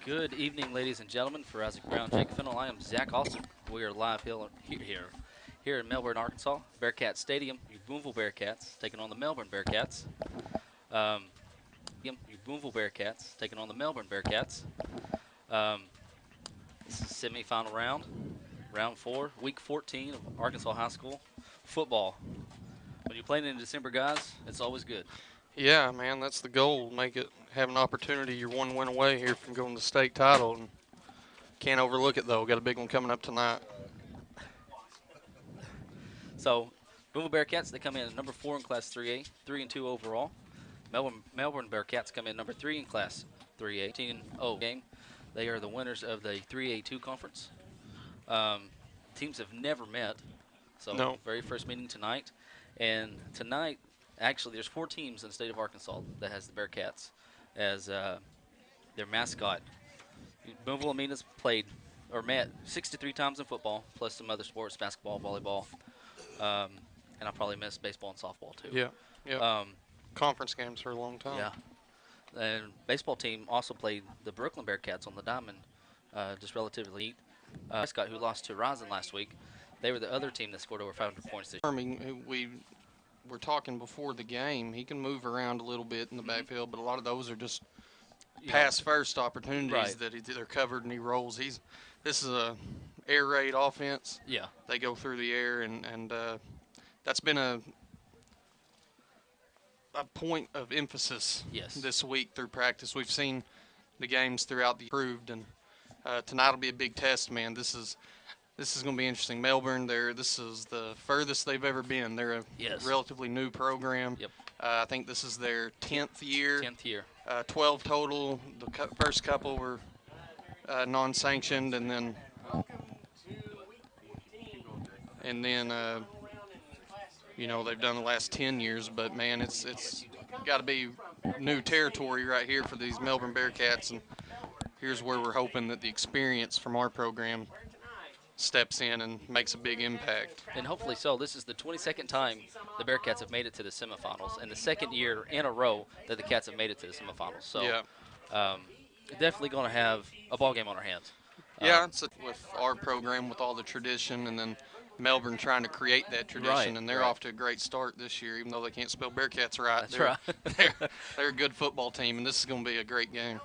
Good evening, ladies and gentlemen. For Isaac Brown, Jake Fennell, I am Zach Austin. We are live here in Melbourne, Arkansas, Bearcat Stadium. Your Booneville Bearkats taking on the Melbourne Bearkats. Your Booneville Bearkats taking on the Melbourne Bearkats. This is semifinal round 4, week 14 of Arkansas High School football. When you're playing in December, guys, it's always good. Yeah, man, that's the goal. Have an opportunity. You're one win away here from going to the state title, and can't overlook it though. Got a big one coming up tonight. So, Booneville Bearkats, they come in at number 4 in Class 3A, 3-2 overall. Melbourne Bearkats come in number 3 in Class 3A, 18-0 game. They are the winners of the 3A2 conference. Teams have never met, so No. Very first meeting tonight. And tonight, actually, there's 4 teams in the state of Arkansas that has the Bearkats as their mascot. Booneville Amina's met 63 times in football, plus some other sports, basketball, volleyball, and I probably missed baseball and softball too. Yeah. Conference games for a long time. Yeah. And baseball team also played the Brooklyn Bearcats on the diamond, just relatively late. Mascot, who lost to Rising last week, they were the other team that scored over 500 points this year. I mean, we were talking before the game. He can move around a little bit in the backfield, but a lot of those are just pass first opportunities that they're covered and he rolls. This is a air raid offense. Yeah. They go through the air, and that's been a point of emphasis this week through practice. We've seen the games throughout the improved, and tonight will be a big test, man. This is going to be interesting. Melbourne, this is the furthest they've ever been. They're a relatively new program. Yep. I think this is their 10th year. 10th year. 12 total. The first couple were non-sanctioned, and then they've done the last 10 years. But man, it's got to be new territory right here for these Melbourne Bearkats, and here's where we're hoping that the experience from our program steps in and makes a big impact. And hopefully so. This is the 22nd time the Bearkats have made it to the semifinals, and the second year in a row that the Cats have made it to the semifinals. So definitely going to have a ball game on our hands. Yeah, with our program, with all the tradition, and then Melbourne trying to create that tradition, and they're off to a great start this year, even though they can't spell Bearcats right. That's right. They're a good football team, and this is going to be a great game.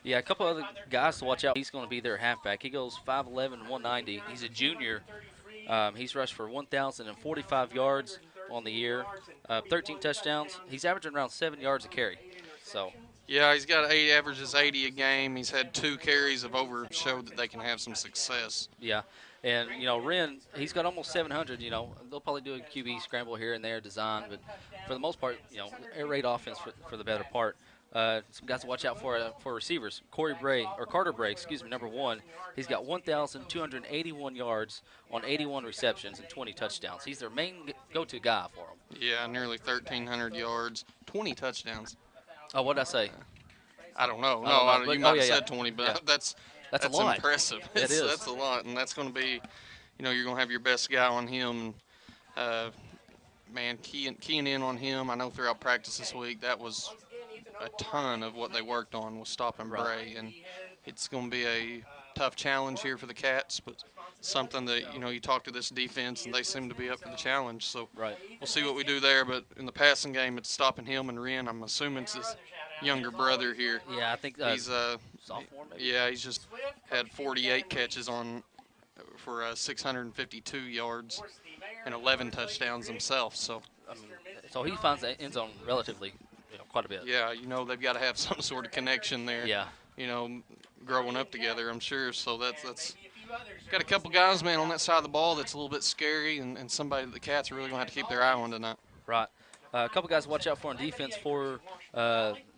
Yeah, a couple other guys to watch out. He's going to be their halfback. He goes 5'11", 190. He's a junior. He's rushed for 1,045 yards on the year, 13 touchdowns. He's averaging around 7 yards a carry. So. Yeah, he's got averages 80 a game. He's had 2 carries of showed that they can have some success. Yeah, and Wren, he's got almost 700. They'll probably do a QB scramble here and there, design, but for the most part, air raid offense for the better part. Some guys to watch out for receivers. Carter Bray, number 1. He's got 1,281 yards on 81 receptions and 20 touchdowns. He's their main go-to guy for them. Yeah, nearly 1,300 yards, 20 touchdowns. Oh, what did I say? I don't know. You might have said 20, but that's a lot. Impressive. It is. That's a lot, and that's going to be, you're going to have your best guy on him. Man, keying in on him. I know throughout practice this week that was a ton of what they worked on was stopping Bray, and it's going to be a tough challenge here for the Cats, but something that you talk to this defense and they seem to be up for the challenge. So we'll see what we do there. But in the passing game, it's stopping him and Wren. I'm assuming it's his younger brother here. Yeah, I think he's sophomore. Maybe? Yeah, he's just had 48 catches for 652 yards and 11 touchdowns himself. So so he finds the end zone relatively. Quite a bit. Yeah, they've got to have some sort of connection there. Yeah. Growing up together, I'm sure. So that's got a couple guys, man, on that side of the ball that's a little bit scary, and somebody that the Cats are really going to have to keep their eye on tonight. Right. A couple guys to watch out for on defense for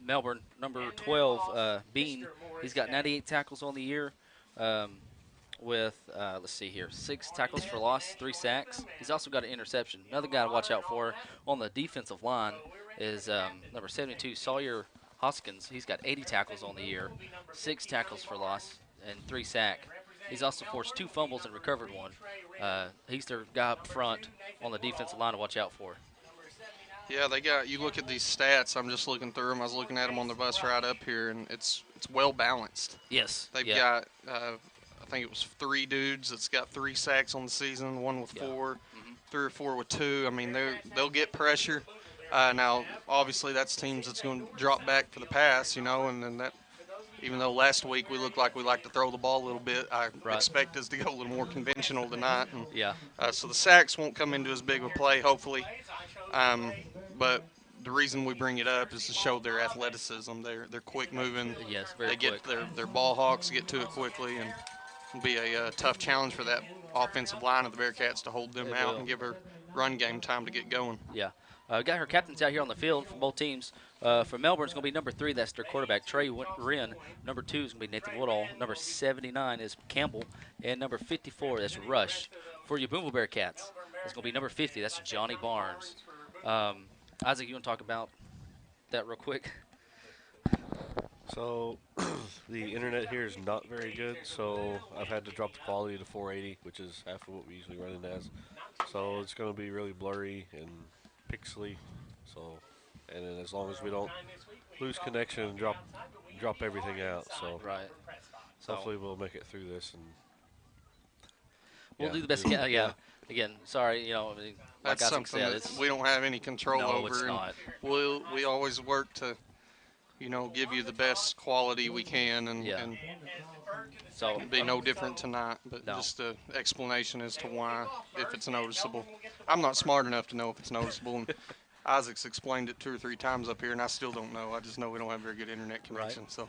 Melbourne. Number 12, Bean. He's got 98 tackles on the year with, let's see here, 6 tackles for loss, 3 sacks. He's also got an interception. Another guy to watch out for on the defensive line is number 72, Sawyer Hoskins. He's got 80 tackles on the year, 6 tackles for loss, and 3 sacks. He's also forced 2 fumbles and recovered 1. He's their guy up front on the defensive line to watch out for. Yeah, you look at these stats. I'm just looking through them. I was looking at them on the bus ride up here, and it's it's well balanced. Yes. They've yeah. got, I think it was 3 dudes that's got 3 sacks on the season, one with Yeah. 4, Mhm. 3 or 4 with 2. I mean, they'll get pressure. Now, obviously, that's teams that's going to drop back for the pass, you know, and then that. Even though last week we looked like we like to throw the ball a little bit, I Right. expect us to go a little more conventional tonight. And, Yeah. so the sacks won't come into as big of a play, hopefully. But the reason we bring it up is to show their athleticism. They're quick moving. Yes. Very They quick. get their ball hawks get to it quickly, and it'll be a tough challenge for that offensive line of the Bearcats to hold them It out will. and give her run game time to get going. Yeah. Got her captains out here on the field for both teams. For Melbourne, it's going to be number 3. That's their quarterback, Trey Wren. Number 2 is going to be Nathan Woodall. Number 79 is Campbell. And number 54, that's Rush. For your Booneville Bearcats, it's going to be number 50. That's Johnny Barnes. Isaac, you want to talk about that real quick? So the internet here is not very good, so I've had to drop the quality to 480, which is half of what we usually run it as. So it's going to be really blurry and pixely. So, and then as long as we don't lose connection and drop everything out, so Right. So hopefully we'll make it through this and we'll yeah, do the best. Yeah. Again, sorry, I mean, like That's Isaac something said, that it's we don't have any control no, over. it's and not. we always work to, give you the best quality we can, and, Yeah. and So it'll be no different tonight. But No. just an explanation as to why, if it's noticeable. I'm not smart enough to know if it's noticeable. And Isaac's explained it 2 or 3 times up here, and I still don't know. I just know we don't have very good internet connection, so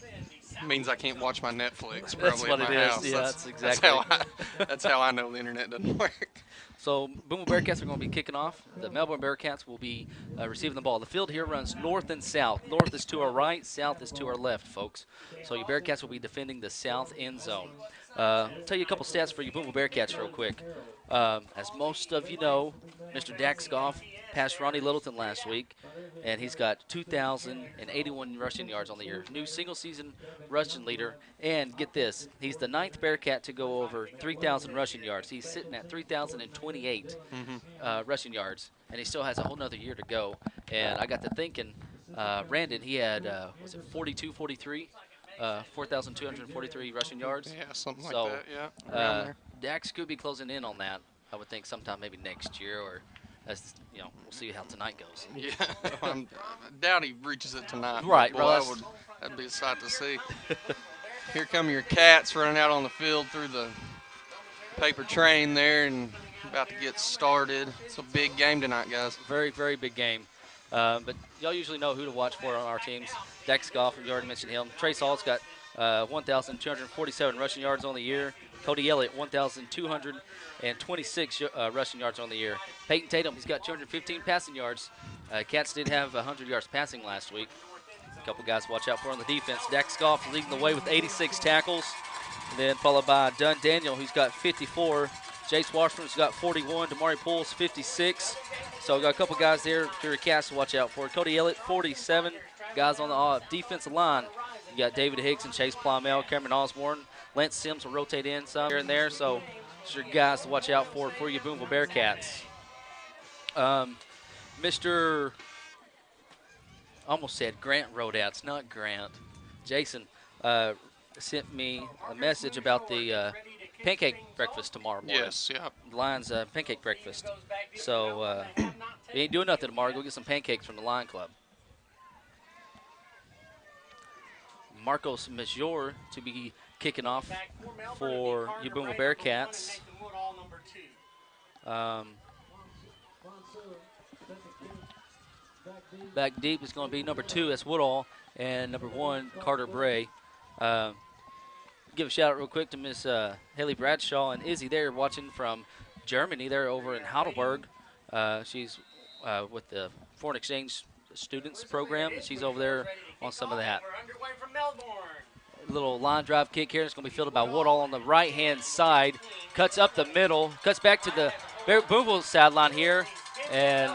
it means I can't watch my Netflix That's probably what at it my is. house. Yeah, that's exactly. That's how I know the internet doesn't work. So Booneville Bearcats are going to be kicking off. The Melbourne Bearcats will be receiving the ball. The field here runs north and south. North is to our right, south is to our left, folks. So your Bearcats will be defending the south end zone. I'll tell you a couple stats for you Booneville Bearcats real quick. As most of you know, Mr. Dax Goff passed Ronnie Littleton last week, and he's got 2,081 rushing yards on the year. New single-season rushing leader, and get this, he's the 9th Bearcat to go over 3,000 rushing yards. He's sitting at 3,028 rushing yards, and he still has a whole nother year to go. And I got to thinking, Randon, he had, was it 42, 43? 4,243 rushing yards. Yeah, something So, like that, yeah. Around there. Dax could be closing in on that, I would think, sometime maybe next year, or as we'll see how tonight goes. Yeah, I doubt he reaches it tonight. but Right, boy, well, that'd be a sight to see. Here come your Cats running out on the field through the paper train there and about to get started. It's a big game tonight, guys. Very, very big game. But y'all usually know who to watch for on our teams. Dex Goff, you already mentioned him. Trace Hall's got 1,247 rushing yards on the year. Cody Elliott, 1,226 rushing yards on the year. Peyton Tatum, he's got 215 passing yards. Cats did have 100 yards passing last week. A couple guys to watch out for on the defense. Dex Goff leading the way with 86 tackles. And then followed by Dunn Daniel, who's got 54. Jace Washburn's got 41. Damari Poole's 56. So got a couple guys there for your Cats to watch out for. Cody Elliott, 47. Guys on the defensive line. You got David Higgs and Chase Plymell, Cameron Osborne. Lance Sims will rotate in some here and there. So those are your guys to watch out for your Booneville Bearcats. Mr. Almost said Grant Rodats, not Grant. Jason sent me a message about the pancake breakfast tomorrow morning. Yes, yeah. Lions pancake breakfast. So we ain't doing nothing tomorrow. Go get some pancakes from the Lion Club. Marcos Major to be kicking off for your Booneville Bearcats. Back deep is going to be number 2, that's Woodall, and number 1, Carter Bray. Give a shout out real quick to Miss Haley Bradshaw and Izzy there watching from Germany. They're over in Heidelberg. She's with the Foreign Exchange Students Program, and she's over there on some of that. Little line drive kick here. It's going to be fielded by Woodall on the right-hand side. Cuts up the middle. Cuts back to the Booneville sideline here. And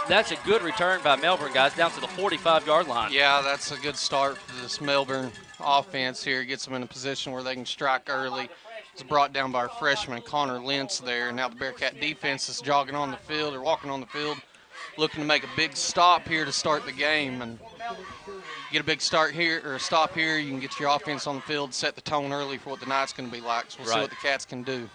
that's a good return by Melbourne, guys, down to the 45-yard line. Yeah, that's a good start for this Melbourne offense here. Gets them in a position where they can strike early. It's brought down by our freshman, Connor Lentz there. Now the Bearcat defense is jogging on the field or walking on the field, looking to make a big stop here to start the game. And get a big start here or a stop here, you can get your offense on the field, set the tone early for what the night's going to be like. So we'll see what the Cats can do.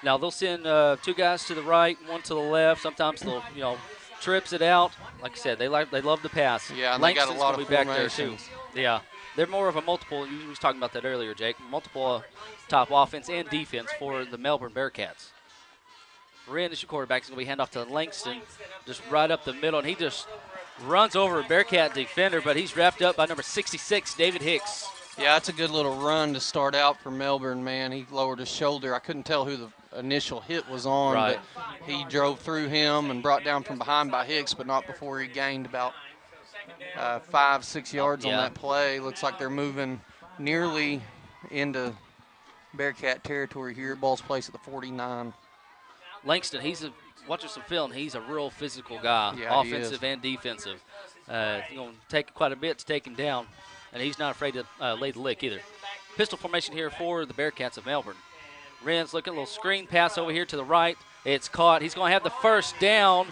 Now they'll send 2 guys to the right, 1 to the left. Sometimes they'll, trips it out. Like I said, they love the pass. Yeah, and Langston's they got a lot of be back there too. formations. Yeah, they're more of a multiple. You was talking about that earlier, Jake. Multiple top offense and defense for the Melbourne Bearcats. Wren is your quarterback. He's going to be handoff to Langston, just right up the middle, and he just runs over a Bearcat defender, but he's wrapped up by number 66, David Hicks. Yeah, that's a good little run to start out for Melbourne, man. He lowered his shoulder. I couldn't tell who the initial hit was on, Right. but he drove through him and brought down from behind by Hicks, but not before he gained about 5-6 yards on that play. Looks like they're moving nearly into Bearcat territory here. Ball's placed at the 49. Langston, watching some film, he's a real physical guy, Yeah, offensive and defensive. It's going to take quite a bit to take him down, and he's not afraid to lay the lick either. Pistol formation here for the Bearcats of Melbourne. Wren's looking, a little screen pass over here to the right. It's caught. He's going to have the first down,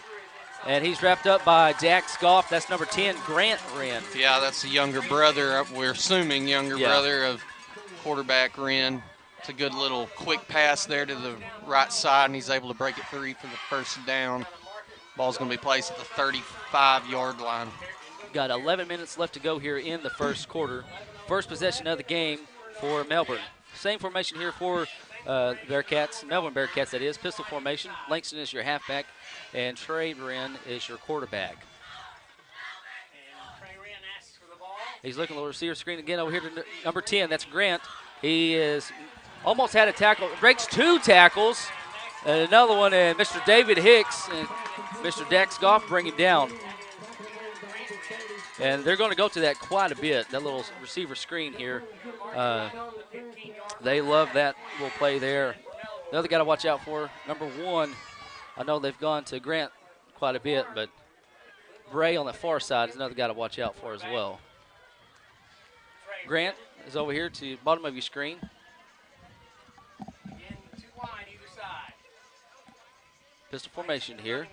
and he's wrapped up by Dax Goff. That's number 10, Grant Wren. Yeah, that's the younger brother, we're assuming younger brother of quarterback Wren. It's a good little quick pass there to the right side, and he's able to break it free for the first down. Ball's going to be placed at the 35-yard line. Got 11 minutes left to go here in the first quarter. First possession of the game for Melbourne. Same formation here for Bearcats, Melbourne Bearcats that is. Pistol formation. Langston is your halfback, and Trey Wren is your quarterback. He's looking at the receiver screen again over here to number 10. That's Grant. He is almost had a tackle. Breaks 2 tackles. And another one, and Mr. David Hicks and Mr. Dax Goff bring him down. And they're going to go to that quite a bit, that little receiver screen here. They love that little play there. Another guy to watch out for, number 1. I know they've gone to Grant quite a bit, but Bray on the far side is another guy to watch out for as well. Grant is over here to the bottom of your screen. Pistol formation here.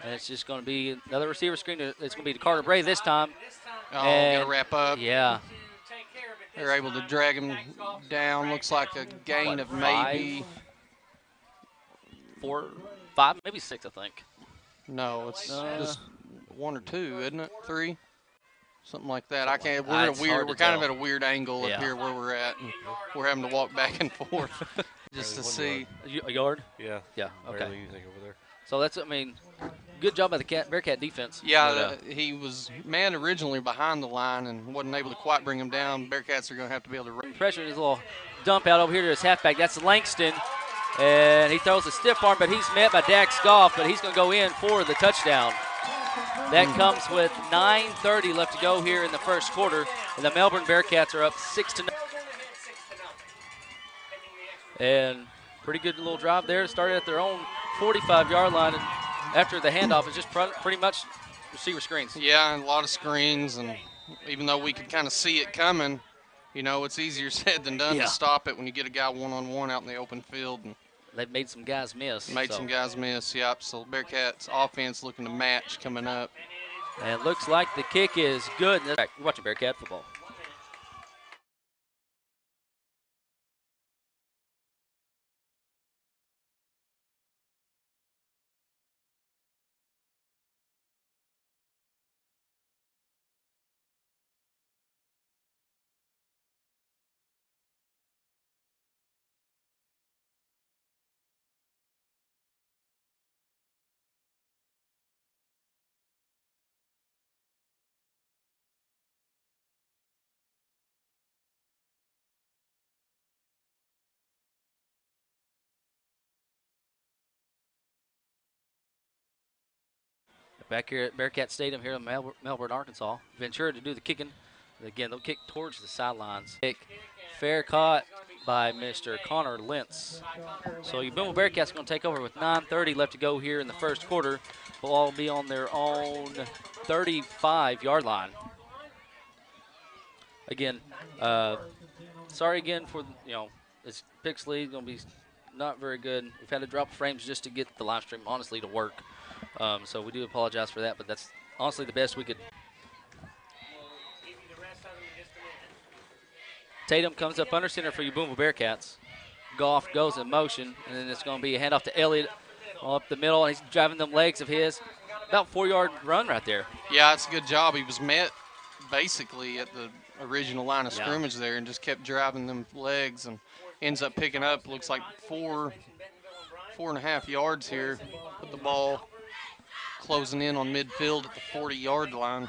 And it's just going to be another receiver screen. It's going to be to Carter Bray this time. Oh, got to wrap up. Yeah. They're able to drag him down. Looks like a gain of maybe 4, 5, maybe 6, I think. No, it's just 1 or 2, isn't it? 3, something like that. I can't. We're kind of at a weird angle up here where we're at, and we're having to walk back and forth just to see. A yard? Yeah. Yeah. Okay. Barely anything over there. So that's, good job by the Bearcat defense. Yeah, he was man originally behind the line and wasn't able to quite bring him down. Bearcats are going to have to be able to run. Pressure, his little dump out over here to his halfback. That's Langston. And he throws a stiff arm, but he's met by Dax Goff, but he's going to go in for the touchdown. That comes with 9:30 left to go here in the first quarter, and the Melbourne Bearcats are up 6-0. And pretty good little drive there. Started at their own 45-yard line, and after the handoff, it's just pretty much receiver screens. Yeah, and a lot of screens, and even though we could kind of see it coming, it's easier said than done to stop it when you get a guy one-on-one out in the open field. And they've made some guys miss. Some guys miss, yep. So Bearcats offense looking to match coming up. And it looks like the kick is good. You're watching Bearcat football. Back here at Bearcat Stadium here in Melbourne, Arkansas. Ventura to do the kicking. Again, they'll kick towards the sidelines. Fair caught by Mr. Connor Lentz. So your Booneville Bearcats are going to take over with 9:30 left to go here in the first quarter. Will all be on their own 35-yard line. Again, sorry again for, this Pixley going to be not very good. We've had to drop frames just to get the live stream, honestly, to work. So we do apologize for that, but that's honestly the best we could. Tatum comes up under center for you Booneville Bearcats. Goff goes in motion, and then it's going to be a handoff to Elliott up the middle, and he's driving them legs of his. About 4-yard run right there. Yeah, it's a good job. He was met basically at the original line of scrimmage there and just kept driving them legs and ends up picking up, looks like 4.5 yards here with the ball closing in on midfield at the 40-yard line.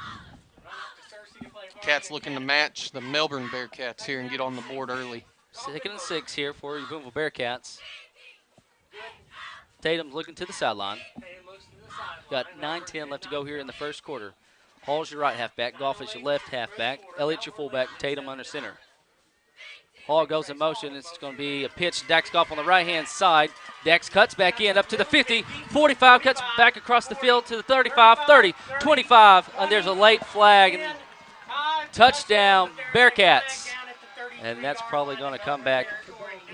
Cats looking to match the Melbourne Bearkats here and get on the board early. 2nd and 6 here for you Booneville Bearcats. Tatum's looking to the sideline. Got 9:10 left to go here in the first quarter. Hall's your right halfback. Goff is your left halfback. Elliott's your fullback. Tatum under center. Hall goes in motion. It's going to be a pitch to Dax Goff on the right-hand side. Dax cuts back in up to the 50, 45, cuts back across the field to the 35, 30, 25, and there's a late flag. And touchdown, Bearcats. And that's probably going to come back.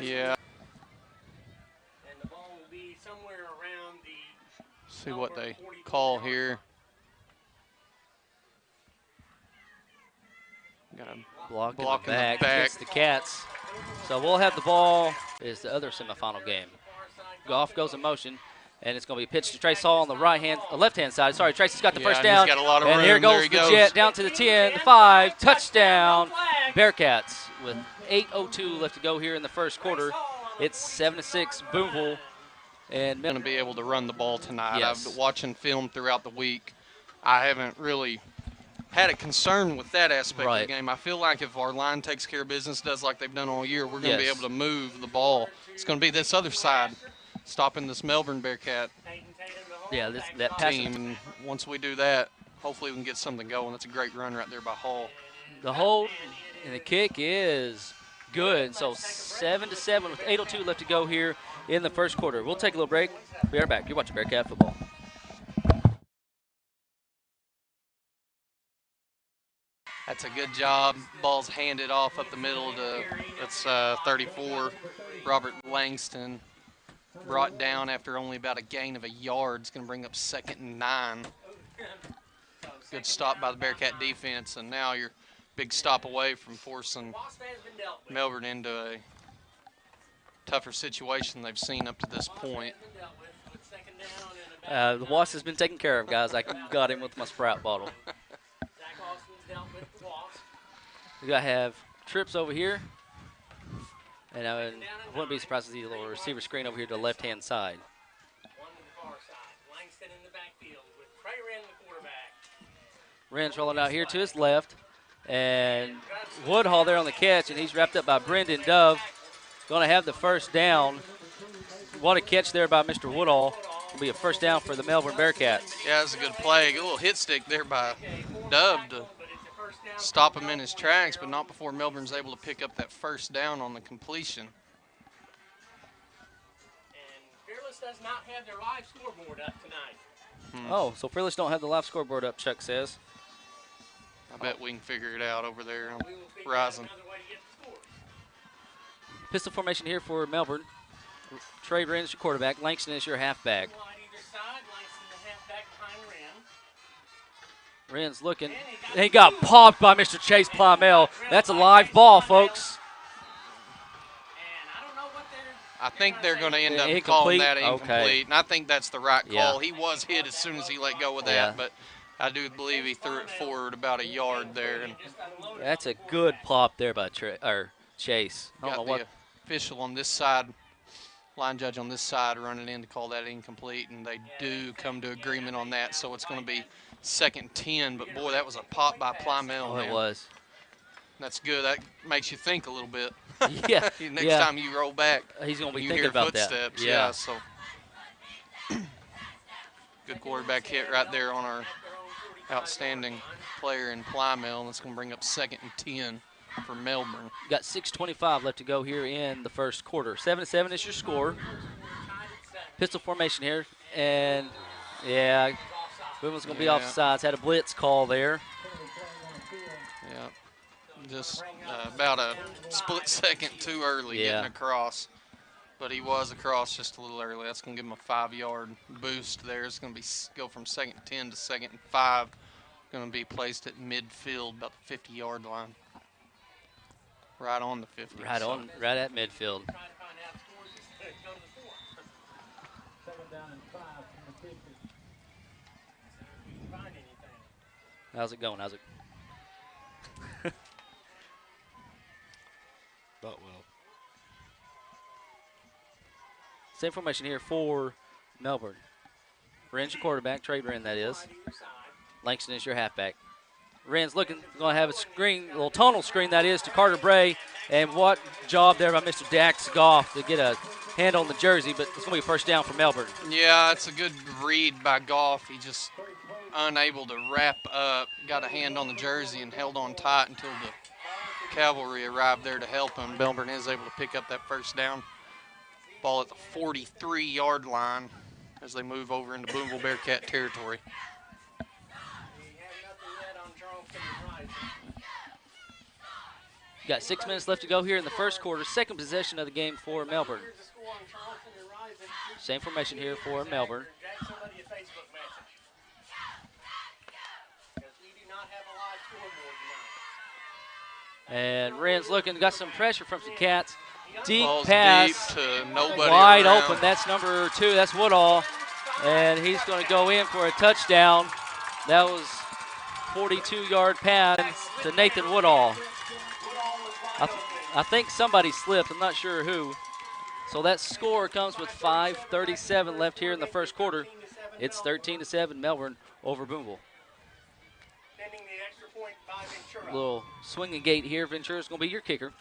Yeah. See what they call here. Got a block in block the back against the Cats. So we'll have the ball. Is the other semifinal game. Goff goes in motion, and it's going to be a pitch to Trace Hall on the left-hand side. Sorry, Tracy's got the first down. He's got a lot of and room. Here goes the Jet down to the 10, the 5, touchdown, Bearcats with 8:02 left to go here in the first quarter. It's 7-6 Booneville. And going to be able to run the ball tonight. Yes. I've been watching film throughout the week. I haven't really had a concern with that aspect of the game. I feel like if our line takes care of business, does like they've done all year, we're going to be able to move the ball. It's going to be this other side, stopping this Melbourne Bearcat that team. And once we do that, hopefully we can get something going. That's a great run right there by Hall. The hold and the kick is good. So 7-7 with 8:02 left to go here in the first quarter. We'll take a little break. Be right back. You're watching Bearcat football. That's a good job. Ball's handed off up the middle to, that's 34, Robert Langston. Brought down after only about a gain of a yard. It's going to bring up 2nd and 9. Good stop by the Bearcat defense, and now you're big stop away from forcing Melbourne into a tougher situation they've seen up to this point. The wash has been taken care of, guys. I got him with my Sprout bottle. We got to have trips over here. And I wouldn't be surprised to see a little receiver screen over here to the left-hand side. Wren's rolling out here to his left. And Woodhall there on the catch, and he's wrapped up by Brendan Dove. Going to have the first down. What a catch there by Mr. Woodhall. Will be a first down for the Melbourne Bearcats. Yeah, that's a good play. A little hit stick there by Dove to stop him in his tracks, but not before Melbourne's able to pick up that first down on the completion. And Fearless does not have their live scoreboard up tonight. Oh, so Fearless don't have the live scoreboard up, Chuck says. I bet we can figure it out over there on Horizon. Pistol formation here for Melbourne. Trey Wren is your quarterback. Langston is your halfback. Wren's looking. He got popped by Mr. Chase Plymell. That's a live ball, folks. I think they're going to end up Incomplete? calling that incomplete, Okay. and I think that's the right call. Yeah. He was hit as soon as he let go of that, but I do believe he threw it forward about a yard there. And that's a good pop there by Chase. I don't know got what. the official on this side, line judge on this side, running in to call that incomplete, and they do come to agreement on that, so it's going to be 2nd and 10. But boy, that was a pop by Plymell. Oh, it was. That's good. That makes you think a little bit. Yeah. Next time you roll back, he's going to be you thinking hear about footsteps. that. Yeah. So good quarterback hit right there on our outstanding player in Plymell, and it's going to bring up 2nd and 10 for Melbourne. Got 6:25 left to go here in the first quarter. 7-7 is your score. Pistol formation here, and Boonville's going to be off the sides. Had a blitz call there. Yeah, just about a split second too early getting across. But he was across just a little early. That's going to give him a 5-yard boost there. It's going to be go from 2nd and 10 to 2nd and 5. Going to be placed at midfield, about the 50-yard line. Right on the 50. Right so. on, right at midfield. Try to find out scores instead of go to the four. Second down and 5 from the 50. See if we can find anything. How's it going? How's it? Not well. Same formation here for Melbourne. Wren's your quarterback, Trey Wren that is. Either side. Langston is your halfback. Wren's looking, going to have a screen, a little tunnel screen that is to Carter Bray. And what job there by Mr. Dax Goff to get a hand on the jersey, but it's going to be a first down for Melbourne. Yeah, it's a good read by Goff. He just unable to wrap up, got a hand on the jersey and held on tight until the cavalry arrived there to help him. Melbourne is able to pick up that first down. Ball at the 43-yard line as they move over into Booneville Bearcat territory. We have nothing yet on Charleston and Rising. Got 6 minutes left to go here in the first quarter. Second possession of the game for Melbourne. Here's the score on Charleston and Rising. Same formation here for Melbourne. Jack somebody a Facebook message. Because we do not have a live scoreboard tonight. And Wren's looking, got some pressure from the Cats. Deep Ball's pass, deep to nobody wide around. open. That's number 2. That's Woodall, and he's going to go in for a touchdown. That was 42-yard pass to Nathan Woodall. I think somebody slipped. I'm not sure who. So that score comes with 5:37 left here in the first quarter. It's 13-7 Melbourne over Booneville. Sending the extra point by Ventura. Little swinging gate here. Ventura's going to be your kicker.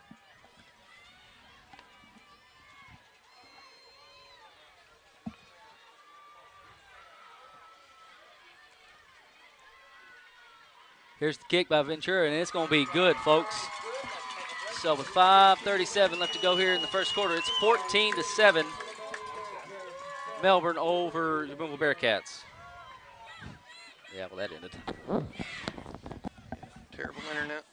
Here's the kick by Ventura, and it's going to be good, folks. So with 5:37 left to go here in the first quarter, it's 14-7. Melbourne over the Booneville Bearcats. Yeah, well, that ended. Terrible internet.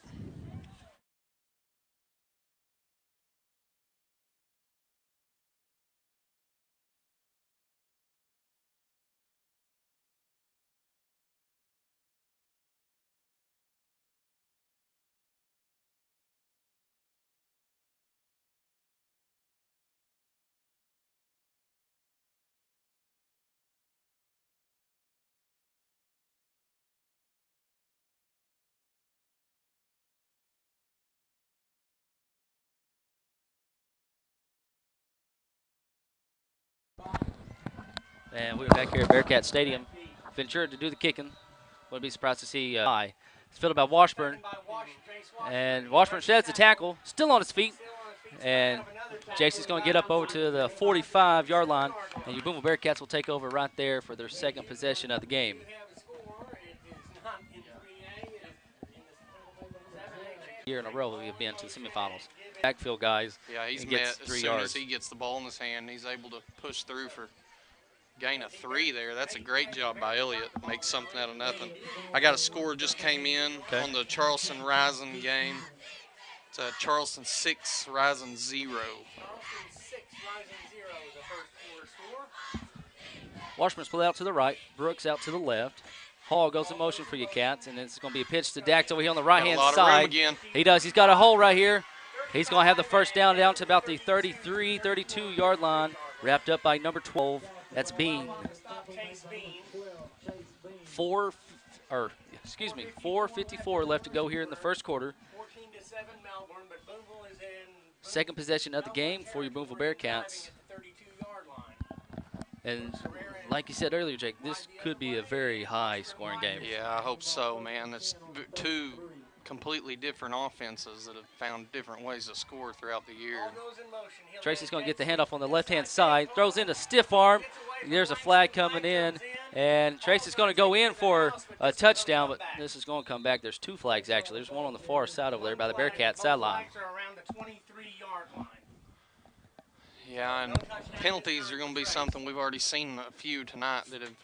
And we're back here at Bearcat Stadium. Ventura to do the kicking. Wouldn't be surprised to see high. It's filled by Washburn. And Washburn sheds the tackle, still on his feet. And JC's going to get up over to the 45-yard line. And your Booneville Bearcats will take over right there for their second possession of the game. Year in a row we've been to the semifinals. Backfield guys. Yeah, he's and met gets as 3 soon yards. as he gets the ball in his hand, he's able to push through for gain of 3 there. That's a great job by Elliott. Makes something out of nothing. I got a score just came in on the Charleston Rising game. It's Charleston 6, Rising 0. Charleston 6, Rising 0 is the first quarter score. Washburn split out to the right. Brooks out to the left. Hall goes in motion for you Cats, and it's going to be a pitch to Dax over here on the right-hand Got a lot of room side. again. He does. He's got a hole right here. He's going to have the first down to about the 33, 32-yard line, wrapped up by number 12. That's Bean. Chase Bean. 4:54 left to go here in the first quarter. 14-7 Melbourne, but Booneville is in. Second possession of the game for your Booneville Bearcats. At the 32-yard line. And like you said earlier, Jake, this could be a very high-scoring game. Yeah, I hope so, man. It's 2 completely different offenses that have found different ways to score throughout the year. Ball goes in motion. He'll Tracy's going to get the get handoff on the left-hand side. Throws in a stiff arm. There's a flag coming in. And Tracy's going to go in for a touchdown, but this is going to come back. There's 2 flags, actually. There's one on the far side over there by the Bearcat sideline. Flags are around the 23-yard line. Yeah, and penalties are going to be something we've already seen a few tonight that have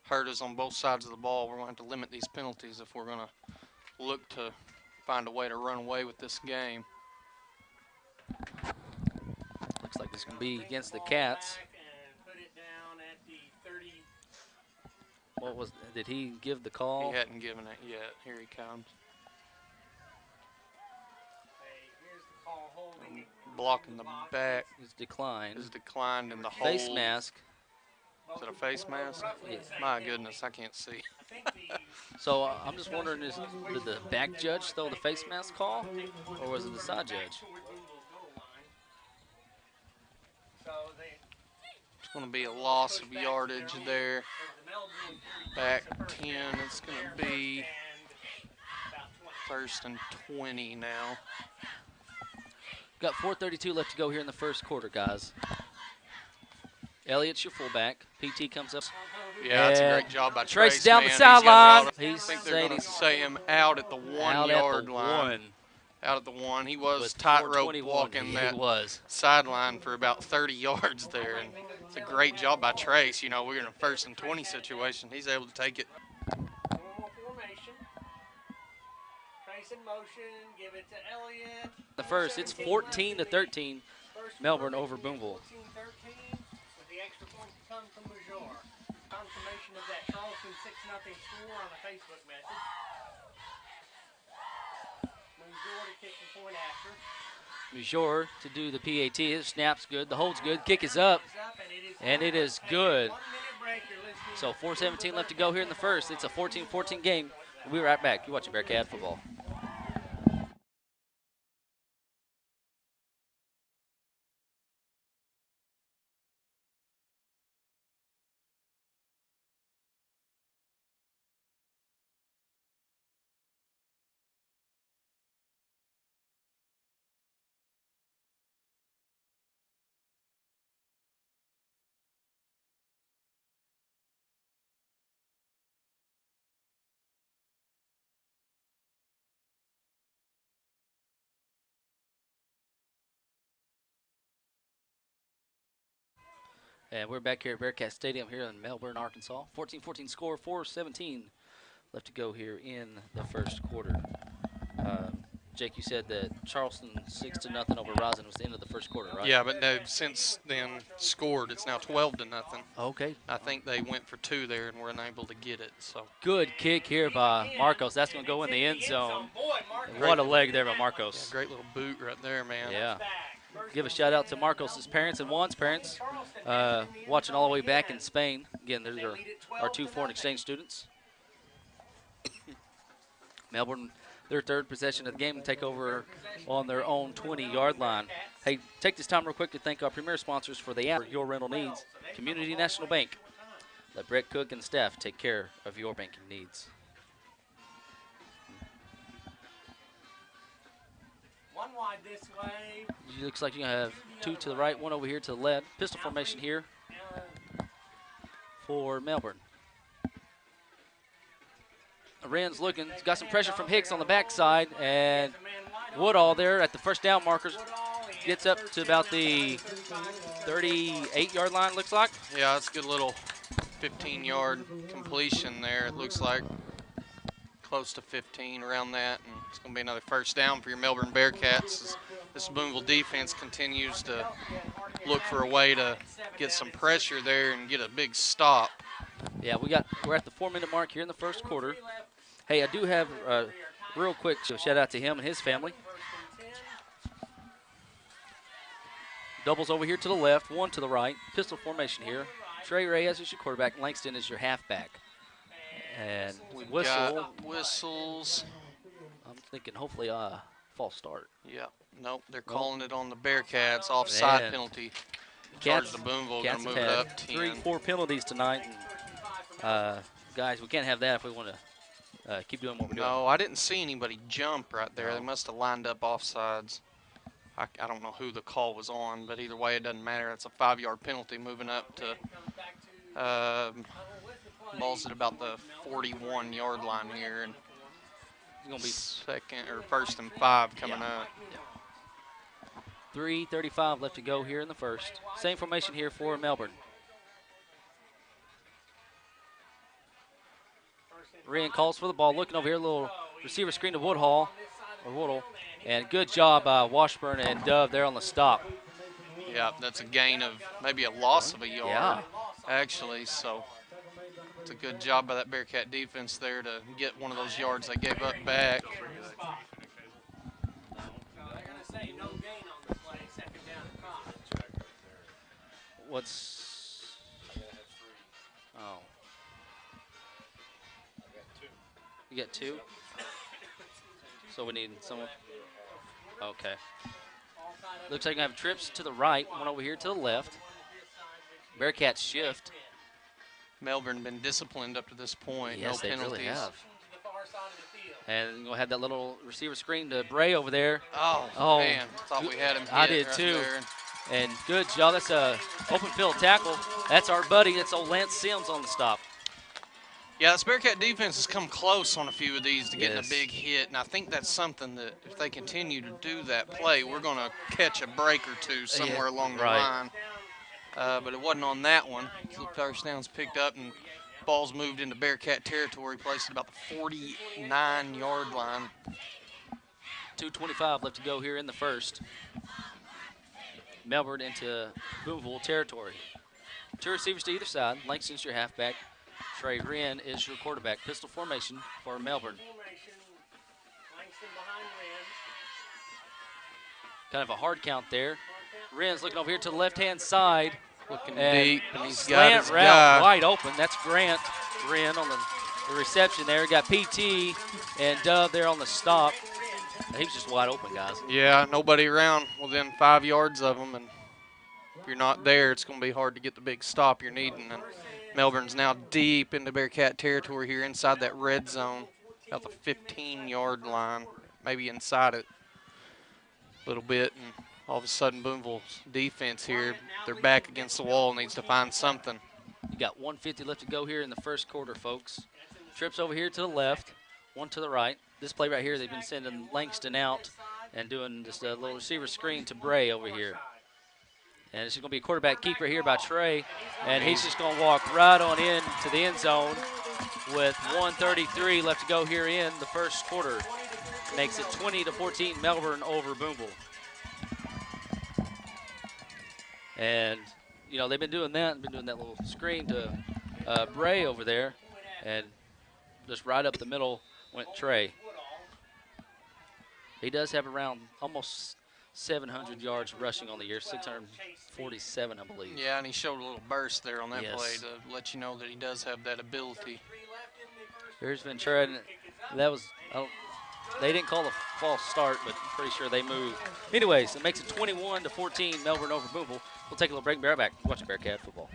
hurt us on both sides of the ball. We're going to have to limit these penalties if we're going to look to find a way to run away with this game. Looks like this is going to be against the Cats. And put it down at the 30. Did he give the call? He hadn't given it yet. Here he comes. Hey, here's the call. blocking the back He's declined. is declined in the hold. Face mask. Is it a face mask? Yeah. My goodness, I can't see. So I'm just wondering, did the back judge throw the face mask call, or was it the side judge? It's going to be a loss of yardage there. Back 10. It's going to be 1st and 20 now. Got 4:32 left to go here in the first quarter, guys. Elliott's your fullback. PT comes up. Yeah, that's a great job by Trace Trace. down man. the He's got it sideline. all- I He's think they're saying going to he's say him out at the 1 out yard at the line. one. Out at the 1. He was With tightrope 4:21. walking He that was. sideline for about 30 yards there. And it's a great job by Trace. You know, we're in a 1st and 20 situation. He's able to take it. One more formation. Trace in motion. Give it to Elliott. The first, it's 14-13. Melbourne over Booneville. 14-13 with the extra point to come from Major. Confirmation of that Charleston 6-0 score on a Facebook message. Major to kick the point after. Major to do the PAT. His snap's good. The hold's good. Kick is up. And it is good. 1 minute break. You're listening So 4:17 left to go here in the first. It's a 14-14 game. We'll be right back. You're watching Bearcat football. And we're back here at Bearcat Stadium here in Melbourne, Arkansas. 14-14 score, 4:17 left to go here in the first quarter. Jake, you said that Charleston 6-0 over Rosin was the end of the first quarter, right? Yeah, but no, since then scored. It's now 12-0. Okay. I think they went for 2 there and were unable to get it. So Good kick here by Marcos. That's going to go in the end zone. What a leg there by Marcos. great little boot right there, man. Yeah. Give a shout out to Marcos' parents and Juan's parents, watching all the way back in Spain. Again, they're our 2 foreign exchange students. Melbourne, their 3rd possession of the game, take over on their own 20-yard line. Hey, take this time real quick to thank our premier sponsors for your rental needs. Community National Bank. Let Brett Cook and staff take care of your banking needs. one wide this way. Looks like you have 2 to the right, 1 over here to the left. Pistol formation here for Melbourne. Wren's looking, he's got some pressure from Hicks on the backside, and Woodall there at the first down markers gets up to about the 38-yard line, looks like. Yeah, it's a good little 15-yard completion there. It looks like close to 15 around that, and it's going to be another first down for your Melbourne Bearcats as this Booneville defense continues to look for a way to get some pressure there and get a big stop. Yeah, we're at the 4-minute mark here in the first quarter. Hey, I do have a real quick shout out to him and his family. Doubles over here to the left, 1 to the right. Pistol formation here. Trey Reyes is your quarterback. Langston is your halfback. And We've whistle. got whistles. I'm thinking hopefully false start. Yep. Nope, they're calling it on the Bearcats. Offside Man. penalty. Charge the Booneville, going Cats to move have it had up 10. 3-4 penalties tonight. And, guys, we can't have that if we want to keep doing what we're doing. No, I didn't see anybody jump right there. No. They must have lined up offsides. I don't know who the call was on, but either way, it doesn't matter. It's a 5-yard penalty moving up to ball's at about the 41-yard line here, and It's going to be second or 1st and 5 coming up. 3:35 left to go here in the first. Same formation here for Melbourne. Ryan calls for the ball, looking over here, a little receiver screen to Woodall, and good job by Washburn and Dove there on the stop. Yeah, that's a gain of maybe a loss of a yard, Yeah. actually. So it's a good job by that Bearcat defense there to get one of those yards they gave up back. They're going to say no gain on the play. Set What's? Oh, you got 2. So we need someone. Okay. Looks like I have trips to the right, one over here to the left. Bearcats shift. Melbourne been disciplined up to this point. Yes, no they penalties. really have. And we'll have that little receiver screen to Bray over there. Oh, man. Thought we had him hit I did right too. there. And good job. That's a open field tackle. That's our buddy. It's old Lance Sims on the stop. Yeah, this Bearcat defense has come close on a few of these to getting Yes. a big hit, and I think that's something that if they continue to do that play, we're going to catch a break or two somewhere along the right. line. But it wasn't on that one. So first down's picked up, and ball's moved into Bearcat territory, placed at about the 49-yard line. 2:25 left to go here in the first. Melbourne into Booneville territory. 2 receivers to either side. Langston's your halfback. Trey Wren is your quarterback. Pistol formation for Melbourne. Kind of a hard count there. Wren's looking over here to the left-hand side. Looking And deep, and he's got slant his route guy. wide open. That's Grant Wren on the reception there. Got PT and Dove there on the stop. He was just wide open, guys. Yeah, nobody around within 5 yards of him, and if you're not there, it's going to be hard to get the big stop you're needing. And Melbourne's now deep into Bearcat territory here inside that red zone, about the 15-yard line, maybe inside it a little bit. And all of a sudden, Booneville's defense here, they're back against the wall, needs to find something. You got 1:50 left to go here in the first quarter, folks. Trips over here to the left, one to the right. This play right here, they've been sending Langston out and doing just a little receiver screen to Bray over here. And it's going to be a quarterback keeper here by Trey. And he's just going to walk right on in to the end zone with 1:33 left to go here in the first quarter. Makes it 20-14 Melbourne over Booneville. And, you know, they've been doing that little screen to Bray over there. And just right up the middle went Trey. He does have around almost 700 yards rushing on the year, 647, I believe. Yeah, and he showed a little burst there on that Yes. play to let you know that he does have that ability. Here's Ventura, and that was, they didn't call a false start, but I'm pretty sure they moved. Anyways, it makes it 21-14 Melbourne over Booneville. We'll take a little break and be right back. Watching Bearcat football.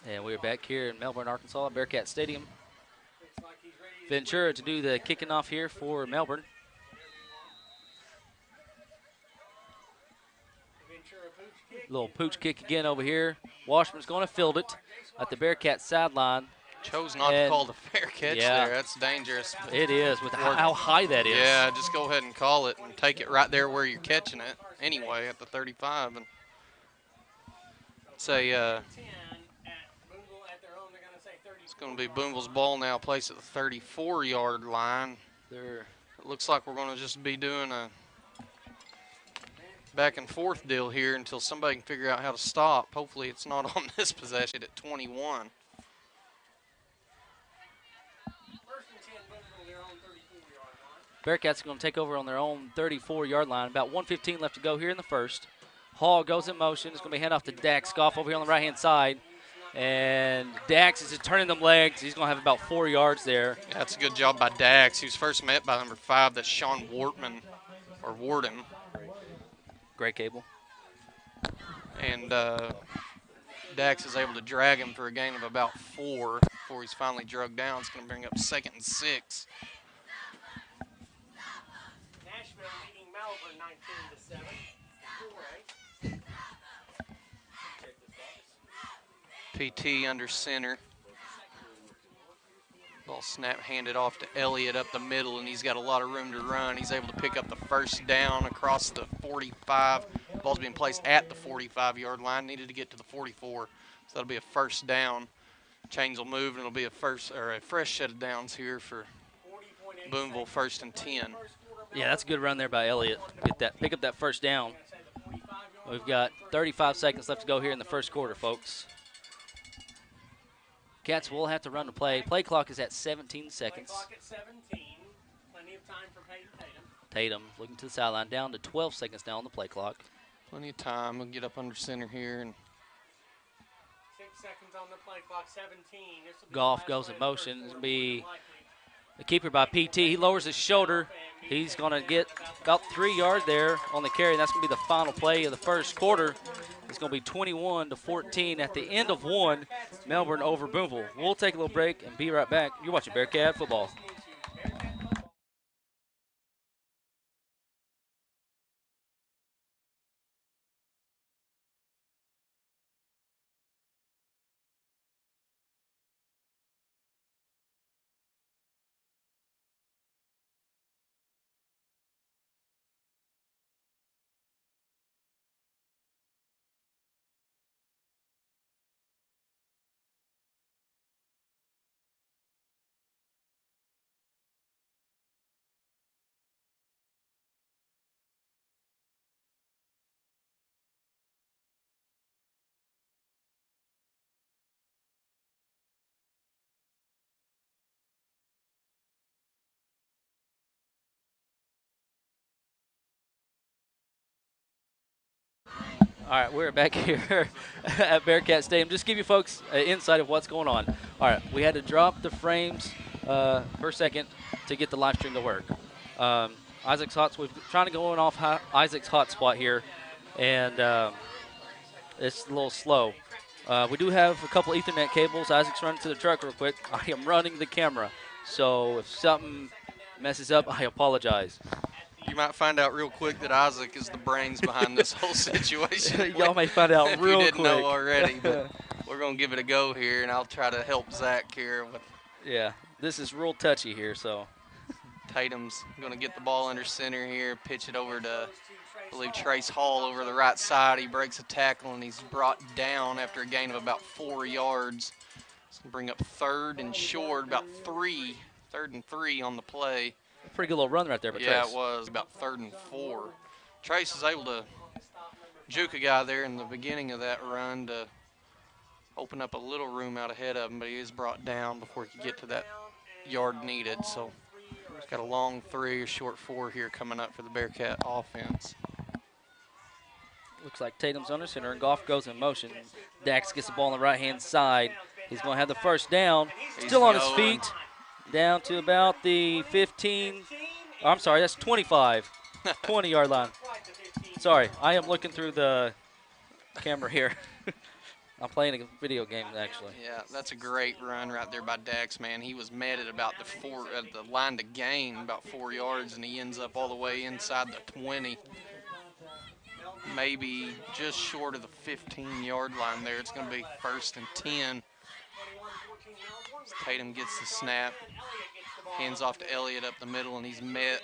And we're back here in Melbourne, Arkansas, at Bearcat Stadium. Ventura to do the kicking off here for Melbourne. Little pooch kick again over here. Washburn's going to field it at the Bearcat sideline. Chose not to call the fair catch Yeah. there. That's dangerous. But It is, with how high that is. yeah, just go ahead and call it and take it right there where you're catching it anyway at the 35. And say it's going to be Booneville's ball now, placed at the 34-yard line. They're It looks like we're going to just be doing a back and forth deal here until somebody can figure out how to stop. Hopefully it's not on this possession at 21. Bearcats are going to take over on their own 34-yard line. About 1:15 left to go here in the first. Hall goes in motion. It's going to be hand off to Dax Goff over here on the right-hand side. And Dax is just turning them legs. He's going to have about 4 yards there. Yeah, that's a good job by Dax. He was first met by number 5, that's Sean Warden. Great cable. And Dax is able to drag him for a gain of about 4 before he's finally drugged down. It's going to bring up 2nd and 6. Nashville leading Melbourne 19-7. 4A. PT under center. Ball snap handed off to Elliott up the middle, and he's got a lot of room to run. He's able to pick up the first down across the 45. Ball's being placed at the 45-yard line. Needed to get to the 44, so that'll be a first down. Chains will move, and it'll be a fresh set of downs here for Booneville, 1st and 10. Yeah, that's a good run there by Elliott. Pick up that first down. We've got 35 seconds left to go here in the first quarter, folks. Cats will have to run the play. Play clock is at 17 seconds. Play clock at 17. Plenty of time for Peyton Tatum. Tatum looking to the sideline, down to 12 seconds now on the play clock. Plenty of time. We'll get up under center here. And 6 seconds on the play clock, 17. Goff goes in motion. This will be the keeper by PT. He lowers his shoulder. He's going to get about 3 yards there on the carry, and that's going to be the final play of the first quarter. It's going to be 21-14 at the end of one. Melbourne over Booneville. We'll take a little break and be right back. You're watching Bearcat football. All right, we're back here at Bearcat Stadium. Just give you folks an insight of what's going on. All right, we had to drop the frames per second to get the live stream to work. Isaac's hot, we're trying to go off Isaac's hotspot here, and it's a little slow. We do have a couple Ethernet cables. Isaac's running to the truck real quick. I am running the camera, so if something messes up, I apologize. you might find out real quick that Isaac is the brains behind this whole situation. Y'all may find out if real you didn't quick. know already, but we're going to give it a go here, and I'll try to help Zach here. With Yeah, this is real touchy here, so. Tatum's going to get the ball under center here, pitch it over to, I believe, Trace Hall over the right side. He breaks a tackle, and he's brought down after a gain of about 4 yards. It's going to bring up 3rd and short, about 3, 3rd and 3 on the play. Pretty good little run right there by Yeah, Trace. it was about 3rd and 4. Trace is able to juke a guy there in the beginning of that run to open up a little room out ahead of him, but he is brought down before he could get to that yard needed. So he's got a long 3, a short 4 here coming up for the Bearcat offense. Looks like Tatum's under center, and Goff goes in motion. Dax gets the ball on the right-hand side. He's going to have the first down. Still on his feet. Down to about the 15. Oh, I'm sorry, that's 25. 20-yard line. Sorry, I am looking through the camera here. I'm playing a video game, actually. Yeah, that's a great run right there by Dax, man. He was met at about the line to gain, about 4 yards, and he ends up all the way inside the 20. Maybe just short of the 15-yard line there. It's going to be 1st and 10. Tatum gets the snap, hands off to Elliott up the middle, and he's met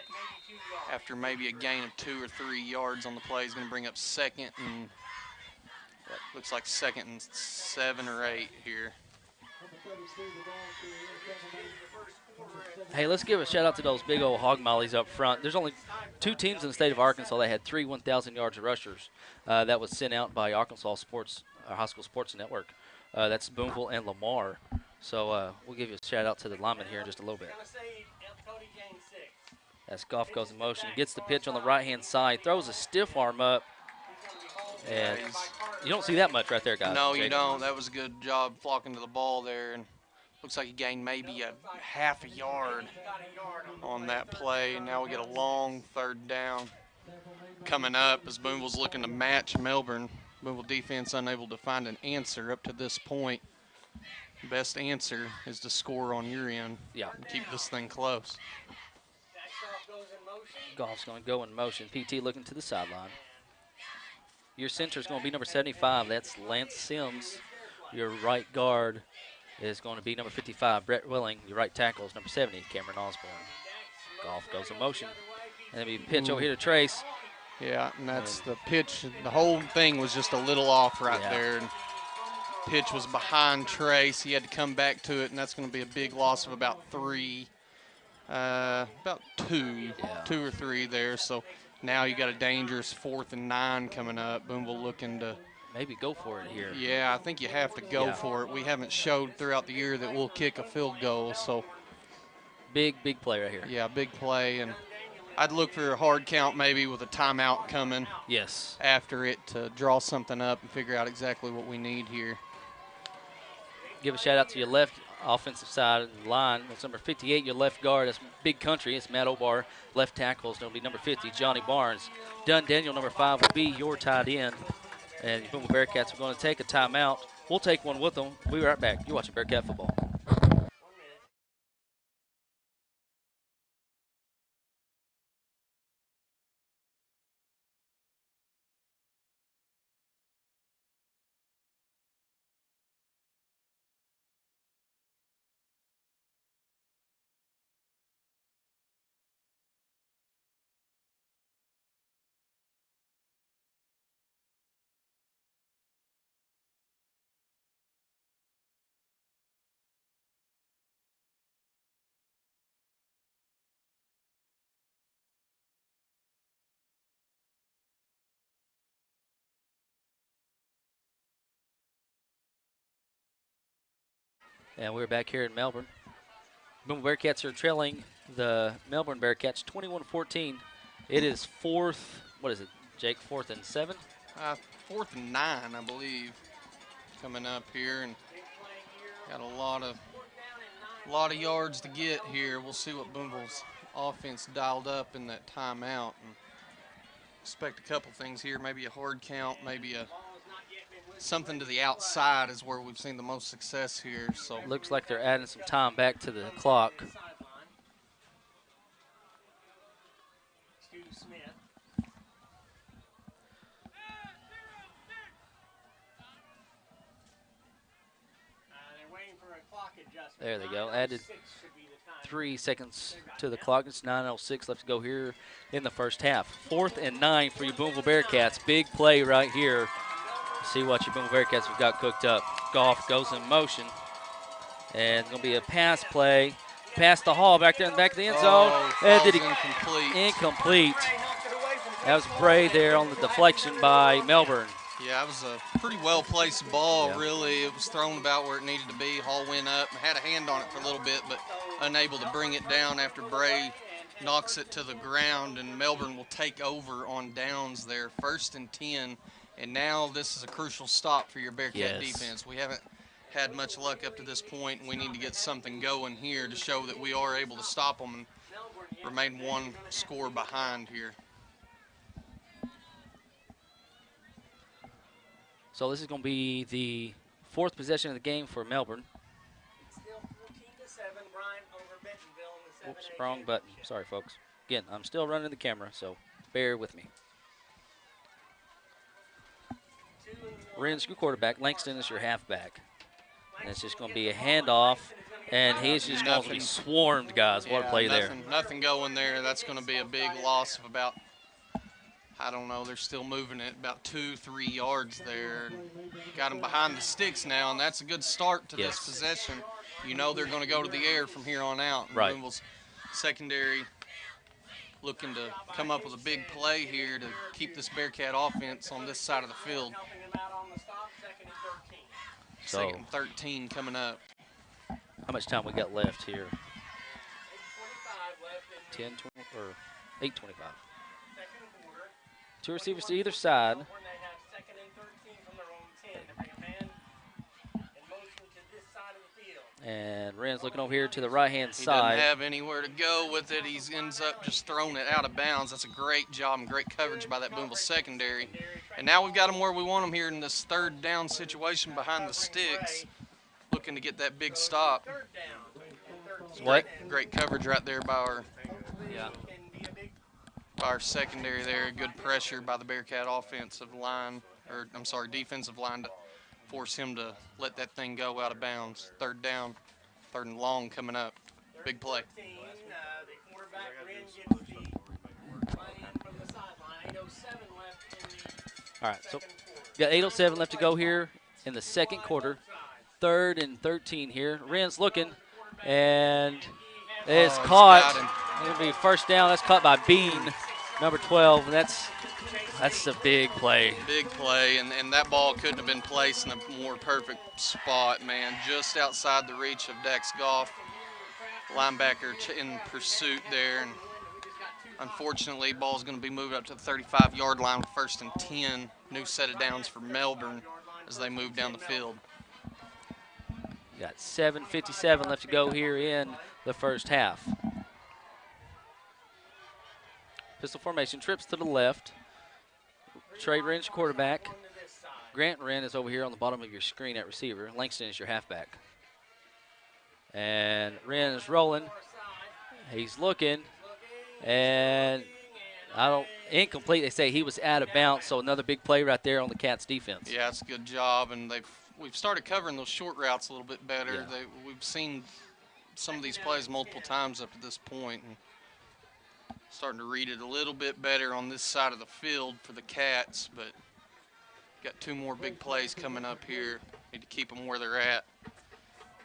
after maybe a gain of 2 or 3 yards on the play. He's going to bring up 2nd and looks like 2nd and 7 or 8 here. Hey, let's give a shout out to those big old hog mollies up front. There's only 2 teams in the state of Arkansas that had 3 1,000 yards of rushers. That was sent out by Arkansas Sports, High School Sports Network. That's Booneville and Lamar. So we'll give you a shout out to the lineman here in just a little bit. As Goff goes in motion, gets the pitch on the right-hand side, throws a stiff arm up. And you don't see that much right there, guys. No, Jake. you don't. That was a good job flocking to the ball there. And looks like he gained maybe a half a yard on that play. And now we get a long 3rd down coming up as Booneville's looking to match Melbourne. Booneville defense unable to find an answer up to this point. Best answer is to score on your end. Yeah. And keep this thing close. Goff's going to go in motion. PT looking to the sideline. Your center is going to be number 75. That's Lance Sims Your right guard is going to be number 55, Brett Willing. Your right tackle is number 70, Cameron Osborne. Goff goes in motion. And then we pitch over here to Trace. Yeah, and that's the pitch. The whole thing was just a little off right there. And pitch was behind Trace. He had to come back to it, and that's going to be a big loss of about two or three there. So now you got a dangerous 4th and 9 coming up. Booneville looking to maybe go for it here. Yeah, I think you have to go for it. We haven't showed throughout the year that we'll kick a field goal. So big play right here. Yeah, big play, and I'd look for a hard count maybe with a timeout coming. Yes. After it to draw something up and figure out exactly what we need here. Give a shout out to your left offensive side of the line. That's number 58, your left guard. That's Big Country. It's Matt Obar. Left tackle is going to be number 50, Johnny Barnes. Dunn Daniel, number 5, will be your tight end. And the Booneville Bearcats are going to take a timeout. We'll take one with them. We'll be right back. You're watching Bearcat football. And we're back here in Melbourne. Booneville Bearcats are trailing the Melbourne Bearkats 21-14. It is what is it, Jake, 4th and 7? 4th and 9, I believe, coming up here, and got a lot of yards to get here. We'll see what Booneville's offense dialed up in that timeout, and expect a couple things here. Maybe a hard count, maybe something to the outside is where we've seen the most success here. So looks like they're adding some time back to the clock. There they go. Added 3 seconds to the clock. It's 9:06 left to go here in the first half. 4th and 9 for you Booneville Bearcats. Big play right here. See what your Booneville Bearcats have got cooked up. Goff goes in motion. And it's going to be a pass play. Pass the Hall back there in the back of the end zone. And did he incomplete. That was Bray there on the deflection by Melbourne. Yeah, it was a pretty well-placed ball, really. It was thrown about where it needed to be. Hall went up and had a hand on it for a little bit, but unable to bring it down after Bray knocks it to the ground, and Melbourne will take over on downs there, 1st and 10. And now this is a crucial stop for your Bearcat defense. We haven't had much luck up to this point, and we need to get something going here to show that we are able to stop them and remain one score behind here. So this is going to be the 4th possession of the game for Melbourne. Still 14-7, Bryant over Bentonville in the 7A. Oops, wrong button. Sorry, folks. Again, I'm still running the camera, so bear with me. Ren's your quarterback. Langston is your halfback. And it's just going to be a handoff, and he's just going to be swarmed, guys. What a play there. Nothing going there. That's going to be a big loss of about, I don't know, they're still moving it about 2-3 yards there. Got them behind the sticks now, and that's a good start to this possession. You know they're going to go to the air from here on out. Right. Booneville's secondary looking to come up with a big play here to keep this Bearcat offense on this side of the field. So, 2nd and 13 coming up. How much time we got left here? 10, 20, or 8:25. 2 receivers to either side. And Ren's looking over here to the right-hand side. He doesn't have anywhere to go with it. He ends up just throwing it out of bounds. That's a great job and great coverage by that Booneville secondary. And now we've got him where we want him here in this 3rd down situation behind the sticks, looking to get that big stop. Great coverage right there by our secondary there. Good pressure by the Bearcat defensive line to force him to let that thing go out of bounds. Third down, 3rd and long coming up. Big play. The quarterback Ren gets the play in from the sideline. 8:07 left in the All right, so second quarter. got 8:07 left to go here in the second quarter. 3rd and 13 here. Ren's looking, and it's he's caught. got him. It'll be first down. That's caught by Bean, number 12, and that's a big play. Big play, and that ball couldn't have been placed in a more perfect spot, man. Just outside the reach of Dax Goff. Linebacker in pursuit there, and unfortunately, ball's going to be moved up to the 35-yard line, 1st and 10. New set of downs for Melbourne as they move down the field. Got 7:57 left to go here in the first half. Pistol formation, trips to the left. Trey Wren's quarterback. Grant Wren is over here on the bottom of your screen at receiver. Langston is your halfback. And Wren is rolling. He's looking. And incomplete. They say he was out of bounds, so another big play right there on the Cats defense. Yeah, it's a good job, and we've started covering those short routes a little bit better. Yeah. We've seen some of these plays multiple times up to this point, and starting to read it a little bit better on this side of the field for the Cats, but got 2 more big plays coming up here. Need to keep them where they're at.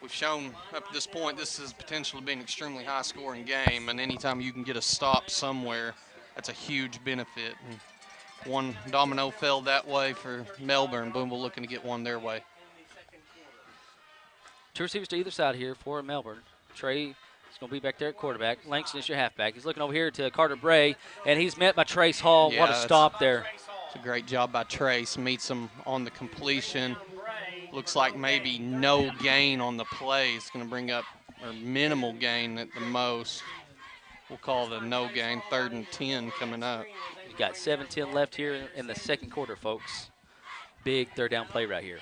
We've shown up to this point this has potentially been an extremely high-scoring game, and anytime you can get a stop somewhere, that's a huge benefit. And one domino fell that way for Melbourne. Booneville looking to get one their way. 2 receivers to either side here for Melbourne. Trey is going to be back there at quarterback. Langston is your halfback. He's looking over here to Carter Bray, and he's met by Trace Hall. Yeah, What a stop there. It's a great job by Trace. Meets him on the completion. Looks like maybe no gain on the play. It's going to bring up, or minimal gain at the most. We'll call it a no gain. 3rd and 10 coming up. You got 7:10 left here in the second quarter, folks. Big 3rd down play right here.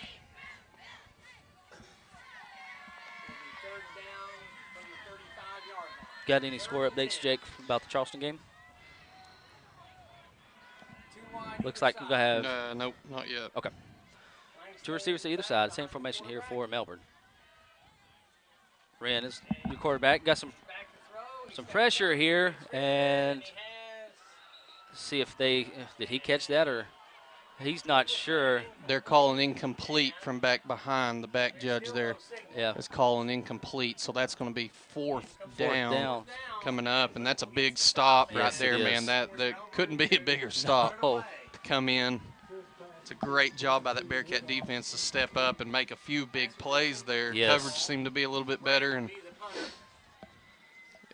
Got any score updates, Jake, about the Charleston game? Looks like we're going to have Nope, not yet. Okay. 2 receivers to either side. Same formation here for Melbourne. Wren is your quarterback. Got some pressure here, and see if did he catch that, or he's not sure. They're calling incomplete from back behind. The back judge there Yeah. is calling incomplete, so that's going to be fourth down coming up, and that's a big stop right Yes, there, it is. man. That couldn't be a bigger stop Oh, to come in. It's a great job by that Bearcat defense to step up and make a few big plays there. Yes. Coverage seemed to be a little bit better, and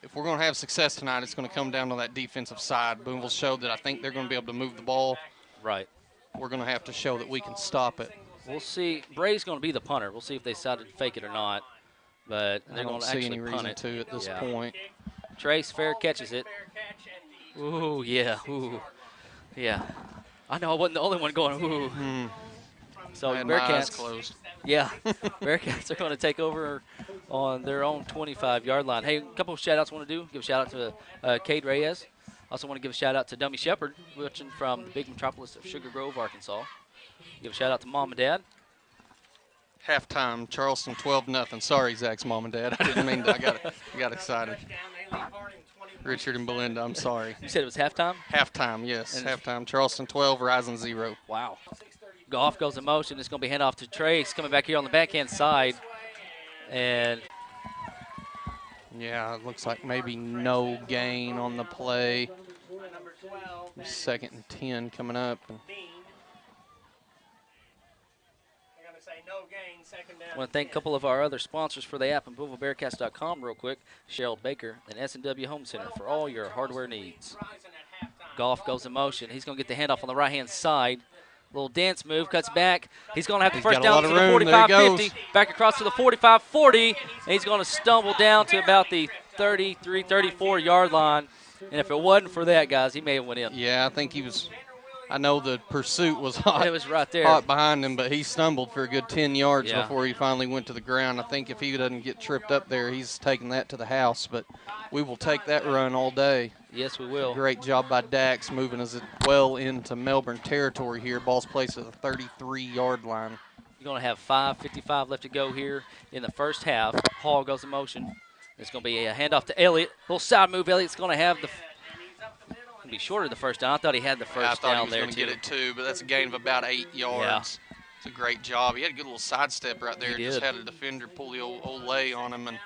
if we're going to have success tonight, it's going to come down to that defensive side. Booneville showed that I think they're going to be able to move the ball. right. We're going to have to show that we can stop it. We'll see. Bray's going to be the punter. We'll see if they decide to fake it or not. But I they're going don't to see actually any punt reason it. to at this Yeah. point. Trace Fair catches it. Ooh, yeah. Ooh, yeah. I know I wasn't the only one going, ooh. So I had my eyes Bearcats, closed. yeah, Bearcats are going to take over on their own 25-yard line. Hey, a couple of shout-outs I want to do. Give a shout-out to Cade Reyes. Also want to give a shout-out to Dummy Shepard, watching from the big metropolis of Sugar Grove, Arkansas. Give a shout-out to Mom and Dad. Halftime, Charleston 12-0. Sorry, Zach's mom and dad. I didn't mean to. I got excited. Richard and Belinda, I'm sorry. You said it was halftime? Halftime, yes. And- Halftime, Charleston 12, Rising 0. Wow. Goff goes in motion. It's going to be hand off to Trace coming back here on the backhand side. And Yeah, it looks like maybe no gain on the play. 2nd and 10 coming up. I want to thank a couple of our other sponsors for the app and BoonevilleBearcats.com real quick. Cheryl Baker and S&W Home Center for all your hardware needs. Goff goes in motion. He's going to get the handoff on the right-hand side. Little dance move, cuts back. He's going to have the He's first got a down lot to of the room. There he 45-50. goes. Back across to the 45-40. And he's going to stumble down to about the 33, 34-yard line. And if it wasn't for that, guys, he may have went in. Yeah, I think he was. I know the pursuit was hot. It was right there. Hot behind him, but he stumbled for a good 10 yards Yeah. before he finally went to the ground. I think if he doesn't get tripped up there, he's taking that to the house. But we will take that run all day. Yes, we will. Great job by Dax moving us well into Melbourne territory here. Ball's placed at the 33-yard line. You're going to have 5:55 left to go here in the first half. Hall goes in motion. It's going to be a handoff to Elliott. Little side move. Elliott's going to have the be short of the first down. I thought he had the Yeah, I first thought he down was there going to too. get it too, but that's a gain of about 8 yards. It's a great job. He had a good little sidestep right there. He Just did. had a defender pull the old lay on him, and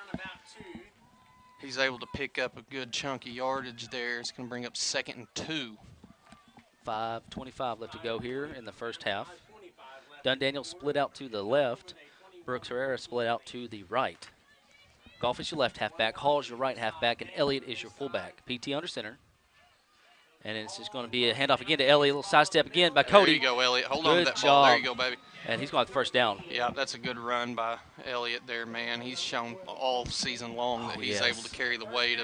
he's able to pick up a good chunk of yardage there. It's going to bring up 2nd and 2. 5:25 left to go here in the first half. Dunn Daniels split out to the left. Brooks Herrera split out to the right. Goff is your left halfback. Hall is your right halfback, and Elliott is your fullback. PT under center. And it's just going to be a handoff again to Elliott. A little side step again by Cody. There you go, Elliott. Hold on to Good that ball. There job. you go, baby. And he's going to have the first down. Yeah, that's a good run by Elliott there, man. He's shown all season long that he's yes. able to carry the weight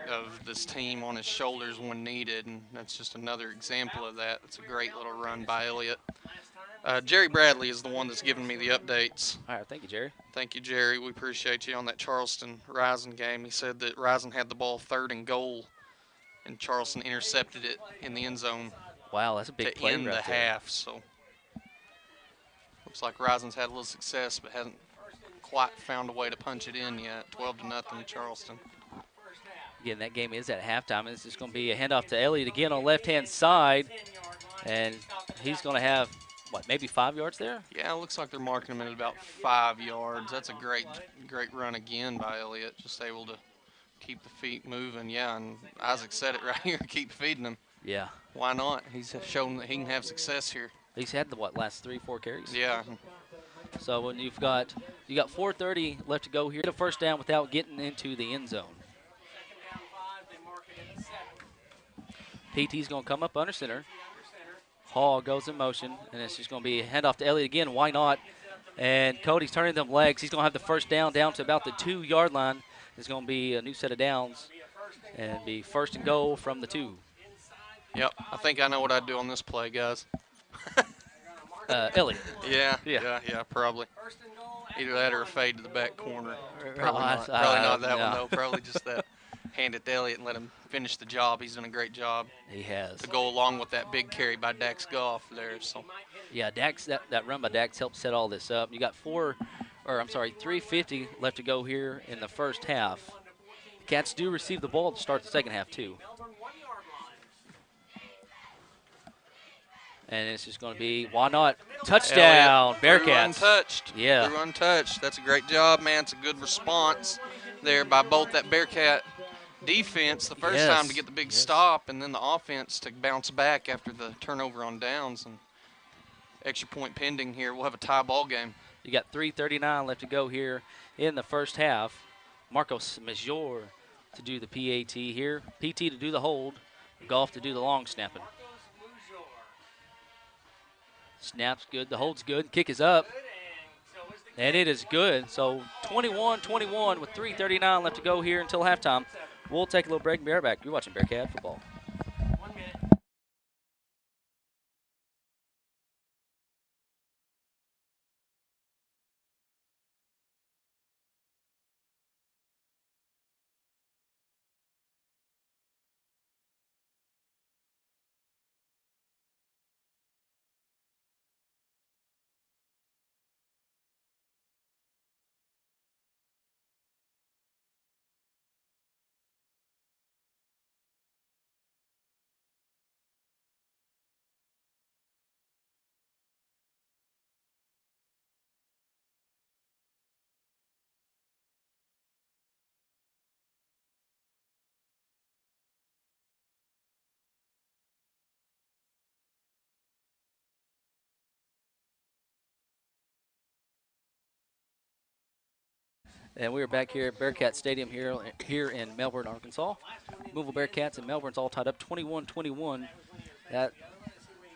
of this team on his shoulders when needed, and that's just another example of that. It's a great little run by Elliott. Jerry Bradley is the one that's giving me the updates. All right, thank you, Jerry. Thank you, Jerry. We appreciate you on that Charleston-Rising game. He said that Rising had the ball 3rd and goal, and Charleston intercepted it in the end zone Wow, that's a big to play end right the there. half. So looks like Rising's had a little success, but hasn't quite found a way to punch it in yet. 12-0 Charleston. Again, that game is at halftime. It's just going to be a handoff to Elliott again on the left-hand side. And he's going to have, what, maybe 5 yards there? Yeah, it looks like they're marking him at about 5 yards. That's a great run again by Elliott. Just able to keep the feet moving. Yeah, and Isaac said it right here, keep feeding him. Yeah. Why not? He's shown that he can have success here. He's had the, last 3-4 carries? Yeah. So when you got 4:30 left to go here, get a first down without getting into the end zone. PT's going to come up under center. Hall goes in motion, and it's just going to be a handoff to Elliott again. Why not? And Cody's turning them legs. He's going to have the first down to about the 2-yard line. It's going to be a new set of downs and be 1st and goal from the 2. Yep. I think I know what I'd do on this play, guys. Elliott. Yeah, probably. Either that or a fade to the back corner. Probably not that one, though. Probably just that. Hand it to Elliott and let him finish the job. He's done a great job. He has. To go along with that big carry by Dax Goff there. So. Yeah, Dax, that run by Dax helped set all this up. You got 3:50 left to go here in the first half. The Cats do receive the ball to start the second half, too. And it's just going to be, why not? Touchdown, Elliott, Bearcats. Untouched. Yeah. Threw untouched. That's a great job, man. It's a good response there by both that Bearcat defense the first time to get the big stop, and then the offense to bounce back after the turnover on downs. And extra point pending here. We'll have a tie ball game. You got 3:39 left to go here in the first half. Marcos Major to do the PAT here. PT to do the hold. Goff to do the long snapping. Snap's good. The hold's good. Kick is up. And it is good. So 21-21 with 3:39 left to go here until halftime. We'll take a little break and be right back. You're watching Bearcat football. And we are back here at Bearcat Stadium here in Melbourne, Arkansas. Booneville Bearkats and Melbourne's all tied up 21-21. That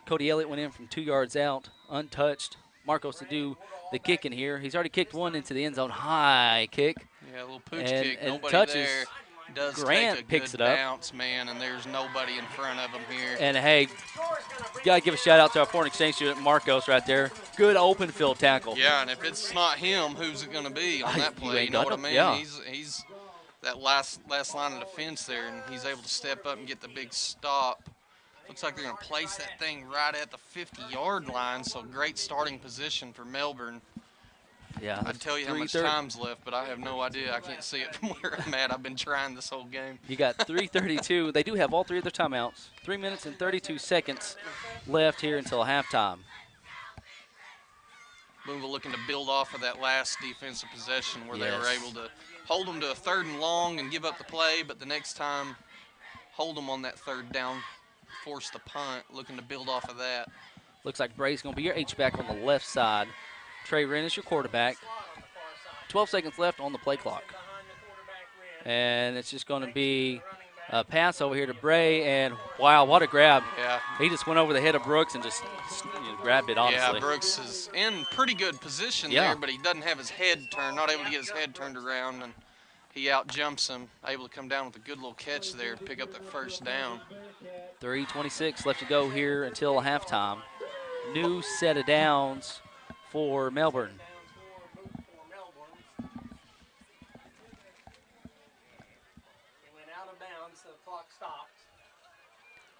Cody Elliott went in from 2 yards out, untouched. Marcos to do the kick in here. He's already kicked one into the end zone. High kick. Yeah, a little pooch and, kick. And Nobody touches. there. Does Grant take a picks good it up. bounce, man, and there's nobody in front of him here. And, hey, got to give a shout-out to our foreign exchange student, Marcos, right there. Good open field tackle. Yeah, and if it's not him, who's it going to be on that play? You know what I mean? Yeah. He's that last line of defense there, and he's able to step up and get the big stop Looks like they're going to place that thing right at the 50-yard line, so great starting position for Melbourne. Yeah. I'd tell you how much time's left, but I have no idea. I can't see it from where I'm at. I've been trying this whole game. You got 3:32. They do have all three of their timeouts. 3 minutes and 32 seconds left here until halftime. Booneville looking to build off of that last defensive possession where they were Yes. able to hold them to a 3rd and long and give up the play, but the next time hold them on that 3rd down, force the punt, looking to build off of that. Looks like Bray's going to be your H-back on the left side. Trey Wren is your quarterback. 12 seconds left on the play clock. And it's just going to be a pass over here to Bray, and wow, what a grab. Yeah. He just went over the head of Brooks and just grabbed it, honestly. Yeah, Brooks is in pretty good position there, but he doesn't have his head turned, not able to get his head turned around, and he out-jumps him, able to come down with a good little catch there to pick up that 1st down. 3:26 left to go here until halftime. New set of downs for Melbourne.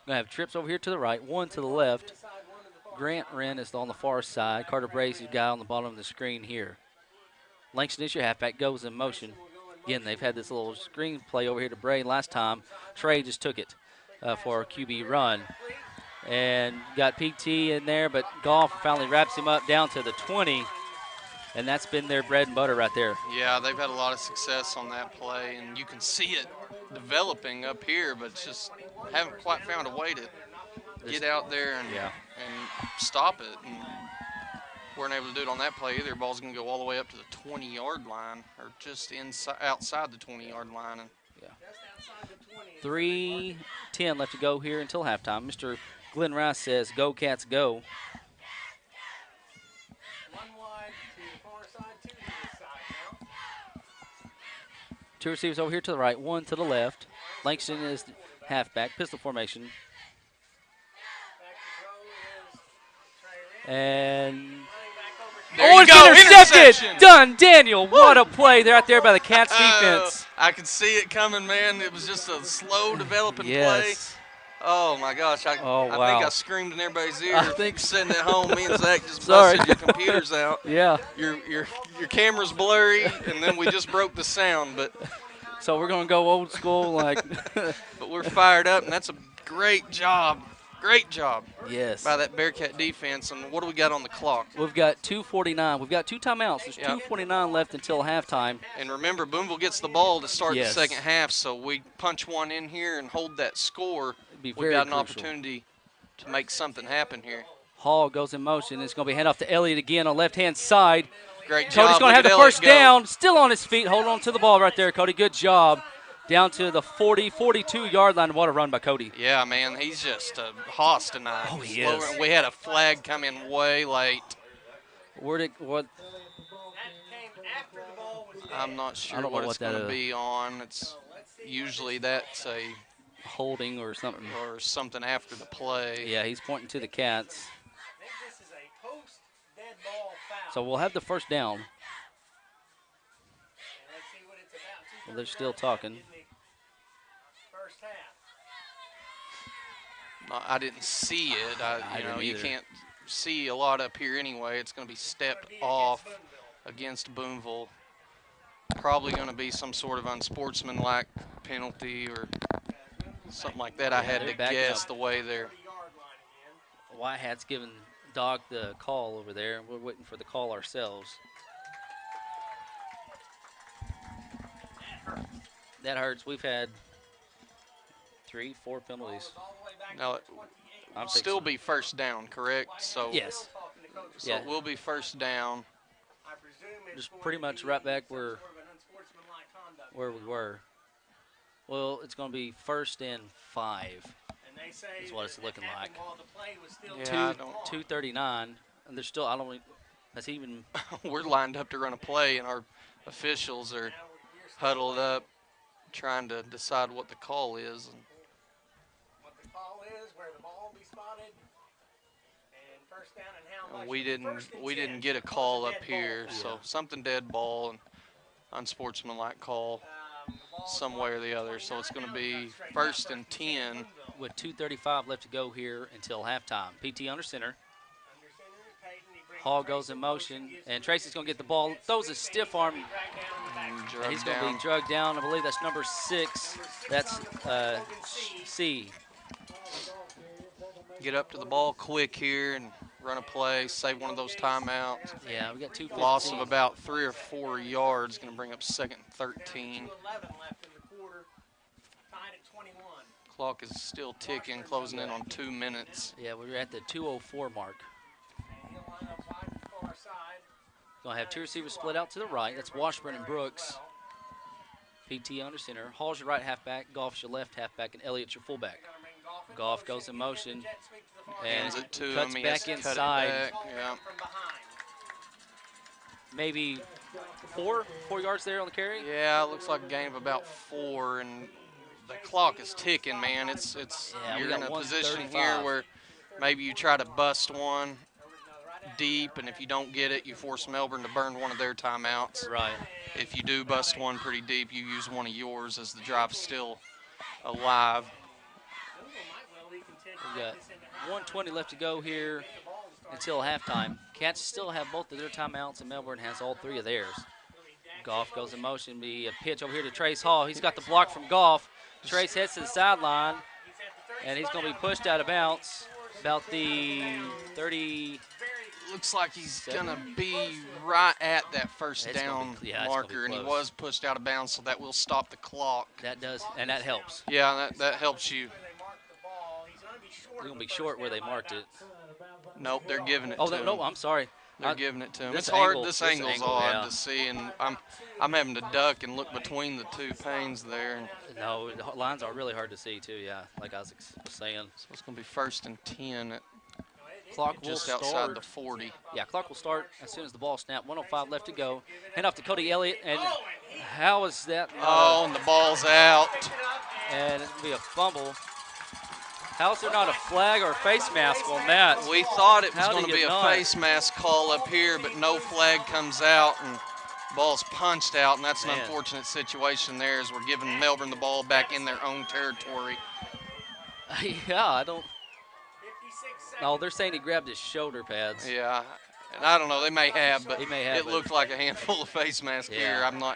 Going to have trips over here to the right, one to the left. Grant Wren is on the far side. Carter Brace is the guy on the bottom of the screen here. Langston is your halfback, goes in motion. Again, they've had this little screen play over here to Bray. Last time, Trey just took it for a QB run. And got PT in there, but Goff finally wraps him up down to the 20. And that's been their bread and butter right there. Yeah, they've had a lot of success on that play, and you can see it developing up here, but just haven't quite found a way to get out there and stop it. And weren't able to do it on that play either. Ball's going to go all the way up to the 20-yard line, or just outside the 20-yard line. And 3:10 left to go here until halftime. Mr. Glenn Rice says, "Go Cats, go." Two receivers over here to the right, one to the left. Langston is halfback, pistol formation. And there you it's go, intercepted! Done, Daniel. What a play. They're out there by the Cats defense. I could see it coming, man. It was just a slow developing play. Oh, my gosh. I think I screamed in everybody's ear. I think sitting at home, me and Zach just Sorry. busted your computers out. Yeah. Your camera's blurry, and then we just broke the sound. But so we're going to go old school. But we're fired up, and that's a great job. Great job by that Bearcat defense. And what do we got on the clock? We've got 2:49. We've got 2 timeouts. There's 2:49 left until halftime. And remember, Booneville gets the ball to start the second half, so we punch one in here and hold that score. We've got an opportunity to make something happen here. Hall goes in motion. It's going to be hand off to Elliott again on left-hand side. Great job. Cody's going to have the first down. Still on his feet. Hold on to the ball right there, Cody. Good job. Down to the 40, 42-yard line. What a run by Cody. Yeah, man. He's just a hoss tonight. Oh, he is. We had a flag come in way late. I'm not sure what it's going to be on. It's usually that's a holding or something. Or something after the play. Yeah, he's pointing to the Cats. So we'll have the first down. Well, they're still talking. I didn't see it. You can't see a lot up here anyway. It's going to be stepped off against Booneville. Probably going to be some sort of unsportsmanlike penalty or something like that. I had to guess the way they're. Whitehat's giving Dog the call over there, and we're waiting for the call ourselves. That hurts. We've had 3, 4 penalties. Now, it'll still be first down, correct? So yes. So it will be first down. Just pretty much right back where we were. Well, it's going to be 1st and 5. Is what it's looking like. Yeah, 2:39, and there's still. I don't. That's even. We're lined up to run a play, and our officials are huddled up, trying to decide what the call is. And what the call is, where the ball will be spotted, and first down and how much. We didn't get a call up here, so something dead ball and unsportsmanlike call, some way or the other. So it's going to be 1st and 10. with 2:35 left to go here until halftime. PT under center. Hall goes in motion, and Tracy's going to get the ball. Throws a stiff arm, and he's going to be drugged down. I believe that's number 6. That's C. Get up to the ball quick here and run a play, save one of those timeouts. Yeah, we got 2:15. Loss of about 3 or 4 yards, going to bring up 2nd and 13. Clock is still ticking, closing in on 2 minutes. Yeah, we're at the 2:04 mark. Going to have 2 receivers split out to the right. That's Washburn and Brooks. PT under center. Hall's your right halfback. Goff's your left halfback, and Elliott's your fullback. Goff goes in motion and it to cuts him. back inside. Yeah. Maybe 4 yards there on the carry. Yeah, it looks like a gain of about 4, and the clock is ticking, man. You're in a position here where maybe you try to bust one deep, and if you don't get it, you force Melbourne to burn one of their timeouts. Right. If you do bust one pretty deep, you use one of yours as the drive's still alive. We got 1:20 left to go here until halftime. Cats still have both of their timeouts, and Melbourne has all 3 of theirs. Goff goes in motion. Be a pitch over here to Trace Hall. He's got the block from Goff. Trace heads to the sideline, and he's going to be pushed out of bounds about the 30. Looks like he's going to be right at that first down marker, and he was pushed out of bounds, so that will stop the clock. That does, and that helps. Yeah, that helps you. They're going to be short where they marked it. Nope, they're giving it to him. No, I'm sorry. They're giving it to him. This It's hard. angle, This angle's odd yeah. to see, and I'm having to duck and look between the 2 panes there. And No, the lines are really hard to see, too, yeah, like I was saying. so it's going to be 1st and 10 at Clock will just start. outside the 40. Yeah, clock will start as soon as the ball snapped. 1:05 left to go. Hand off to Cody Elliott, and how is that? And the ball's out. And it's going to be a fumble. How is there not a flag or a face mask on that? We thought it was How going did to be it a not? face mask call up here, but no flag comes out, and ball's punched out, and that's an Man. unfortunate situation there as we're giving Melbourne the ball back in their own territory. Yeah, I don't. No, they're saying he grabbed his shoulder pads. Yeah, and I don't know, they may have, but He may have, it but- looked like a handful of face masks Yeah. here.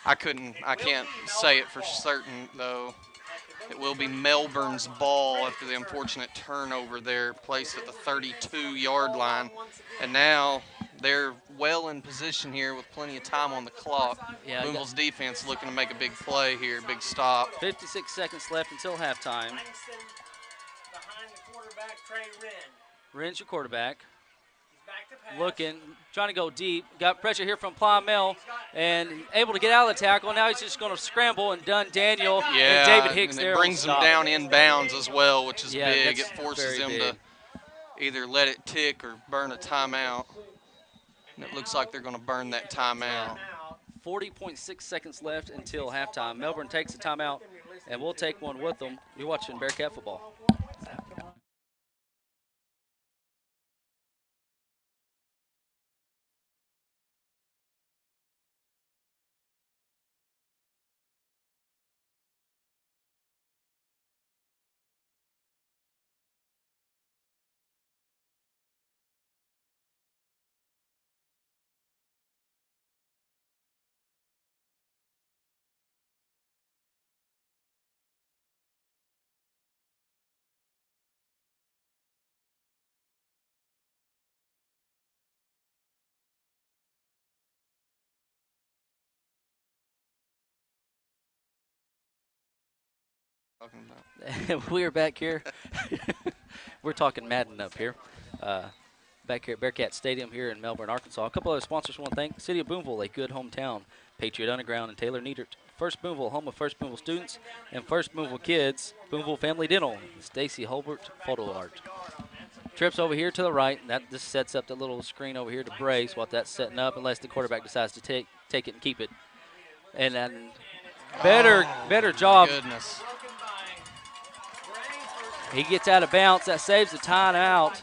I can't say it for certain, though. It will be Melbourne's ball after the unfortunate turnover there, placed at the 32-yard line. And now they're well in position here with plenty of time on the clock. Yeah, Booneville's defense looking to make a big play here, big stop. 56 seconds left until halftime. Behind the quarterback, Trey Wren. Wren's your quarterback. He's back to pass. Looking, trying to go deep. Got pressure here from Plymel and able to get out of the tackle. Now he's just going to scramble and done Daniel and David Hicks and there. it brings will them stop. down in bounds as well, which is Yeah, big. that's It forces very them big. to either let it tick or burn a timeout. And it looks like they're going to burn that timeout. 40.6 seconds left until halftime. Melbourne takes a timeout, and we'll take one with them. You're watching Bearcat football. We are back here. We're talking Madden up here. Back here at Bearcat Stadium here in Melbourne, Arkansas. A couple other sponsors I want to thank. City of Booneville, a good hometown. Patriot Underground and Taylor Niedert. First Booneville, home of First Booneville students and First Booneville kids. Booneville Family Dental. Stacy Holbert Photo Art. Trips over here to the right. This sets up the little screen over here to brace while that's setting up, unless the quarterback decides to take it and keep it. And then better job. Goodness. He gets out of bounds. That saves the timeout.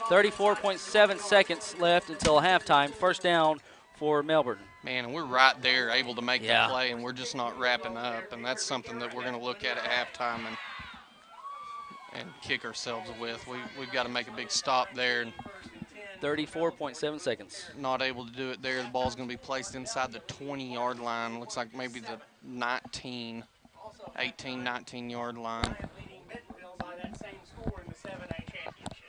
34.7 seconds left until halftime. First down for Melbourne. Man, and we're right there able to make Yeah. the play, and we're just not wrapping up. And that's something that we're going to look at halftime. And and kick ourselves with. We've got to make a big stop there, and 34.7 seconds. not able to do it there. The ball's going to be placed inside the 20-yard line. Looks like maybe the 18, 19-yard line. Leading Bentonville by that same score in the 7A championship.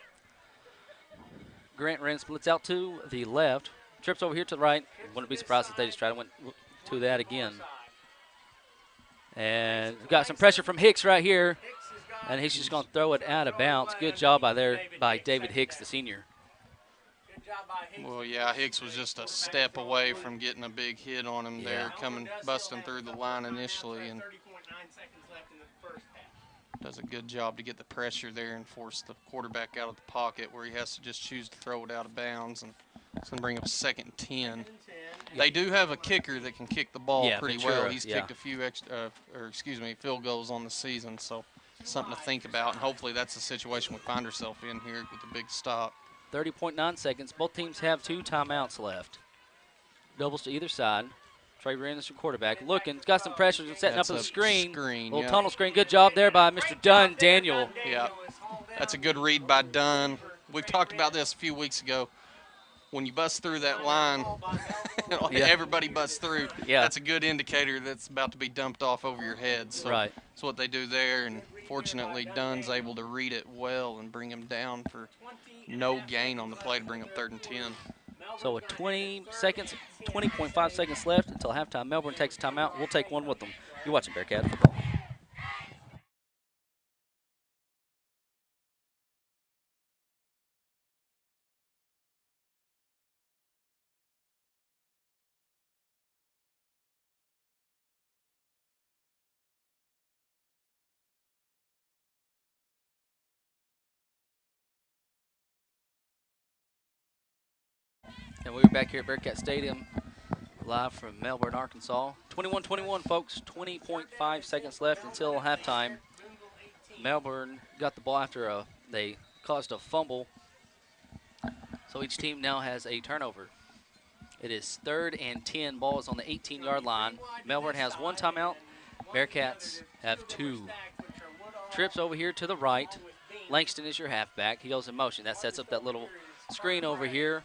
Grant Wren splits out to the left. Trips over here to the right. Wouldn't be surprised if they just try to went to that again. And we've got some pressure from Hicks right here. And he's just going to throw it out of bounds. Good job by David Hicks, the senior. Well, yeah, Hicks was just a step away from getting a big hit on him there, busting through the line initially, and does a good job to get the pressure there and force the quarterback out of the pocket where he has to just choose to throw it out of bounds. And it's going to bring up 2nd and 10. They do have a kicker that can kick the ball pretty Ventura, well. He's kicked a few field goals on the season, so something to think about. And hopefully that's the situation we find ourselves in here with the big stop. 30.9 seconds. Both teams have 2 timeouts left. Doubles to either side. Trey Wren is your quarterback. Looking, got some pressure, setting up a screen. Little tunnel screen. Good job there by Mr. Dunn, Daniel. Yeah, that's a good read by Dunn. We've talked about this a few weeks ago. When you bust through that line, everybody busts through. Yeah. That's a good indicator that's about to be dumped off over your head. So that's what they do there, and fortunately Dunn's able to read it well and bring him down for no gain on the play to bring up 3rd and 10. So with 20.5 seconds left until halftime, Melbourne takes a timeout. We'll take one with them. You're watching Bearcat football. And we're back here at Bearcat Stadium, live from Melbourne, Arkansas. 21-21, folks. 20.5 seconds left until halftime. Melbourne got the ball after they caused a fumble. So each team now has a turnover. It is 3rd and 10. Ball is on the 18-yard line. Melbourne has 1 timeout. Bearcats have 2. Trips over here to the right. Langston is your halfback. He goes in motion. That sets up that little screen over here.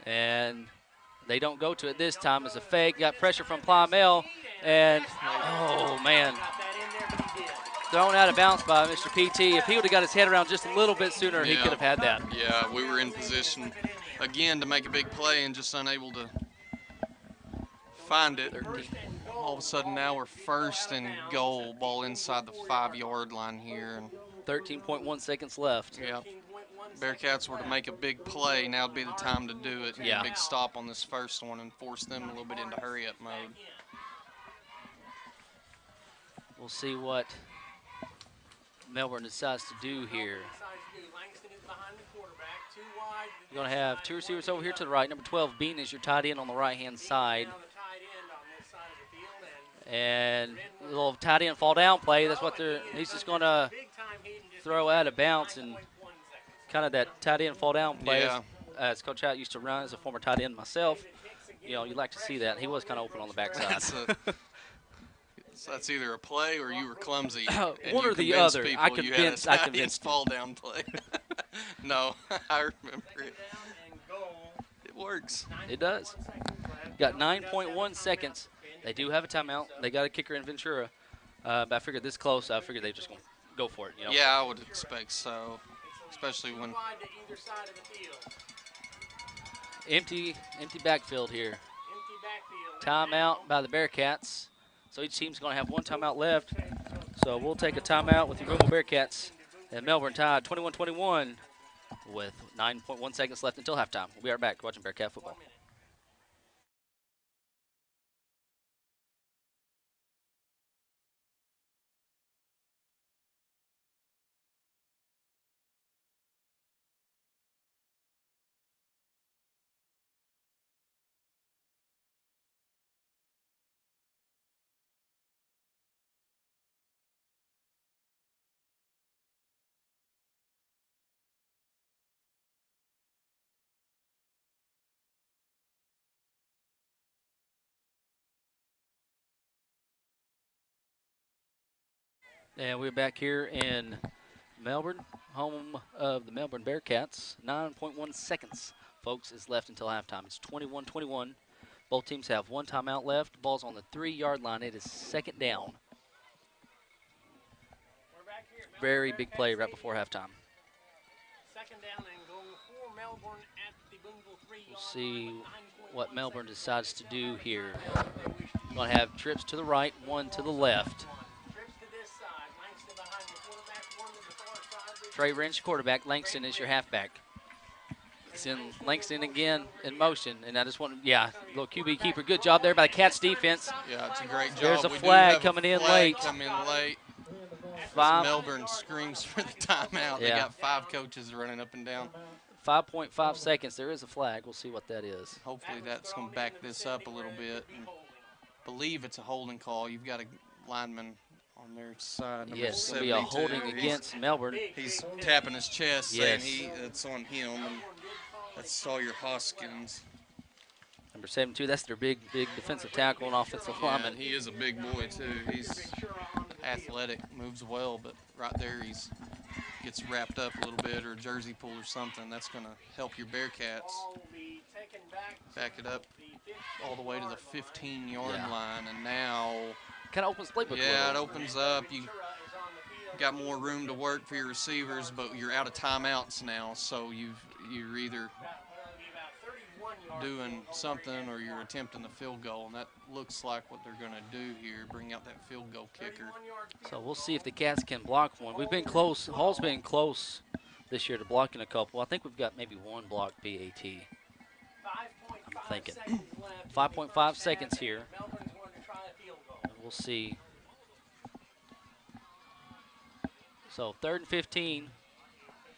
And they don't go to it this time as a fake. Got pressure from Plymel. And, oh, man. Thrown out of bounds by Mr. PT. If he would have got his head around just a little bit sooner, he could have had that. Yeah, we were in position, again, to make a big play and just unable to find it. 13. All of a sudden now we're 1st and goal, ball inside the 5-yard line here. And 13.1 seconds left. yeah, Bearcats were to make a big play. Now would be the time to do it. Yeah. A big stop on this first one and force them a little bit into hurry-up mode. We'll see what Melbourne decides to do here. You're going to have 2 receivers over here to the right. Number 12, Bean, is your tight end on the right-hand side. And a little tight end fall down play. That's what he's just going to throw out of bounds, and kind of that tight end fall down play. Yeah. As Coach Hout used to run as a former tight end myself, you know, you like to see that. He was kind of open on the backside. That's either a play or you were clumsy. One or the other. I convinced fall down play. No, I remember it. It works. It does. Got 9.1 seconds. They do have a timeout. They got a kicker in Ventura. But I figured this close, I figured they just going to go for it. You know? Yeah, I would expect so, especially when empty backfield here. Timeout by the Bearcats. So each team's going to have 1 timeout left. So we'll take a timeout with the Booneville Bearcats and Melbourne tied 21-21 with 9.1 seconds left until halftime. We'll be right back watching Bearcat football. And we're back here in Melbourne, home of the Melbourne Bearkats. 9.1 seconds, folks, is left until halftime. It's 21-21. Both teams have one timeout left. Ball's on the 3-yard line. It is second down. Very big play right before halftime. Second down and goal for Melbourne at the Booneville 3-yard We'll see line with what 9.1 Melbourne seconds decides to left. do here. They wish to Going to have trips to the right, one to the left. trips to this side. Langston behind the quarterback, one to the far side. Trey Wrench, quarterback. Langston is your halfback. It's in Langston again in motion, and I just want to, little QB keeper. Good job there by the Cats defense. Yeah, it's a great job. There's a We do flag have coming in flag late. Come in late. Five- Melbourne screams for the timeout. They Yeah. got 5 coaches running up and down. 5.5 seconds. There is a flag. We'll see what that is. Hopefully that's going to back this up a little bit. And believe it's a holding call. You've got a lineman on their side. Number Yes, it'll be a 72. holding against Melbourne. He's tapping his chest, Yes. saying it's on him. And that's Sawyer Hoskins. Number 72, that's their big defensive tackle and offensive Yeah, lineman. he is a big boy too. He's athletic, moves well, but right there gets wrapped up a little bit, or a jersey pull or something. That's going to help your Bearcats back it up all the way to the 15-yard Yeah. line, and now Kind of opens the playbook. yeah, a it little. opens up. You got more room to work for your receivers, but you're out of timeouts now, so you're either doing something or you're attempting the field goal, and that looks like what they're going to do here, bring out that field goal kicker. So we'll see if the Cats can block one. We've been close. Hall's been close this year to blocking a couple. I think we've got maybe one block BAT. I'm thinking. 5.5 seconds here. And we'll see. So 3rd and 15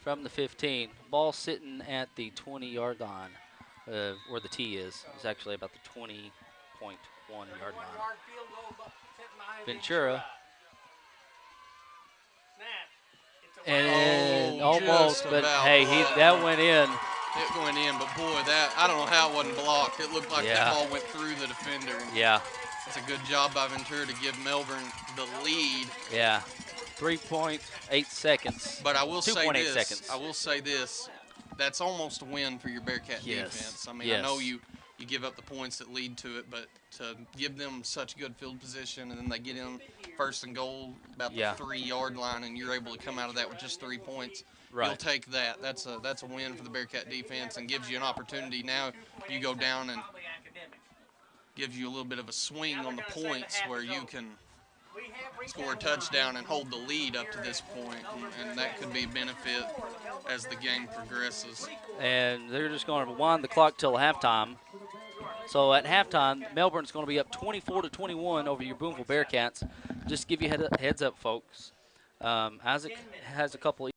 from the 15. Ball sitting at the 20-yard line, where the tee is. It's actually about the 20.1-yard line. Ventura. And Oh, almost, just but about. hey, that went in. It went in, but boy, I don't know how it wasn't blocked. It looked like Yeah. that ball went through the defender. Yeah, It's a good job by Ventura to give Melbourne the lead. yeah. 3.8 seconds. But I will say 2.8 this. seconds. I will say this. That's almost a win for your Bearcat Yes. defense. I mean, Yes. I know you give up the points that lead to it, but to give them such good field position, and then they get in 1st and goal about Yeah. the 3-yard line, and you're able to come out of that with just 3 points. Right. You'll take that. That's a win for the Bearcat defense, and gives you an opportunity. Now you go down and gives you a little bit of a swing on the points where you can score a touchdown and hold the lead up to this point, and that could be a benefit as the game progresses. And they're just going to wind the clock till halftime. So at halftime, Melbourne's going to be up 24-21 over your Booneville Bearcats. Just to give you heads up, folks. Isaac has a couple of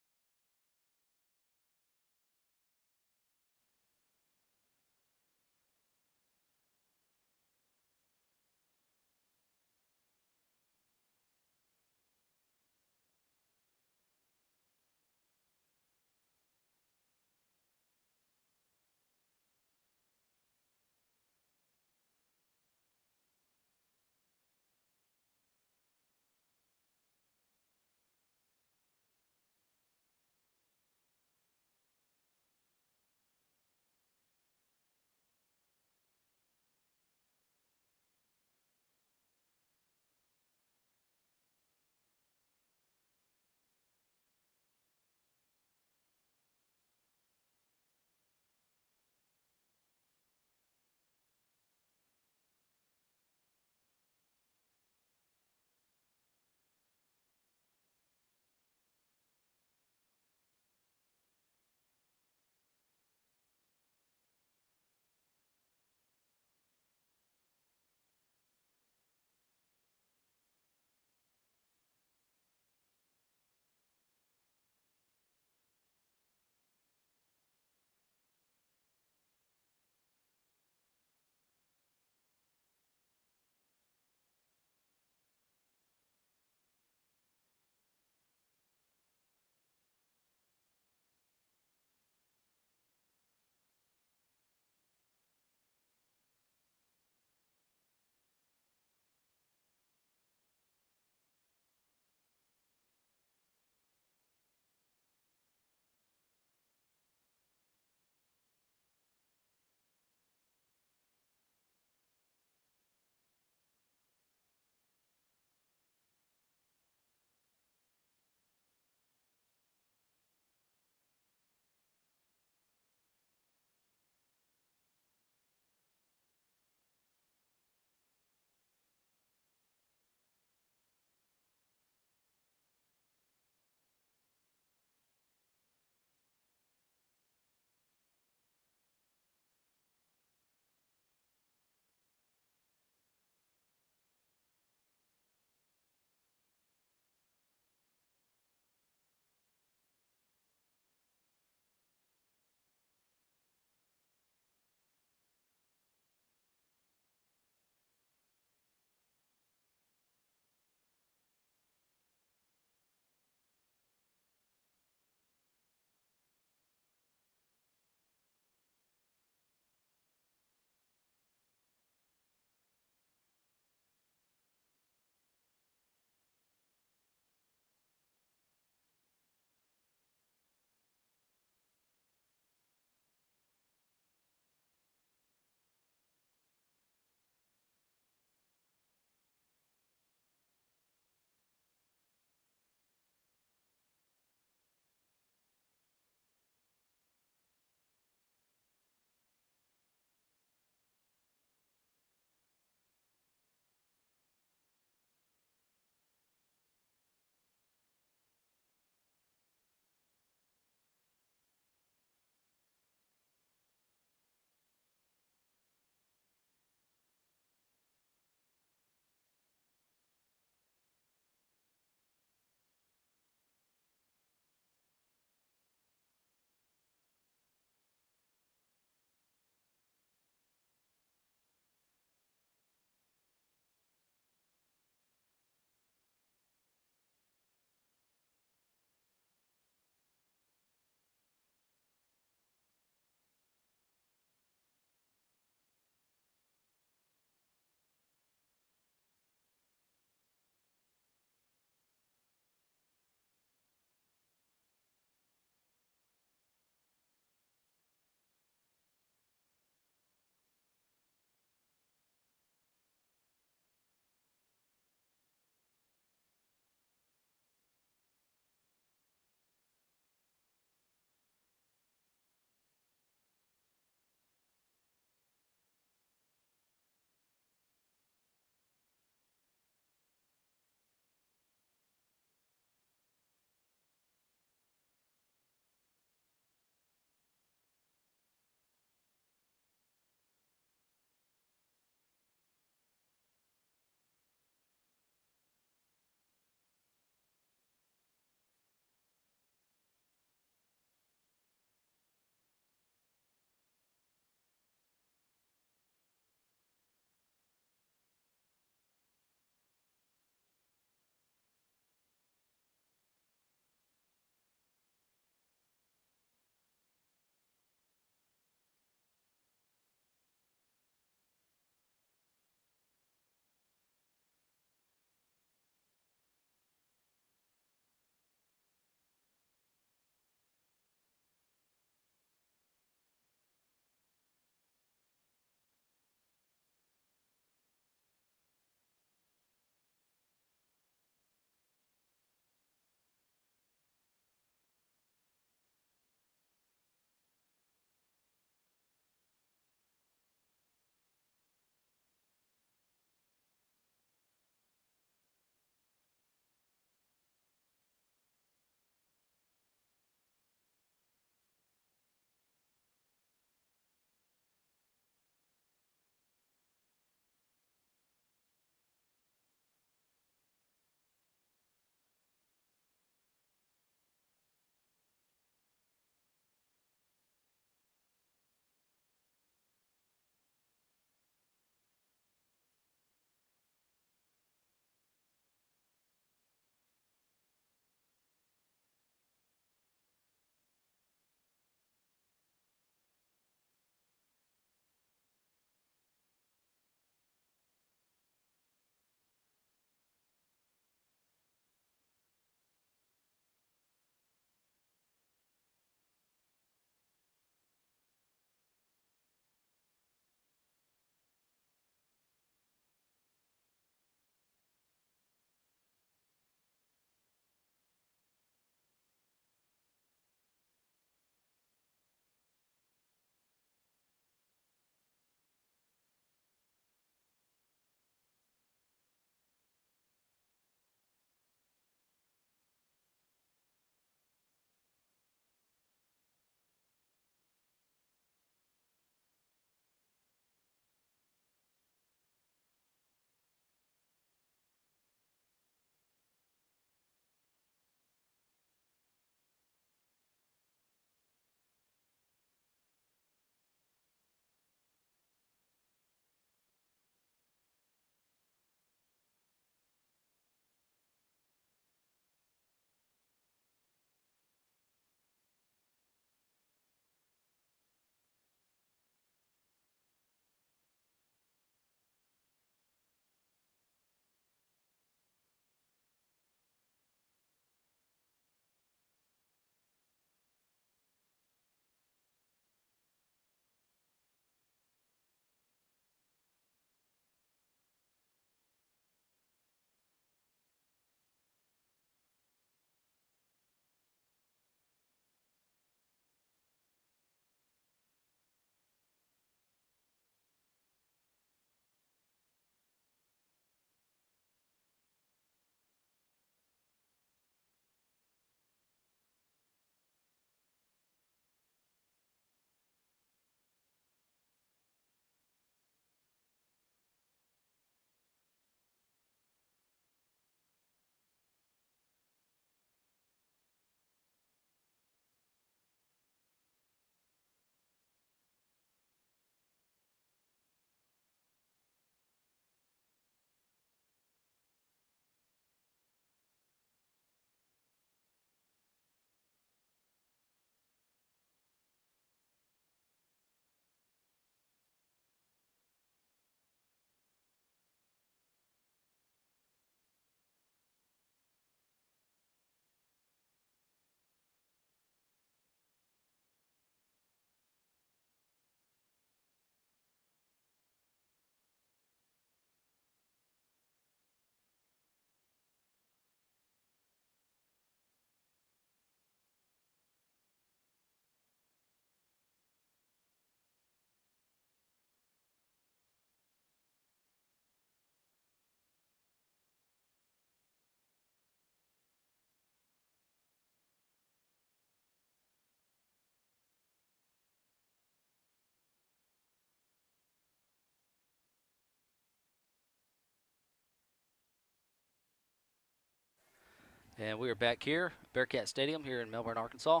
And we are back here, Bearcat Stadium here in Melbourne, Arkansas.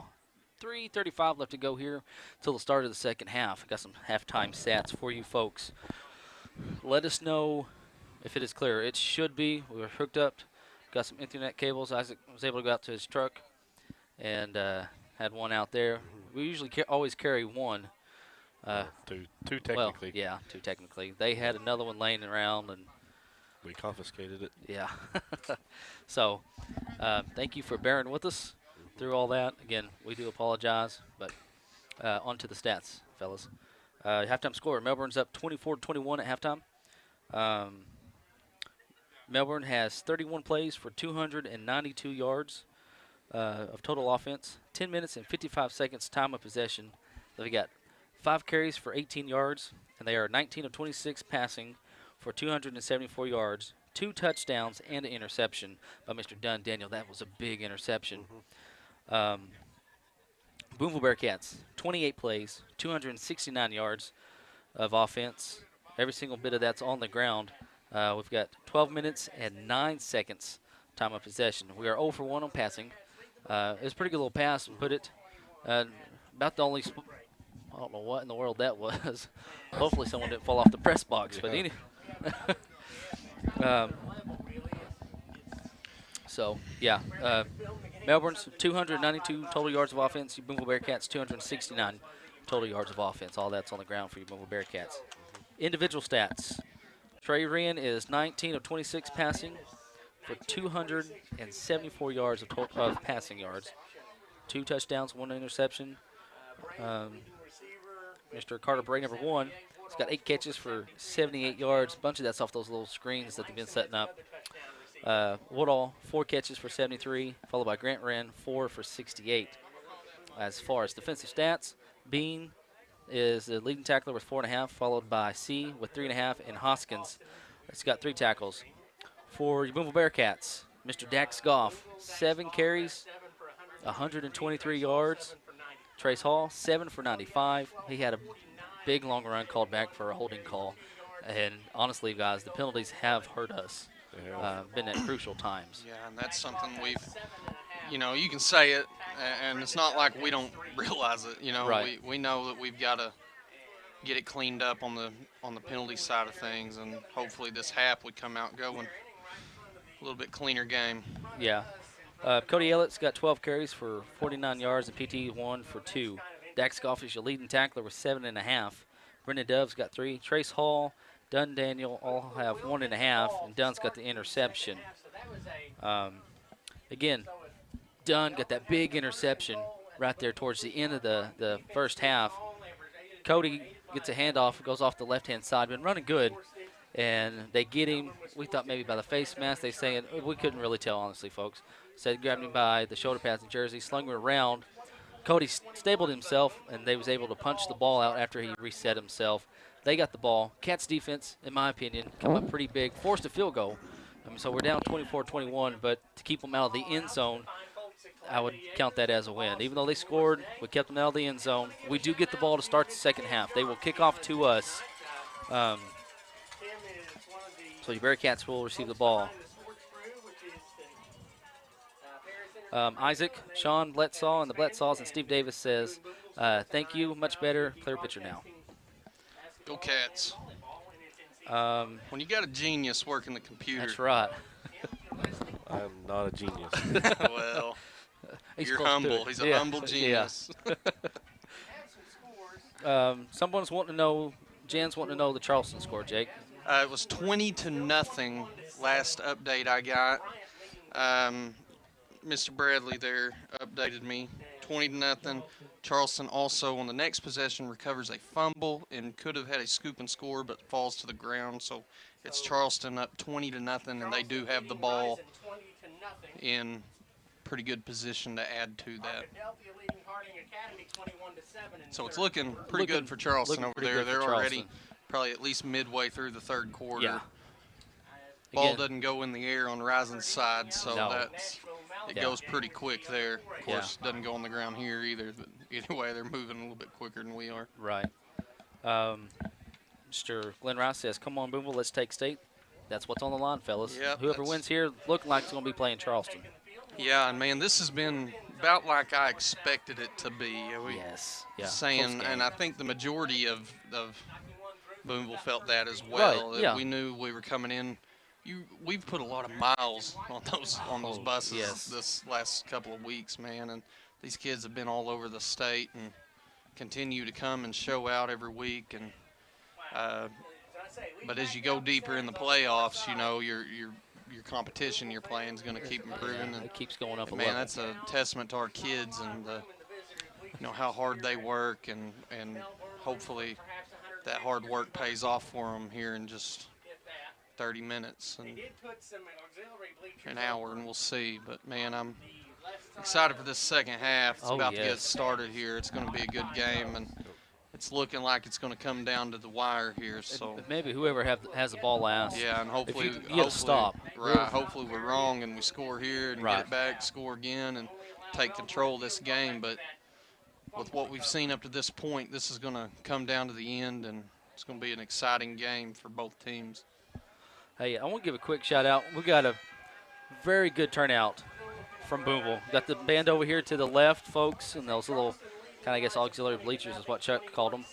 3:35 left to go here till the start of the second half. Got some halftime stats for you folks. Let us know if it is clear. It should be. We were hooked up. Got some Ethernet cables. Isaac was able to go out to his truck and had one out there. We usually always carry one. Two technically. Well, yeah, two technically. They had another one laying around, and We confiscated it. yeah. So, thank you for bearing with us through all that. Again, we do apologize, but on to the stats, fellas. Halftime score, Melbourne's up 24-21 at halftime. Melbourne has 31 plays for 292 yards of total offense, 10 minutes and 55 seconds time of possession. They got 5 carries for 18 yards, and they are 19 of 26 passing for 274 yards, 2 touchdowns, and an interception by Mr. Dunn Daniel. That was a big interception. Booneville Bearcats, 28 plays, 269 yards of offense. Every single bit of that's on the ground. We've got 12 minutes and 9 seconds time of possession. We are 0 for 1 on passing. It was a pretty good little pass and put it about the only I don't know what in the world that was. Hopefully someone didn't fall off the press box. But anyway. So, yeah. Melbourne's 292 total yards of offense. You Booneville Bearcats 269 total yards of offense. All that's on the ground for you Booneville Bearcats. Individual stats. Trey Wren is 19 of 26 passing for 274 yards of passing yards. 2 touchdowns, 1 interception. Mr. Carter Bray, number 1, he's got 8 catches for 78 yards. A bunch of that's off those little screens that they've been setting up. Woodall, 4 catches for 73, followed by Grant Wren, 4 for 68. As far as defensive stats, Bean is the leading tackler with 4.5, followed by C with 3.5, and Hoskins has got 3 tackles. For your Booneville Bearcats, Mr. Dax Goff, 7 carries, 123 yards. Trace Hall, 7 for 95. He had a big long run called back for a holding call. And honestly, guys, the penalties have hurt us. Been at crucial times. Yeah, and that's something we've, you can say it, and it's not like we don't realize it. Right. We know that we've got to get it cleaned up on the penalty side of things, and hopefully this half would come out going a little bit cleaner game. Yeah. Cody Elliott's got 12 carries for 49 yards and PT 1 for 2. Dax Goff is your leading tackler with 7.5. Brendan Dove's got 3. Trace Hall, Dunn Daniel all have 1.5, and Dunn's got the interception. Again, Dunn got that big interception right there towards the end of the first half. Cody gets a handoff, goes off the left-hand side, been running good, and they get him. We thought maybe by the face mask. They saying we couldn't really tell, honestly, folks. Said grabbed him by the shoulder pads and jersey, slung him around. Cody stabled himself, and they was able to punch the ball out after he reset himself. They got the ball. Cats defense, in my opinion, come up pretty big, forced a field goal. So we're down 24-21, but to keep them out of the end zone, I would count that as a win. Even though they scored, we kept them out of the end zone. We do get the ball to start the second half. They will kick off to us. So your Bearcats will receive the ball. Isaac, Sean Bletsaw, and the Bletsaws and Steve Davis says, thank you, much better, clear picture now. Go Cats. When you got a genius working the computer. That's right. I'm not a genius. Well, He's you're close to humble. it. He's a Yeah. humble genius. Someone's wanting to know, Jen's wanting to know the Charleston score, Jake. It was 20-0 last update I got. Mr. Bradley there updated me. 20-0. Charleston also on the next possession recovers a fumble and could have had a scoop and score, but falls to the ground. So it's Charleston up 20-0, and they do have the ball in pretty good position to add to that. So it's looking pretty good for Charleston over there. They're already probably at least midway through the third quarter. Yeah. Ball Again, doesn't go in the air on Rising's side, so No. it Yeah. goes pretty quick there. Of Yeah. course, it doesn't go on the ground here either. But either way, they're moving a little bit quicker than we are. Right. Mr. Glenn Rice says, come on, Booneville, let's take state. That's what's on the line, fellas. Yep, Whoever that's- wins here, look like it's going to be playing Charleston. Yeah, and man, this has been about like I expected it to be. Yes. Yeah. Saying, Close game. and I think the majority of Booneville felt that as Right, well. That yeah. we knew we were coming in. We've put a lot of miles on those Oh, buses yes. this last couple of weeks, man, and these kids have been all over the state and continue to come and show out every week. And but as you go deeper in the playoffs, you know your competition you're playing is going to keep improving. It keeps going up a Man, level. that's a testament to our kids and how hard they work, and hopefully that hard work pays off for them here in just 30 minutes and an hour, and we'll see. But man, I'm excited for this second half. It's about to get yes. started here. It's going to be a good game, and it's looking like it's going to come down to the wire here. So Maybe whoever has the ball last. yeah, and hopefully you get a stop. Right, hopefully we're wrong and we score here and Right. get it back, score again, and take control of this game. But with what we've seen up to this point, this is going to come down to the end, and it's going to be an exciting game for both teams. Hey, I want to give a quick shout out. We got a very good turnout from Booneville. Got the band over here to the left, folks, and those little kind of, I guess, auxiliary bleachers is what Chuck called them.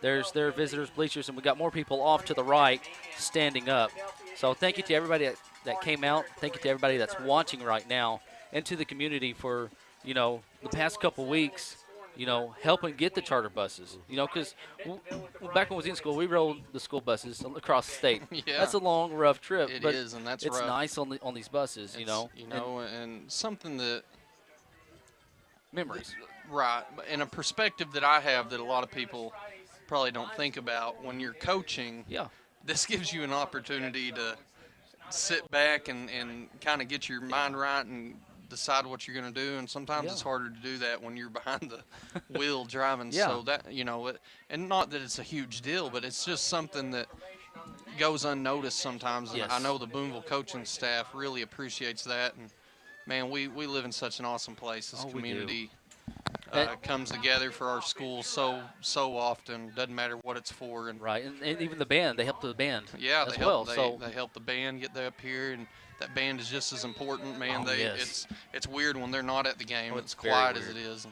There's their visitors' bleachers, and we got more people off to the right standing up. So thank you to everybody that came out. Thank you to everybody that's watching right now, and to the community for, the past couple weeks, helping get the charter buses. Because back when I was in school, we rode the school buses across the state. Yeah. That's a long, rough trip. It but is, and that's it's rough. nice on these buses, and something that memories. right, and a perspective that I have that a lot of people probably don't think about when you're coaching. Yeah. This gives you an opportunity to sit back and kind of get your mind right and decide what you're going to do. And sometimes it's harder to do that when you're behind the wheel driving. Yeah. So that, and not that it's a huge deal, but it's just something that goes unnoticed sometimes. And Yes. I know the Booneville coaching staff really appreciates that. And man, we live in such an awesome place. This We do. community comes together for our school so often. Doesn't matter what it's for. And Right, and even the band, they help the band yeah, as they well. help. They help the band get up here, and that band is just as important, man. Oh, yes. It's weird when they're not at the game. Oh, It's it's very quiet as weird. it is.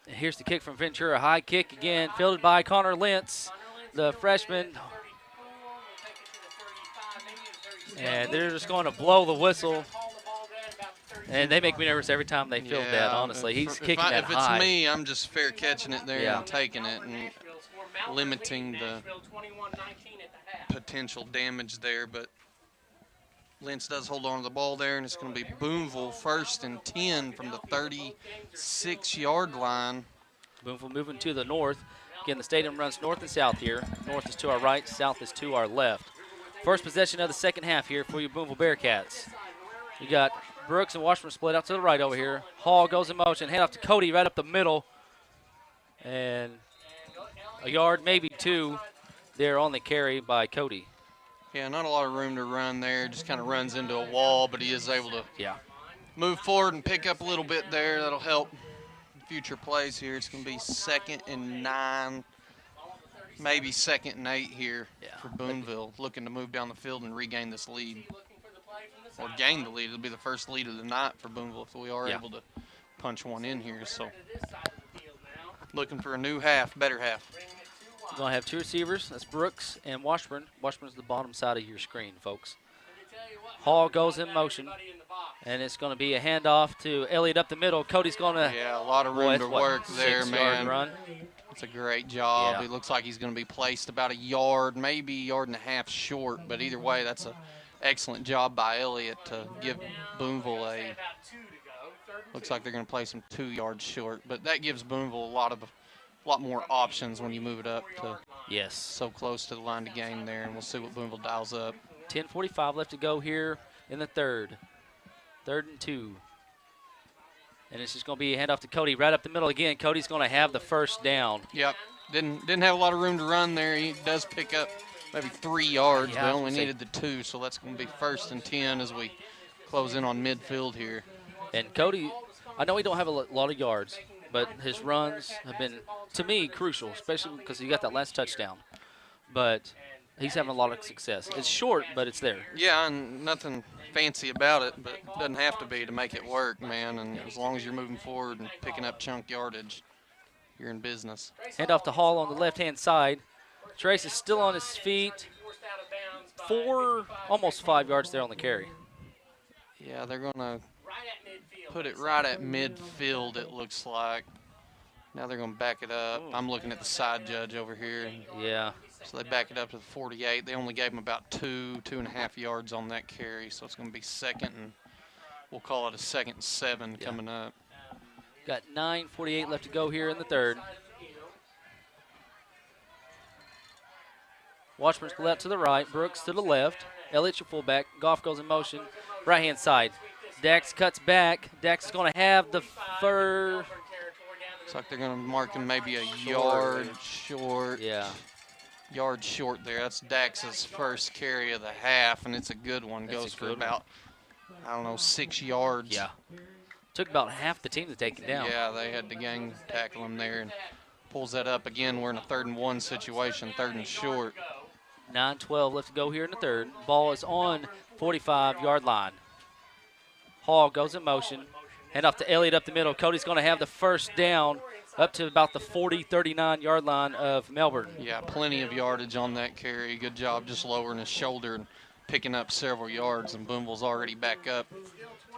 And here's the kick from Ventura. High kick again, fielded by Connor Lentz, the freshman. And they're just going to blow the whistle. And they make me nervous every time they field that, honestly. He's kicking that if it's high. me, I'm just fair catching it there Yeah. and taking it and limiting the potential damage there. But Lentz does hold on to the ball there, and it's going to be Booneville 1st and 10 from the 36-yard line. Booneville moving to the north. Again, the stadium runs north and south here. North is to our right, south is to our left. First possession of the second half here for you Booneville Bearcats. You got Brooks and Washburn split out to the right over here. Hall goes in motion, hand off to Cody right up the middle. And a yard, maybe two, there on the carry by Cody. Yeah, not a lot of room to run there. Just kind of runs into a wall, but he is able to move forward and pick up a little bit there. That'll help future plays here. It's going to be 2nd and 9, maybe 2nd and 8 here for Booneville, looking to move down the field and regain this lead. Or gain the lead. It'll be the first lead of the night for Booneville if we are able to punch one in here. So looking for a new half, better half. We're going to have two receivers. That's Brooks and Washburn. Washburn's the bottom side of your screen, folks. Hall goes in motion, and it's going to be a handoff to Elliott up the middle. Cody's going to a lot of room to work there, 6-yard man. run. It's a great job. Yeah. It looks like he's going to be placed about a yard, maybe a yard and a half short, but either way, that's an excellent job by Elliott to give Booneville looks like they're going to place him 2 yards short, but that gives Booneville a lot more options when you move it up to so close to the line to gain there, and we'll see what Booneville dials up. 10:45 left to go here in the third. 3rd and 2. And it's just going to be a handoff to Cody right up the middle again. Cody's going to have the first down. Yep. Didn't have a lot of room to run there. He does pick up maybe 3 yards, but only needed the 2, so that's going to be 1st and 10 as we close in on midfield here. And Cody, I know he don't have a lot of yards, but his runs have been, to me, crucial, especially because he got that last touchdown. But he's having a lot of success. It's short, but it's there. Yeah, and nothing fancy about it, but it doesn't have to be to make it work, man. And as long as you're moving forward and picking up chunk yardage, you're in business. Hand off to Hall on the left-hand side. Trace is still on his feet. Almost 5 yards there on the carry. Yeah, they're going to put it right at midfield, it looks like. Now they're going to back it up. I'm looking at the side judge over here. Yeah. So they back it up to the 48. They only gave him about 2.5 yards on that carry, so it's going to be second, and we'll call it a 2nd and 7 coming up. Got 9:48 left to go here in the third. Washburn's pull out to the right, Brooks to the left. Elliott your fullback. Goff goes in motion. Right-hand side. Dax cuts back. Dax is going to have the fur. Looks like they're going to mark him maybe a yard short. Yeah. Yard short there. That's Dax's first carry of the half, and it's a good one. That's Goes a for good about, 6 yards. Yeah. Took about half the team to take him down. Yeah, they had to gang tackle him there, and pulls that up again. We're in a 3rd and 1 situation, 3rd and short. 9:12 left to go here in the third. Ball is on 45-yard line. Hall goes in motion. Hand off to Elliott up the middle. Cody's going to have the first down up to about the 39-yard line of Melbourne. Yeah, plenty of yardage on that carry. Good job just lowering his shoulder and picking up several yards. And Booneville's already back up,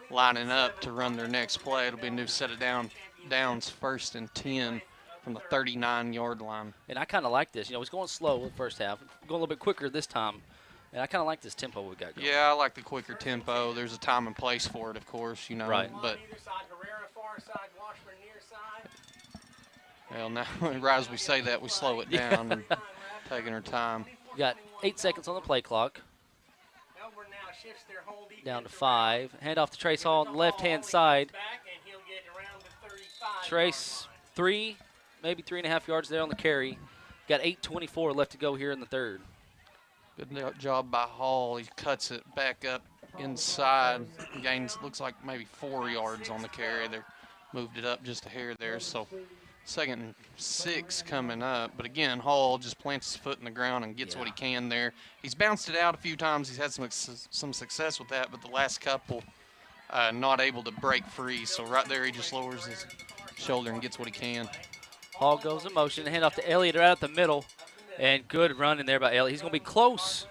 lining up to run their next play. It'll be a new set of downs, 1st and 10 from the 39-yard line. And I kind of like this. You know, he's going slow in the first half. Going a little bit quicker this time. And I kind of like this tempo we got going. Yeah, I like the quicker tempo. There's a time and place for it, of course, you know. Right. But well, now right as we say that, we slow it down and taking our time. We got 8 seconds on the play clock. Down to 5. Hand off to Trace Hall on the left-hand side. Trace 3, maybe 3.5 yards there on the carry. Got 8:24 left to go here in the third. Good job by Hall. He cuts it back up inside. Gains, looks like maybe 4 yards on the carry. They moved it up just a hair there. So 2nd and 6 coming up. But again, Hall just plants his foot in the ground and gets what he can there. He's bounced it out a few times. He's had some success with that, but the last couple not able to break free. So right there, he just lowers his shoulder and gets what he can. Hall goes in motion. Hand off to Elliott right at the middle. And good run in there by Elliott. He's going to be close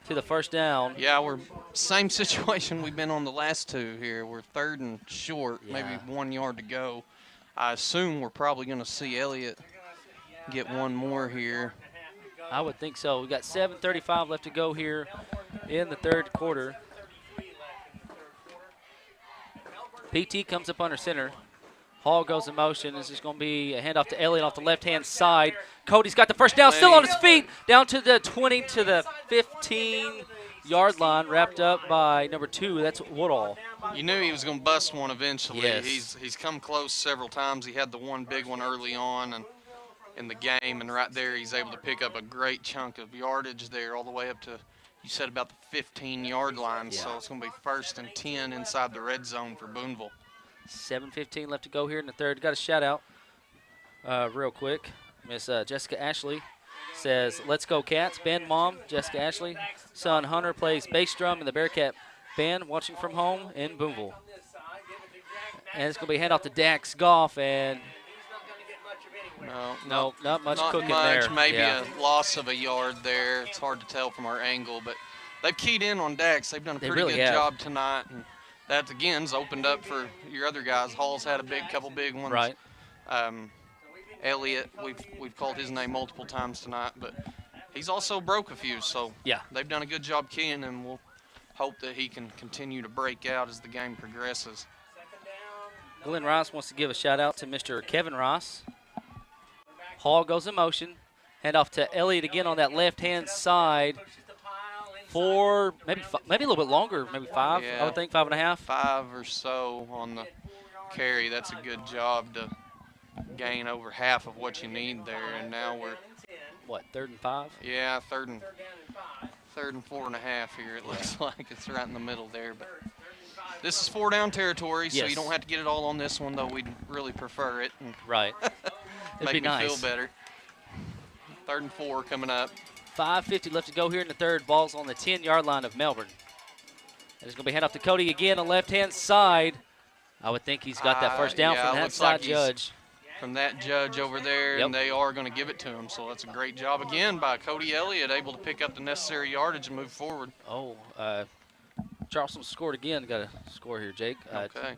to the first down. Yeah, we're same situation we've been on the last two here. We're 3rd and short, maybe 1 yard to go. I assume we're probably going to see Elliott get one more here. I would think so. We've got 7:35 left to go here in the third quarter. PT comes up under center. Hall goes in motion. This is going to be a handoff to Elliott off the left-hand side. Cody's got the first down, still on his feet, down to the 20 to the 15-yard line, wrapped up by number 2. That's Woodall. You knew he was going to bust one eventually. Yes. He's come close several times. He had the one big one early on and in the game, and right there he's able to pick up a great chunk of yardage there all the way up to, you said, about the 15-yard line. Yeah. So it's going to be 1st and 10 inside the red zone for Booneville. 7:15 left to go here in the third. Got a shout out real quick. Miss Jessica Ashley says, "Let's go Cats." Band mom, Jessica Ashley. Son Hunter plays bass drum in the Bearcat band, watching from home in Booneville. And it's going to be a handoff to Dax Goff, and no, not much cooking there. Maybe Yeah. a loss of a yard there. It's hard to tell from our angle, but they've keyed in on Dax. They've done a pretty really good have. job tonight. And that, again's opened up for your other guys. Hall's had couple big ones. Right. Elliott, we've called his name multiple times tonight, but he's also broke a few. So Yeah. they've done a good job keying, and we'll hope that he can continue to break out as the game progresses. Glenn Rice wants to give a shout out to Mr. Kevin Rice. Hall goes in motion. Hand off to Elliott again on that left-hand side for maybe a little bit longer, maybe 5, Yeah. I would think, 5.5. 5 or so on the carry. That's a good job to gain over half of what you need there. And now we're, What, 3rd and 5? yeah, third and 4.5 here. It looks like it's right in the middle there. But this is 4-down territory, so Yes. you don't have to get it all on this one, though we'd really prefer it. And Right. It'd make be me nice. feel better. 3rd and 4 coming up. 5:50 left to go here in the third. Ball's on the 10-yard line of Melbourne. And it's going to be hand off to Cody again on the left-hand side. I would think he's got that first down yeah, from that looks side like he's judge. From that judge over there, Yep. and they are going to give it to him. So that's a great job again by Cody Elliott, able to pick up the necessary yardage and move forward. Oh, Charleston scored again. Got a score here, Jake. Okay.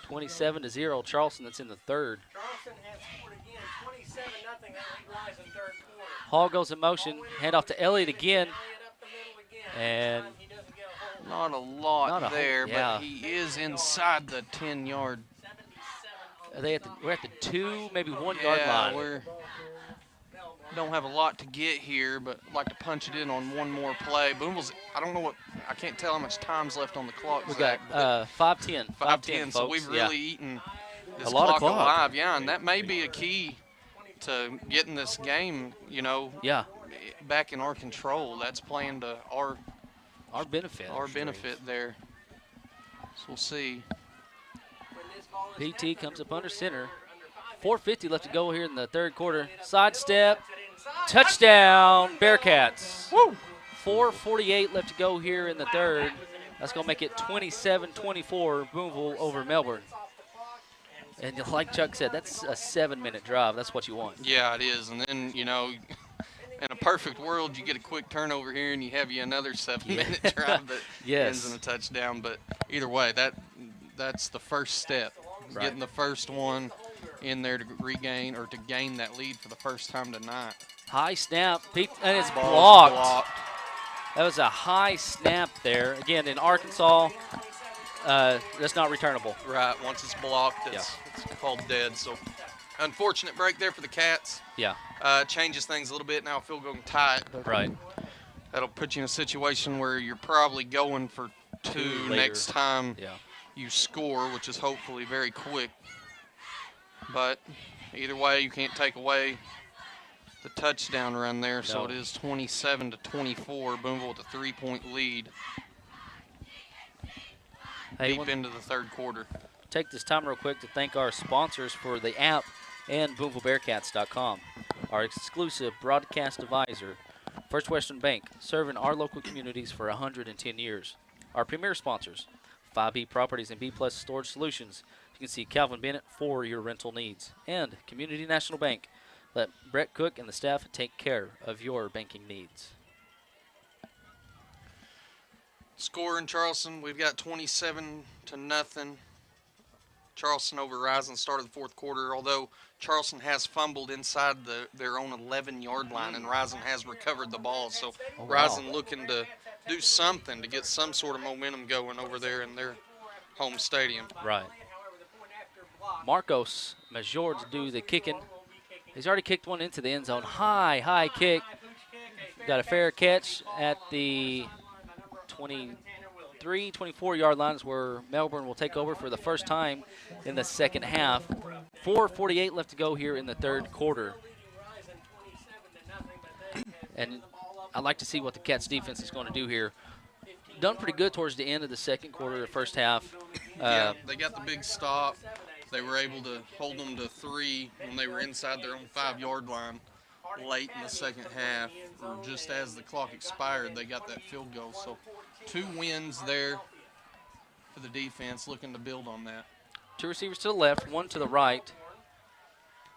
27-0. Charleston, that's in the third. Charleston has scored again, 27-0. That lead lies in third quarter. Hall goes in motion. Hand off to Elliott again. Elliott up the middle again. And He doesn't get a hold. Not a lot Not a whole- there, yeah. but he is inside the 10-yard. we're at the 2, maybe 1 yard line. We don't have a lot to get here, but like to punch it in on one more play. Booneville's, I can't tell how much time's left on the clock. We got Zach, 5:10. 5:10, so folks. we've Yeah. really eaten this A lot of clock clock. alive. Yeah, and that may be a key to getting this game, Yeah, back in our control. That's playing to our benefit. there. So we'll see. PT comes up under center. 4:50 left to go here in the third quarter. Sidestep. Touchdown, Bearcats. Woo! 4:48 left to go here in the third. That's going to make it 27-24 Booneville over Melbourne. And like Chuck said, that's a 7-minute drive. That's what you want. Yeah, it is. And then, in a perfect world, you get a quick turnover here and you have another 7-minute drive that Yes. ends in a touchdown. But either way, that's the first step. Right. Getting the first one in there to regain or to gain that lead for the first time tonight. High snap, and it's Ball's blocked. That was a high snap there. Again, in Arkansas, that's not returnable. Right, once it's blocked, it's called dead. So unfortunate break there for the Cats. Yeah, Changes things a little bit now. Field goal tight. right. That'll put you in a situation where you're probably going for two later. next time Yeah. you score, which is hopefully very quick. But either way, you can't take away the touchdown run there. So No. it is 27-24. Booneville with a 3-point lead Hey, deep into the third quarter. take this time real quick to thank our sponsors for the app and BoonevilleBearcats.com. Our exclusive broadcast advisor, First Western Bank, serving our local communities for 110 years. Our premier sponsors, 5B Properties and B-Plus Storage Solutions. You can see Calvin Bennett for your rental needs. And Community National Bank. Let Brett Cook and the staff take care of your banking needs. Score in Charleston, we've got 27-0. Charleston over Rising started the fourth quarter, although Charleston has fumbled inside their own 11-yard line, and Rising has recovered the ball. So Oh, wow. Rising looking to do something to get some sort of momentum going over there in their home stadium. Right. Marcos Major to do the kicking. He's already kicked one into the end zone. High kick. Got a fair catch at the 23, 24-yard lines where Melbourne will take over for the first time in the second half. 4:48 left to go here in the third quarter. And I'd like to see what the Cats defense is going to do here. Done pretty good towards the end of the second quarter, the first half. Yeah, they got the big stop. They were able to hold them to 3 when they were inside their own 5-yard line late in the second half. Or just as the clock expired, they got that field goal. So 2 wins there for the defense, looking to build on that. 2 receivers to the left, 1 to the right.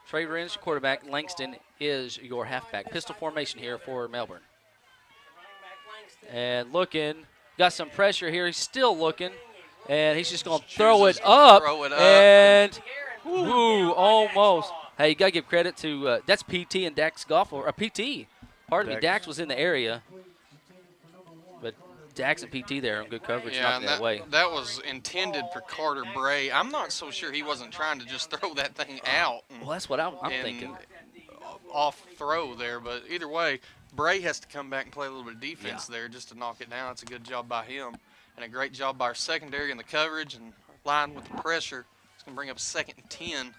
Trey Wren's your quarterback. Langston is your halfback. Pistol formation here for Melbourne. And looking. Got some pressure here. He's still looking. And he's just going to throw it up. And, ooh, almost. Hey, you got to give credit to, that's PT and Dax Goff, or PT. Pardon me, Dax was in the area. But Dax and PT there on good coverage, Yeah, knocked and that away. that was intended for Carter Bray. I'm not so sure he wasn't trying to just throw that thing out. Well, that's what I'm and thinking. Off throw there, but either way, Bray has to come back and play a little bit of defense there just to knock it down. It's a good job by him, and a great job by our secondary in the coverage and line with the pressure. It's going to bring up 2nd and 10.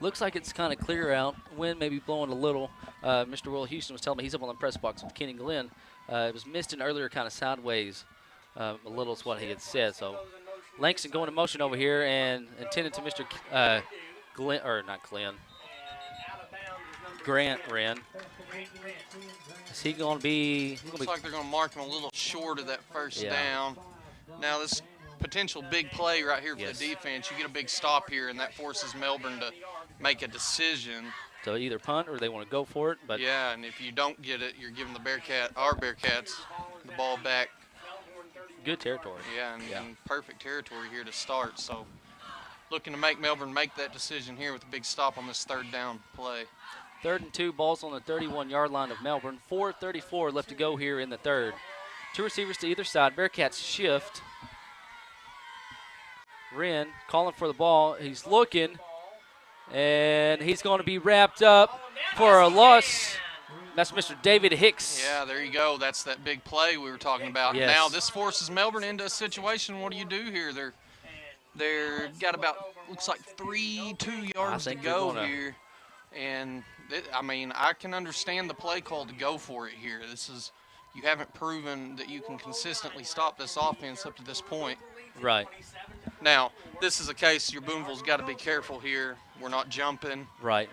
Looks like it's kind of clear out. Wind maybe blowing a little. Mr. Will Houston was telling me he's up on the press box with Kenny Glenn. It was misting earlier, kind of sideways. A little is what he had said. So Langston going in motion over here and intended to Mr. Glenn, or not Glenn. Grant Wren. Is he going to be? Looks like they're going to mark him a little short of that first down. Now this potential big play right here for the defense, you get a big stop here, and that forces Melbourne to make a decision. So either punt or they want to go for it. But yeah, and if you don't get it, you're giving our Bearcats, the ball back. Good territory. Yeah, and perfect territory here to start. So looking to make Melbourne make that decision here with a big stop on this third down play. 3rd and 2, balls on the 31-yard line of Melbourne. 4:34 left to go here in the third. 2 receivers to either side. Bearcats shift. Wren calling for the ball. He's looking, and he's going to be wrapped up for a loss. That's Mr. David Hicks. Yeah, there you go. That's that big play we were talking about. Yes. Now this forces Melbourne into a situation. What do you do here? They're got about, looks like 2 yards to go here. And, I mean, I can understand the play call to go for it here. You haven't proven that you can consistently stop this offense up to this point. Right. Now, this is a case your Booneville's got to be careful here. We're not jumping. Right.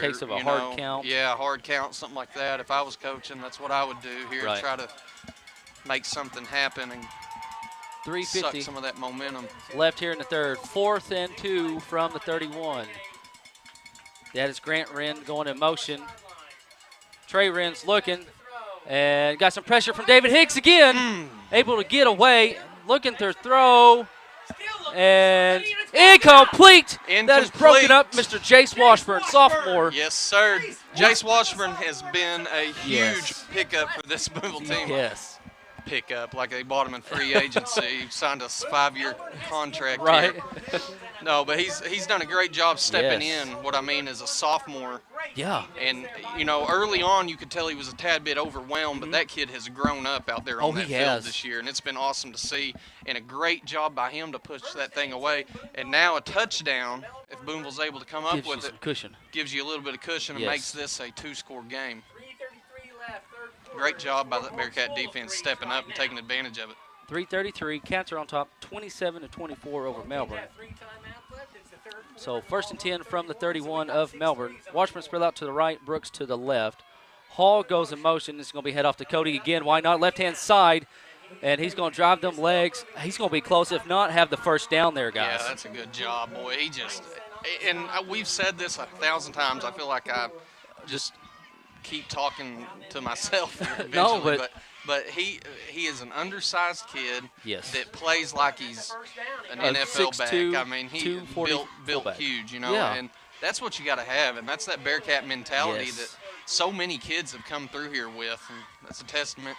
Case of a hard count. Yeah, hard count, something like that. If I was coaching, that's what I would do here. Right. Try to make something happen and 3:50 suck some of that momentum. left here in the third. 4th and 2 from the 31. That is Grant Wren going in motion. Trey Wren's looking and got some pressure from David Hicks again. Able to get away, looking to throw, and incomplete. That is broken up, Mr. Jace Washburn, sophomore. Yes, sir. Jace Washburn has been a huge pickup for this Booneville team. Yes. Pickup, like they bought him in free agency, signed a 5-year contract. Right. Here. No, but he's done a great job stepping in. What I mean is a sophomore. Yeah. And, you know, early on you could tell he was a tad bit overwhelmed, but that kid has grown up out there on that field this year, and it's been awesome to see. And a great job by him to push that thing away. And now a touchdown, if Booneville's able to come up with it, gives you a little bit of cushion and makes this a 2-score game. Great job by the Bearcat defense stepping up and taking advantage of it. 3:33, Cats are on top, 27-24 over Melbourne. So 1st and 10 from the 31 of Melbourne. Washburn spread out to the right, Brooks to the left. Hall goes in motion. It's going to be head off to Cody again. Why not? Left-hand side, and he's going to drive them legs. He's going to be close. If not, have the first down there, guys. Yeah, that's a good job, boy. And we've said this 1,000 times. I feel like I just keep talking to myself eventually, but he is an undersized kid that plays like he's an NFL back. I mean, he built huge, you know, and that's what you got to have, and that's that Bearcat mentality that so many kids have come through here with, and that's a testament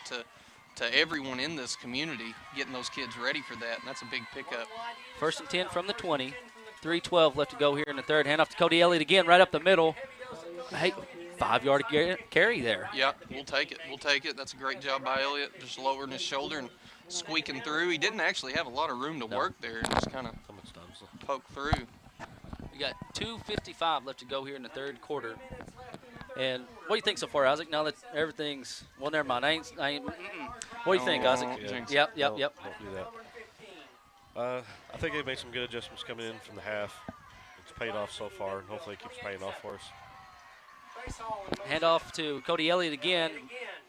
to everyone in this community getting those kids ready for that, and that's a big pickup. 1st and 10 from the 20. 3:12 left to go here in the third. Hand off to Cody Elliott again, right up the middle. Hey, 5-yard carry there. Yeah, we'll take it. We'll take it. That's a great job by Elliott, just lowering his shoulder and squeaking through. He didn't actually have a lot of room to work there, and just kind of poke through. We got 2:55 left to go here in the third quarter. And what do you think so far, Isaac? Now that everything's never mind. What do you think, Isaac? Yep. Don't do that. I think they've made some good adjustments coming in from the half. It's paid off so far, and hopefully it keeps paying off for us. Hand off to Cody Elliott again.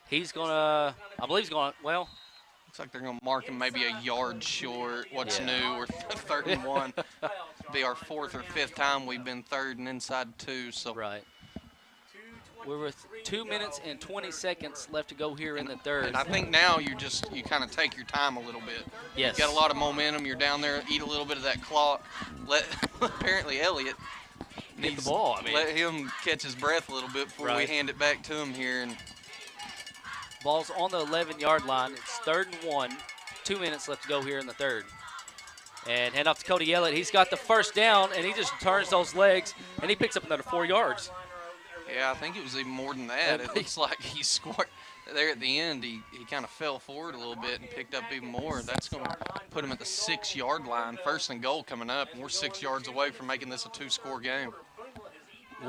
He's going to, I believe he's going to, looks like they're going to mark him maybe a yard short. What's new? We're 3rd and 1. Be our 4th or 5th time we've been 3rd and inside 2. So. Right. We're with 2 minutes and 20 seconds left to go here in the third. And I think now you kind of take your time a little bit. Yes. You got a lot of momentum. You're down there, eat a little bit of that clock. Apparently Elliott get the ball. Let him catch his breath a little bit before we hand it back to him here. And ball's on the 11-yard line. It's 3rd and 1. 2 minutes left to go here in the third. And hand off to Cody Elliott. He's got the first down, and he just turns those legs, and he picks up another 4 yards. Yeah, I think it was even more than that. It looks like he scored there at the end. He kind of fell forward a little bit and picked up even more. That's going to put him at the 6-yard line. 1st and goal coming up, and we're 6 yards away from making this a 2-score game.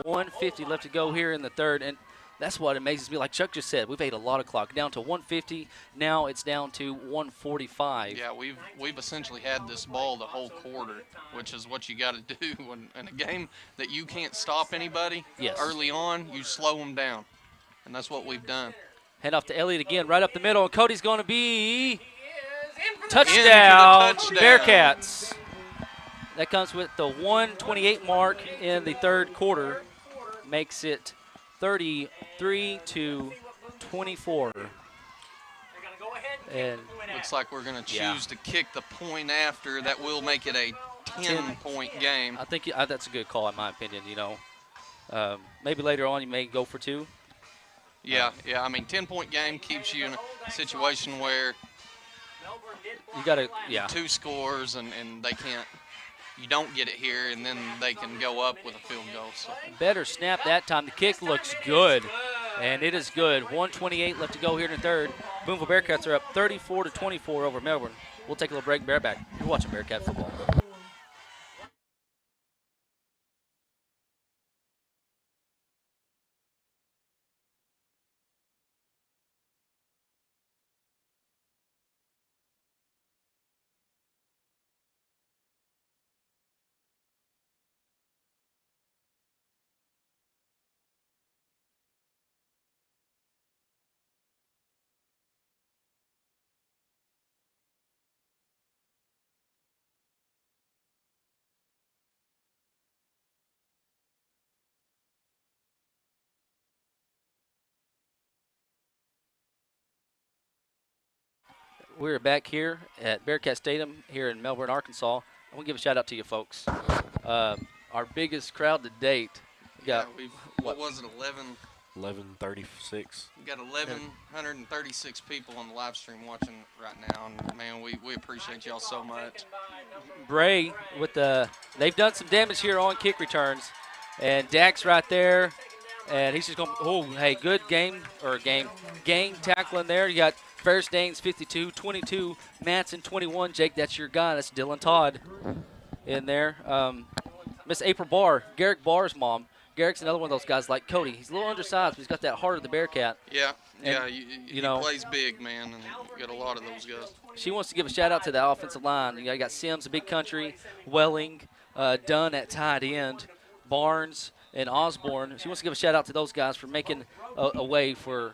1:50 left to go here in the third. And That's what amazes me. Like Chuck just said, we've ate a lot of clock. Down to 150. Now it's down to 145. Yeah, we've essentially had this ball the whole quarter, which is what you got to do in a game that you can't stop anybody. Yes. Early on, you slow them down, and that's what we've done. Hand off to Elliott again, right up the middle, and Cody's going to be touchdown. Bearcats. That comes with the 1:28 mark in the third quarter, makes it 33-24. And looks like we're going to choose to kick the point after. That will make it a 10-point game. I think that's a good call in my opinion. You know, maybe later on you may go for 2. Yeah. I mean, 10-point game keeps you in a situation where you got to 2 scores and they can't. You don't get it here, and then they can go up with a field goal. So. Better snap that time. The kick looks good, and it is good. 1:28 left to go here in the third. Booneville Bearcats are up 34-24 over Melbourne. We'll take a little break. Bear back. You're watching Bearcat football. We're back here at Bearcat Stadium here in Melbourne, Arkansas. I want to give a shout out to you folks. Our biggest crowd to date. What was it, 1136. We got 1,136 people on the live stream watching right now, and man, we appreciate y'all so much. Bray they've done some damage here on kick returns, and Dak's right there, and he's just going. Good gang tackling there. You got Fairstains 52, 22, Matson 21. Jake, that's your guy. That's Dylan Todd in there. Miss April Barr, Garrick Barr's mom. Garrick's another one of those guys like Cody. He's a little undersized, but he's got that heart of the Bearcat. Yeah, he plays big, man, and you got a lot of those guys. She wants to give a shout-out to the offensive line. You got Sims, a big country, Welling, Dunn at tight end, Barnes, and Osborne. She wants to give a shout-out to those guys for making a way for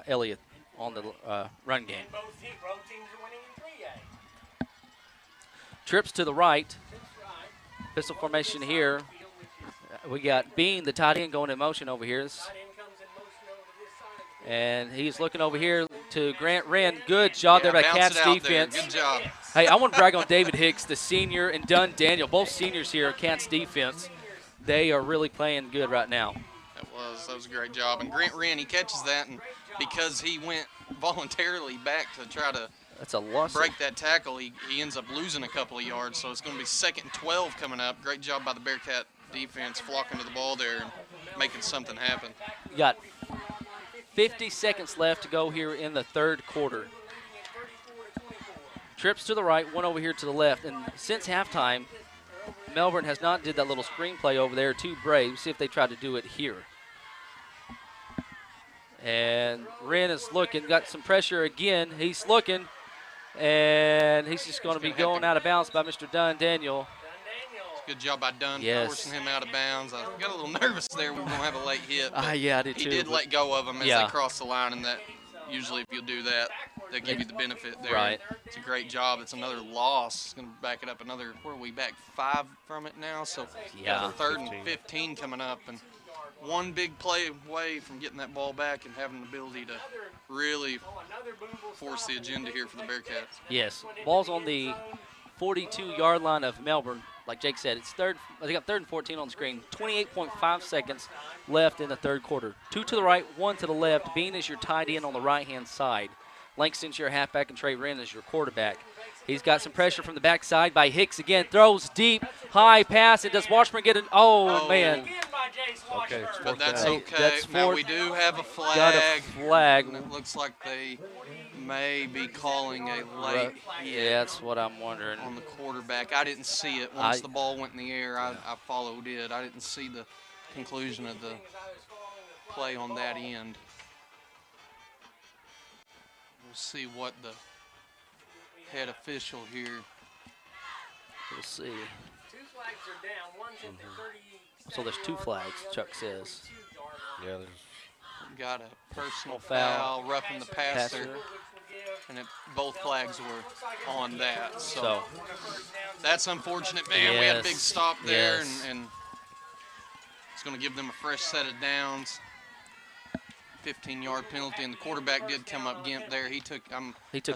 Elliott on the run game. Trips to the right. Pistol formation here. We got Bean, the tight end, going in motion over here. And he's looking over here to Grant Wren. Good job there by Cats defense. Good job. Hey, I want to brag on David Hicks, the senior, and Dunn Daniel, both seniors here at Cats defense. They are really playing good right now. That was a great job. And Grant Wren, he catches that, and because he went voluntarily back to try to break that tackle, he ends up losing a couple of yards. So it's going to be 2nd and 12 coming up. Great job by the Bearcat defense flocking to the ball there and making something happen. You got 50 seconds left to go here in the third quarter. Trips to the right, one over here to the left. And since halftime, Melbourne has not did that little screen play over there to Braves. See if they try to do it here. And Wren is looking, got some pressure again. He's looking, and he's just going to be going out of bounds by Mr. Dunn Daniel. Good job by Dunn forcing him out of bounds. I got a little nervous there. We were going to have a late hit. Yeah, I did he too. He did let go of him as they crossed the line, and that usually if you do that, they give you the benefit there. Right. It's a great job. It's another loss. It's going to back it up another, where are we, back 5 from it now? So got a 3rd and 15 coming up. And one big play away from getting that ball back and having the ability to really force the agenda here for the Bearcats. Yes. Ball's on the 42-yard line of Melbourne. Like Jake said, it's third. They got 3rd and 14 on the screen. 28.5 seconds left in the third quarter. 2 to the right, 1 to the left. Bean is your tight end on the right-hand side. Langston's your halfback, and Trey Wren is your quarterback. He's got some pressure from the backside by Hicks again. Throws deep, high pass, and does Washburn get it? Oh, man. Okay, but that's okay. Now we do have a flag. Got a flag. And it looks like they may be calling a late hit. Yeah, that's what I'm wondering. On the quarterback. I didn't see it. Once the ball went in the air, I followed it. I didn't see the conclusion of the play on that end. We'll see what the head official here. We'll see. 2 flags are down. One's at the 30. So there's 2 flags, Chuck says. Yeah, there's Got a personal Foul. foul, roughing the passer, and both flags were on that. So that's unfortunate, man. We had a big stop there, and it's going to give them a fresh set of downs. 15-yard penalty, and the quarterback did come up gimp there. He took a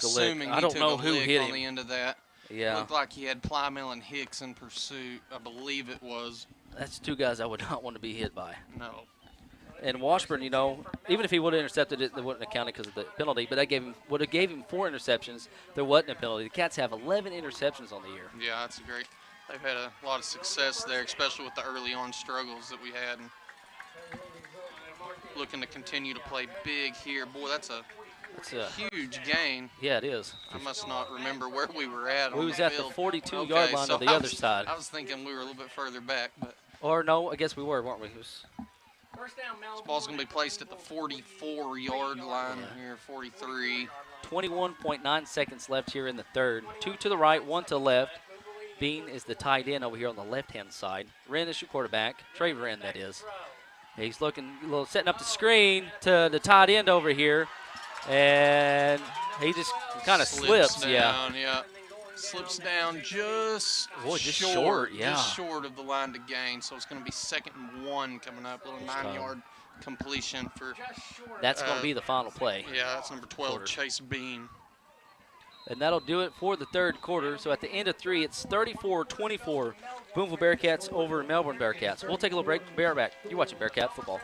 lick. I don't know who hit him on the end of that. Yeah. Looked like he had Plymouth and Hicks in pursuit. I believe it was. That's 2 guys I would not want to be hit by. No. And Washburn, you know, even if he would have intercepted it, they wouldn't have counted because of the penalty. But that would have gave him 4 interceptions. There wasn't a penalty. The Cats have 11 interceptions on the year. Yeah, that's great. They've had a lot of success there, especially with the early on struggles that we had. And looking to continue to play big here. Boy, that's a huge gain. Yeah, it is. I must not remember where we were at. We was at the 42-yard line so on the other side. I was thinking we were a little bit further back, but. Or no, I guess we were, weren't we? First down, Melbourne. This ball's going to be placed at the 44-yard line here, 43. 21.9 seconds left here in the third. 2 to the right, 1 to the left. Bean is the tight end over here on the left-hand side. Wren is your quarterback. Trey Wren, that is. He's looking a little, setting up the screen to the tight end over here. And he just kind of slips. Down, yeah. Slips down just short, yeah. Just short of the line to gain. So it's going to be 2nd and 1 coming up. A little 9-yard completion for. That's going to be the final play. Yeah, that's number 12, Chase Bean. And that'll do it for the third quarter. So at the end of 3, it's 34-24. Booneville Bearcats over Melbourne Bearkatz. We'll take a little break. Bear back. You're watching Bearcat football.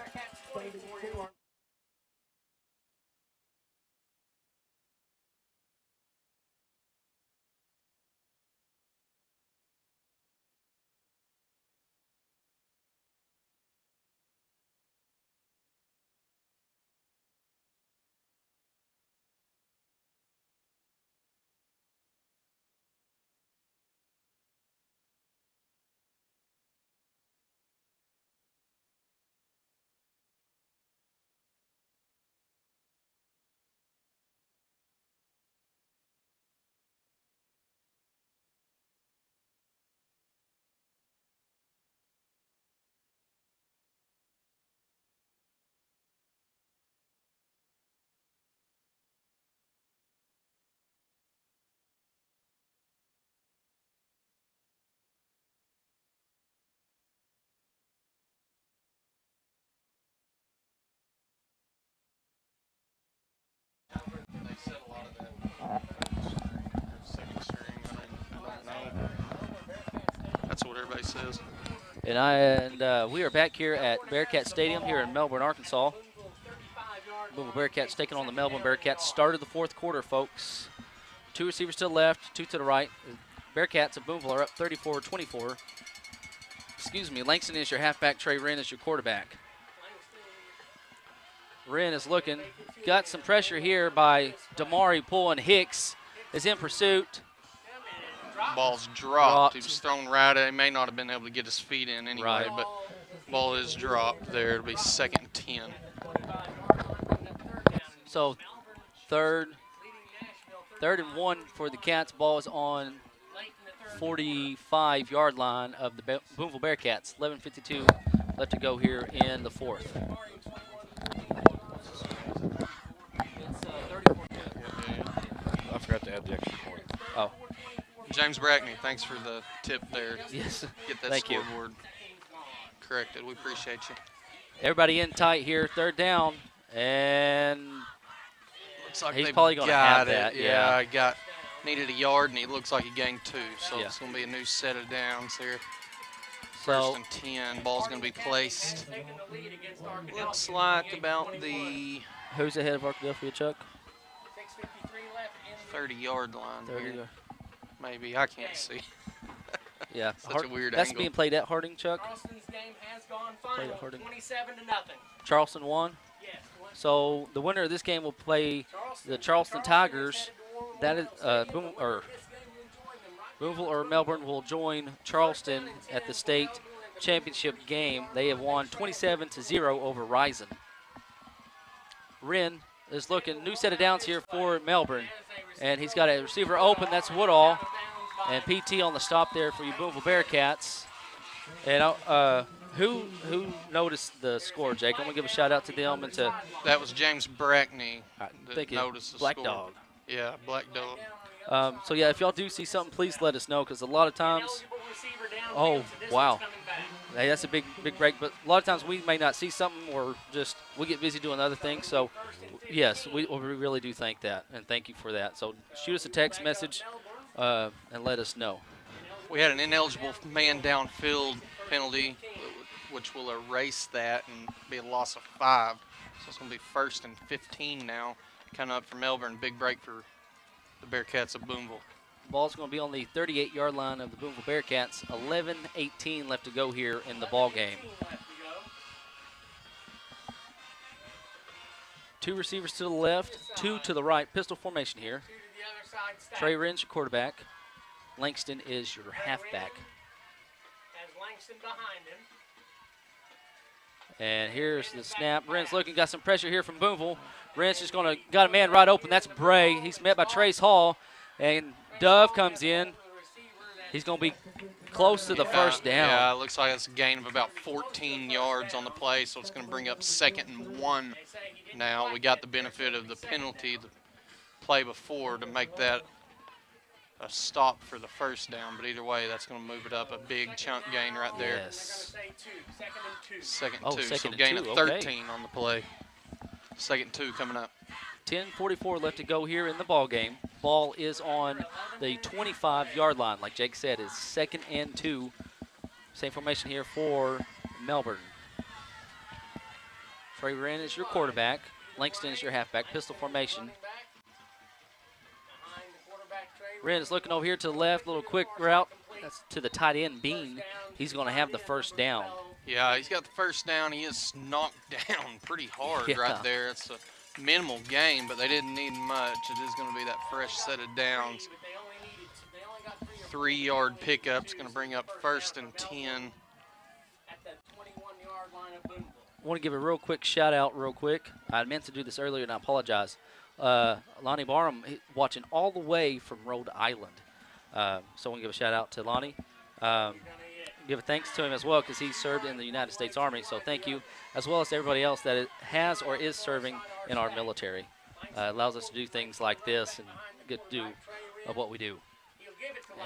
They said a lot of that. Second string, I don't know. That's what everybody says. And we are back here at Bearcat Stadium here in Melbourne, Arkansas. Booneville Bearcats taking on the Melbourne Bearkats. Started the fourth quarter, folks. 2 receivers to the left, 2 to the right. Bearcats of Booneville are up 34-24. Excuse me, Langston is your halfback. Trey Wren is your quarterback. Wren is looking. Got some pressure here by Damari pulling. Hicks is in pursuit. Ball's dropped. He was thrown right at. He may not have been able to get his feet in anyway, but ball is dropped there. It'll be 2nd and 10. So third and 1 for the Cats. Ball is on 45-yard line of the Booneville Bearkats. 11:52 left to go here in the fourth. I forgot to add the extra point. Oh. James Brackney, thanks for the tip there. Yes. Get that Thank you. scoreboard corrected. We appreciate you. Everybody in tight here. Third down. And looks like he's probably going to have that. Yeah, needed a yard, and he looks like he gained 2. So Yeah. it's going to be a new set of downs here. So 1st and 10. Ball's going to be placed. Looks like about the who's ahead of Arkadelphia, Chuck? 30-yard line 30 here. yard. Maybe. I can't see. Yeah. Such a weird That's angle. being played at Harding, Chuck. Charleston's game has gone Played at final, Harding. 27-0. Charleston won. Yes. So the winner of this game will play the Charleston Tigers. That is Booneville or Melbourne will join Charleston at the state championship game. They have won 27-0 over Rison. Wren is looking, new set of downs here for Melbourne. And he's got a receiver open, that's Woodall. And PT on the stop there for you Booneville Bearcats. And who noticed the score, Jake? I'm going to give a shout out to them and to That was James Brackney that you. noticed the Black score. Dog. Yeah, Black Dog. So, yeah, if y'all do see something, please let us know because a lot of times, oh, wow. Hey, that's a big break. But a lot of times we may not see something or just we get busy doing other things. So, yes, we really do thank that, and thank you for that. So shoot us a text message and let us know. We had an ineligible man downfield penalty, which will erase that and be a loss of 5. So it's going to be 1st and 15 now. Coming up for Melbourne, big break for the Bearcats of Booneville. Ball's going to be on the 38-yard line of the Booneville Bearcats. 11:18 left to go here in the ball game. 2 receivers to the left, 2 to the right. Pistol formation here. Trey Wren's your quarterback. Langston is your halfback. And here's the snap. Wren's looking, got some pressure here from Booneville. Wren's just got a man right open. That's Bray. He's met by Trace Hall. And Dove comes in. He's going to be close to the first down. Yeah, it looks like it's a gain of about 14 yards on the play, so it's going to bring up 2nd and 1 now. We got the benefit of the penalty the play before to make that a stop for the first down, but either way, that's going to move it up a big chunk gain right there. Yes. 2nd Oh, and 2, so second and gain 2, of 13 on the play. 2nd and 2 coming up. 10:44 left to go here in the ball game. Ball is on the 25-yard line. Like Jake said, it's 2nd and 2. Same formation here for Melbourne. Trey Wren is your quarterback. Langston is your halfback. Pistol formation. Wren is looking over here to the left, little quick route. That's to the tight end, Bean. He's going to have the first down. Yeah, he's got the first down. He is knocked down pretty hard right there. It's a minimal gain, but they didn't need much. It is going to be that fresh set of downs. 3-yard pickup is going to bring up 1st and 10. I want to give a real quick shout out real quick. I meant to do this earlier and I apologize. Lonnie Barham watching all the way from Rhode Island. So I want to give a shout out to Lonnie. Give a thanks to him as well because he served in the United States Army. So thank you, as well as to everybody else that has or is serving in our military. Allows us to do things like this and get to do what we do.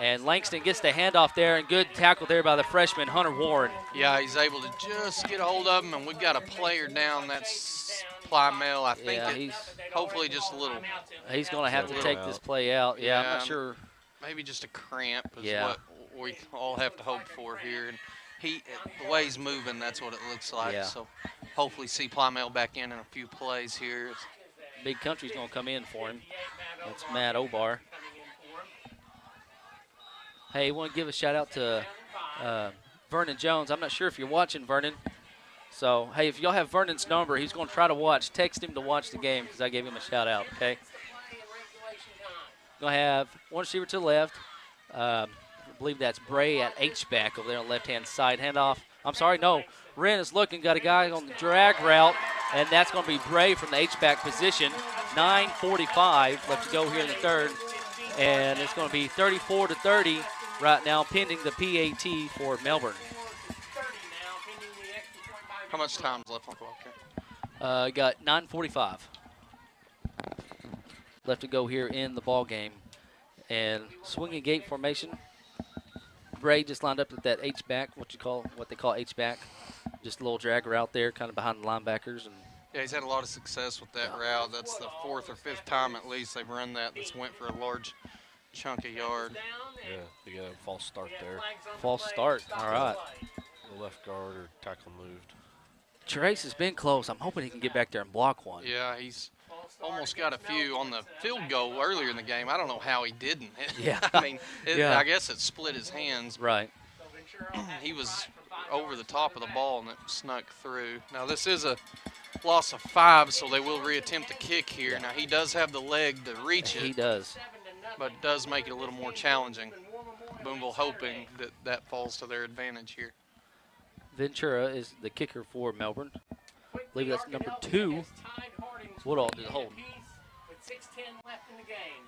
And Langston gets the handoff there, and good tackle there by the freshman, Hunter Warren. Yeah, he's able to just get a hold of him, and we've got a player down. That's Plymell. I think he's hopefully just a little. He's going to have to take this play out. Yeah, I'm not sure. Maybe just a cramp is what we all have to hope for here. And the way he's moving, that's what it looks like. Yeah. So hopefully see Plymell back in a few plays here. Big Country's going to come in for him. That's Matt Obar. Hey, I want to give a shout-out to Vernon Jones. I'm not sure if you're watching, Vernon. So, hey, if y'all have Vernon's number, he's going to try to watch. Text him to watch the game because I gave him a shout-out, okay? Going to have one receiver to the left. I believe that's Bray at H-back over there on the left-hand side. Handoff. I'm sorry, no. Wren is looking, got a guy on the drag route, and that's going to be Bray from the H-back position. 9:45 left to go here in the third. And it's going to be 34-30 right now, pending the PAT for Melbourne. How much time's left on the clock here? Got 9:45 left to go here in the ball game. And swinging gate formation. Bray just lined up at that H-back, what they call H-back. Just a little drag route there, kind of behind the linebackers. And yeah, he's had a lot of success with that route. That's the 4th or 5th time at least they've run that. That's went for a large chunk of yard. Yeah, they got a false start there. False start, all right. The left guard or tackle moved. Trace has been close. I'm hoping he can get back there and block one. Yeah, he's almost got a few on the field goal earlier in the game. I don't know how he didn't. Yeah. I mean, I guess it split his hands. Right. He was over the top of the ball and it snuck through. Now, this is a loss of 5, so they will reattempt the kick here. Yeah. Now, he does have the leg to reach it. He does. But it does make it a little more challenging. Booneville hoping that that falls to their advantage here. Ventura is the kicker for Melbourne. I believe that's number 2. Woodall do the hold. With 6:10 left in the game.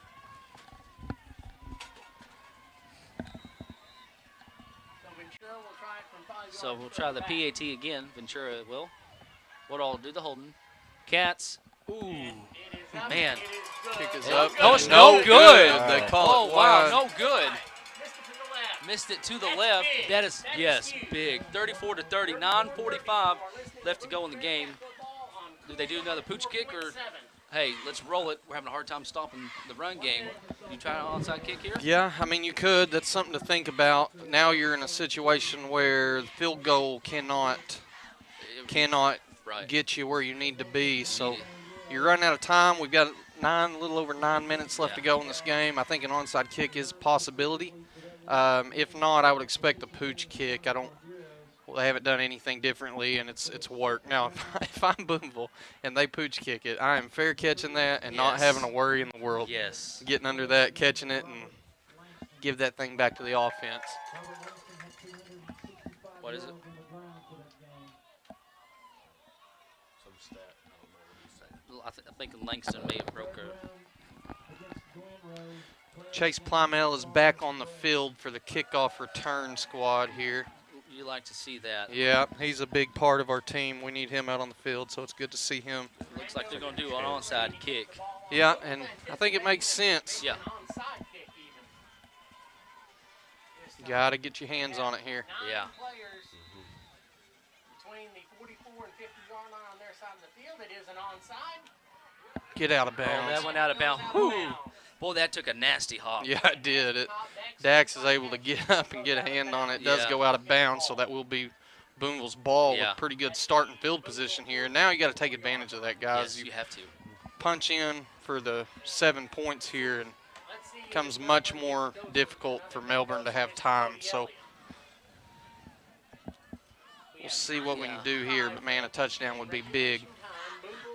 So Ventura will try it from 5 So yards we'll try the back. PAT again. Ventura will. Woodall do the holding. Cats. Ooh. It is up, Man. it is good. Kick is It- up. oh, it's and no good. They Wow. call Oh, it wow, wide. no good. Missed it to the left. Missed it to the That's left. big. That is, That's yes, huge. big. 34-30, 9:45 left to go in the game. Do they do another pooch kick or, hey, let's roll it. We're having a hard time stopping the run game. You try an onside kick here? Yeah, I mean, you could. That's something to think about. Now you're in a situation where the field goal cannot Right. get you where you need to be. So Need it. you're running out of time. We've got a little over 9 minutes left Yeah. to go in this game. I think an onside kick is a possibility. If not, I would expect a pooch kick. They haven't done anything differently, and it's worked. Now, if I'm Booneville and they pooch kick it, I am fair catching that and not Yes. having a worry in the world. Yes. Getting under that, catching it, and give that thing back to the offense. What is it? Some stat. I don't know what he's saying. I think Langston may have broke her. Chase Plymell is back on the field for the kickoff return squad here. You like to see that. Yeah, he's a big part of our team. We need him out on the field, so it's good to see him. Looks like they're going to do an onside kick. Yeah, and I think it makes sense. Yeah. Onside kick even. Got to get your hands on it here. 9 Yeah. players between the 44 and 50-yard line on their side of the field. It is an onside. Get out of Oh, bounds. that went out of bounds. Whew. Boy, that took a nasty hop. Yeah, it did. Dax is able to get up and get a hand on it. It does Yeah. go out of bounds, so that will be Booneville's ball Yeah. with pretty good start and field position here. Now you got to take advantage of that, guys. Yes, you have to. Punch in for the 7 points here, and it becomes much more difficult for Melbourne to have time. So we'll see what we can do here, but man, a touchdown would be big.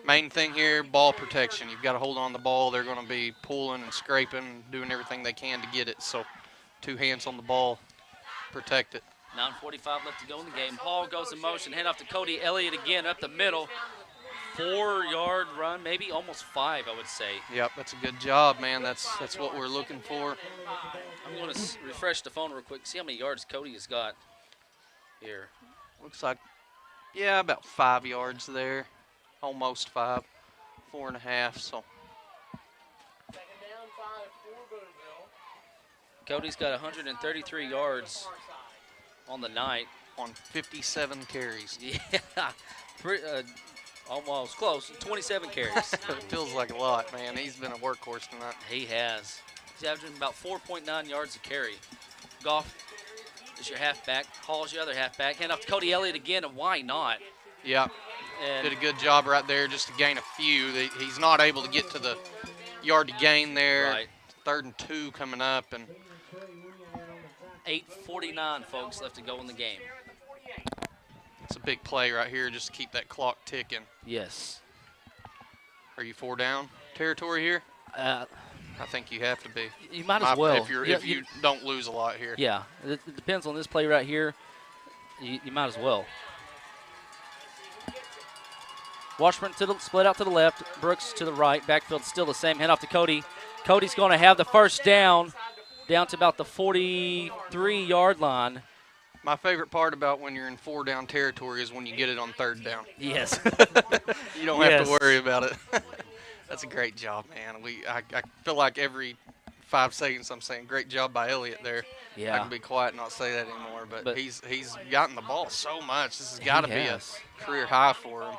Main thing here, ball protection. You've got to hold on the ball. They're going to be pulling and scraping, doing everything they can to get it. So 2 hands on the ball, protect it. 9:45 left to go in the game. Hall goes in motion, hand off to Cody Elliott again up the middle. 4-yard run, maybe almost 5, I would say. Yep, that's a good job, man. That's what we're looking for. I'm going to refresh the phone real quick, see how many yards Cody has got here. Looks like, yeah, about 5 yards there. Almost 5, 4.5. So Second down, 5 for Booneville. Cody's got 133 yards on the night. on 57 carries. Yeah, almost close. 27 carries. It feels like a lot, man. He's been a workhorse tonight. He has. He's averaging about 4.9 yards a carry. Goff is your halfback. Hall's your other halfback. Hand off to Cody Elliott again, and why not? Yeah, And did a good job right there just to gain a few. He's not able to get to the yard to gain there. right, 3rd and 2 coming up, and 8:49, folks, left to go in the game. it's a big play right here just to keep that clock ticking. Yes. Are you 4 down territory here? Uh, I think you have to be. you might as well. If you don't lose a lot here. Yeah, it depends on this play right here. You might as well. Washburn split out to the left. Brooks to the right. Backfield still the same. Hand off to Cody. Cody's going to have the first down to about the 43-yard line. My favorite part about when you're in 4 down territory is when you get it on 3rd down. Yes. You don't have Yes. to worry about it. That's a great job, man. I feel like every 5 seconds I'm saying great job by Elliott there. I Yeah. can be quiet and not say that anymore, but But- he's gotten the ball so much. This has got to He be has. a career high for him,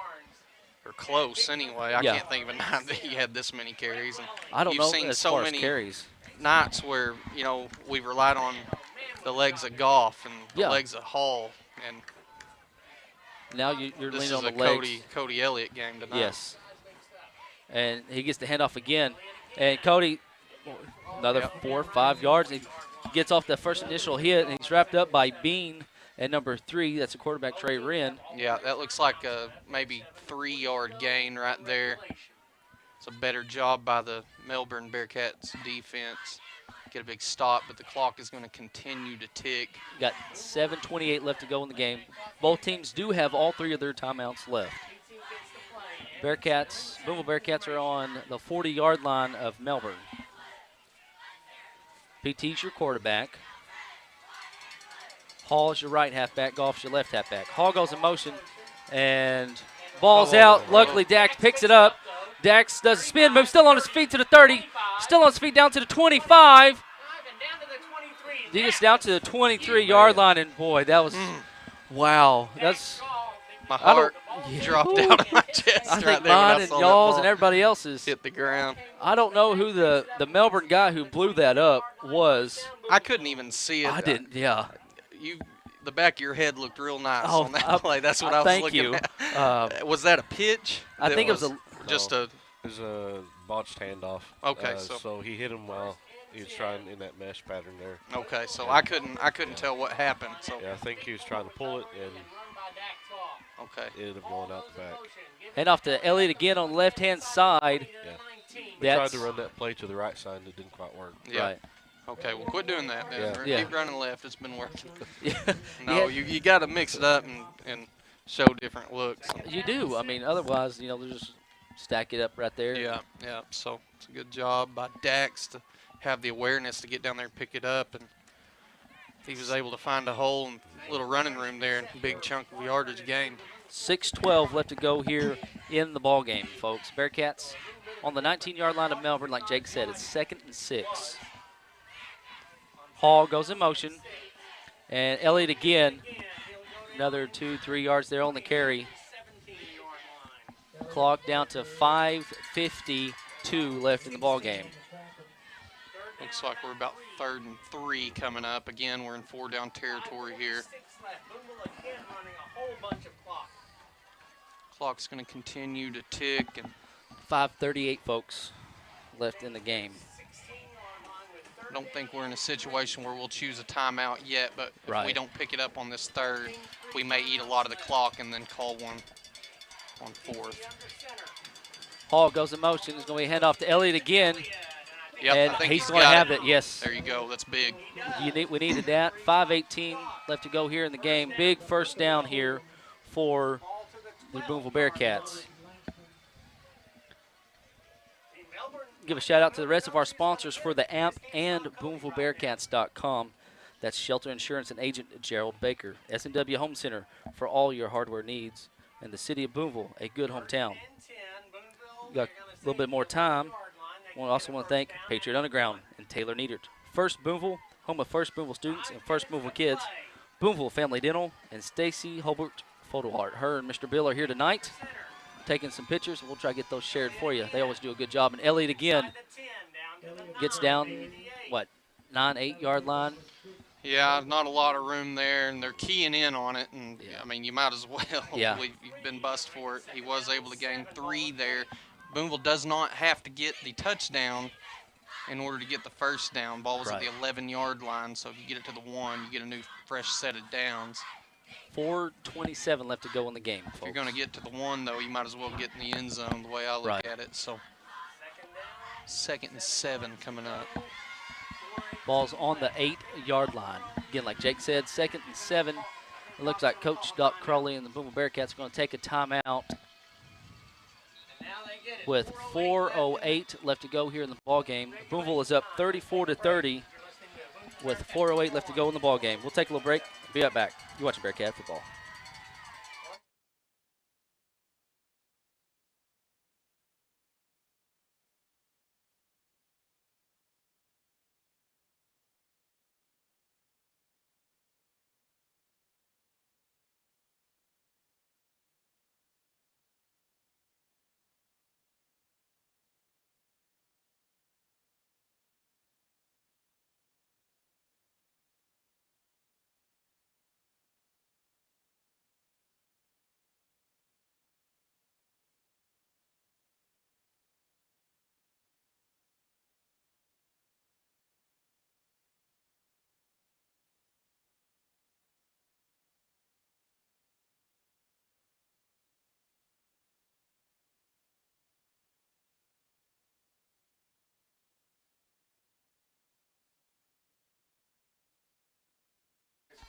or close anyway. I Yeah. can't think of a night that he had this many carries. And I don't you've know seen as so far many as carries. nights where we've relied on the legs of Goff and the Yeah. legs of Hall, and Now you're this leaning is on a the legs. Cody Elliott game tonight. Yes. And he gets the handoff again. And Cody, another Yep. 4 or 5 yards. He gets off the first initial hit, and he's wrapped up by Bean at number 3. That's a quarterback, Trey Wren. Yeah, that looks like a maybe 3-yard gain right there. It's a better job by the Melbourne Bearkats defense. Get a big stop, but the clock is going to continue to tick. Got 7:28 left to go in the game. Both teams do have all 3 of their timeouts left. Booneville Bearcats are on the 40-yard line of Melbourne. PT's your quarterback. Hall's your right halfback. Golf's your left halfback. Hall goes in motion, and ball's out. Luckily, Dax picks it up. Dax does a spin move, still on his feet to the 30, still on his feet down to the 25. He gets down to the 23-yard line, and boy, that was wow. That's my heart dropped out of my chest. I think right there mine when I and saw that y'all's ball and everybody else's. hit the ground. I don't know who the Melbourne guy who blew that up was. I couldn't even see it. I didn't. Yeah. The back of your head looked real nice Oh, on that play. That's what I was thank looking you. at. Was that a pitch? I think it was just It was a botched handoff. Okay, so he hit him while he was trying in that mesh pattern there. okay. So I couldn't tell what happened. So Yeah, I think he was trying to pull it, and okay. it ended up going out the back. hand off to Elliott again on the left-hand side. Yeah. We tried That's to run that play to the right side, and it didn't quite work. Yeah. right. Okay. Well, quit doing that. Then. Yeah. We're gonna Yeah. Keep running left. It's been working. Yeah. No, Yeah. you got to mix it up and show different looks. You do. I mean, otherwise, they'll just stack it up right there. Yeah, yeah. So it's a good job by Dax to have the awareness to get down there and pick it up, and he was able to find a hole and little running room there and big chunk of yardage gained. 6:12 left to go here in the ball game, folks. Bearcats on the 19-yard line of Melbourne. Like Jake said, it's 2nd and 6. Hall goes in motion, and Elliott again. Another 2-3 yards there on the carry. Clock down to 5:52 left in the ball game. Looks like we're about 3rd and 3 coming up. Again, we're in 4-down territory here. Clock's going to continue to tick, and 5:38, folks, left in the game. I don't think we're in a situation where we'll choose a timeout yet, but if Right. we don't pick it up on this 3rd, we may eat a lot of the clock and then call one on 4th. Hall goes in motion. It's going to be a handoff to Elliott again. Yep, And I think he's going to got have it. Yes. There you go. That's big. We needed that. 5:18 left to go here in the game. Big first down here for the Booneville Bearcats. Give a shout out to the rest of our sponsors for the AMP and BoonevilleBearcats.com. That's Shelter Insurance and Agent Gerald Baker. S&W Home Center for all your hardware needs. And the city of Booneville, a good hometown. We got a little bit more time. I also want to thank Patriot Underground and Taylor Needert. First Booneville, home of First Booneville students and First Booneville kids. Booneville Family Dental and Stacy Hobart Photo Art. Her and Mr. Bill are here tonight taking some pictures, and we'll try to get those shared for you. They always do a good job. And Elliott again gets down, 9-8 line. Yeah, not a lot of room there, and they're keying in on it. And Yeah. I mean, you might as well. Yeah. You've been bust for it. He was able to gain 3 there. Booneville does not have to get the touchdown in order to get the first down. Ball was at the 11-yard line, so if you get it to the 1, you get a new fresh set of downs. 4:27 left to go in the game, folks. If you're going to get to the 1, though, you might as well get in the end zone the way I look at it. So 2nd and 7 coming up. Ball's on the 8-yard line. Again, like Jake said, 2nd and 7. It looks like Coach Doc Crowley and the Booneville Bearcats are going to take a timeout with 4:08 left to go here in the ball game. Booneville is up 34-30 with 4:08 left to go in the ball game. We'll take a little break. Be right back. You're watching Bearcat football.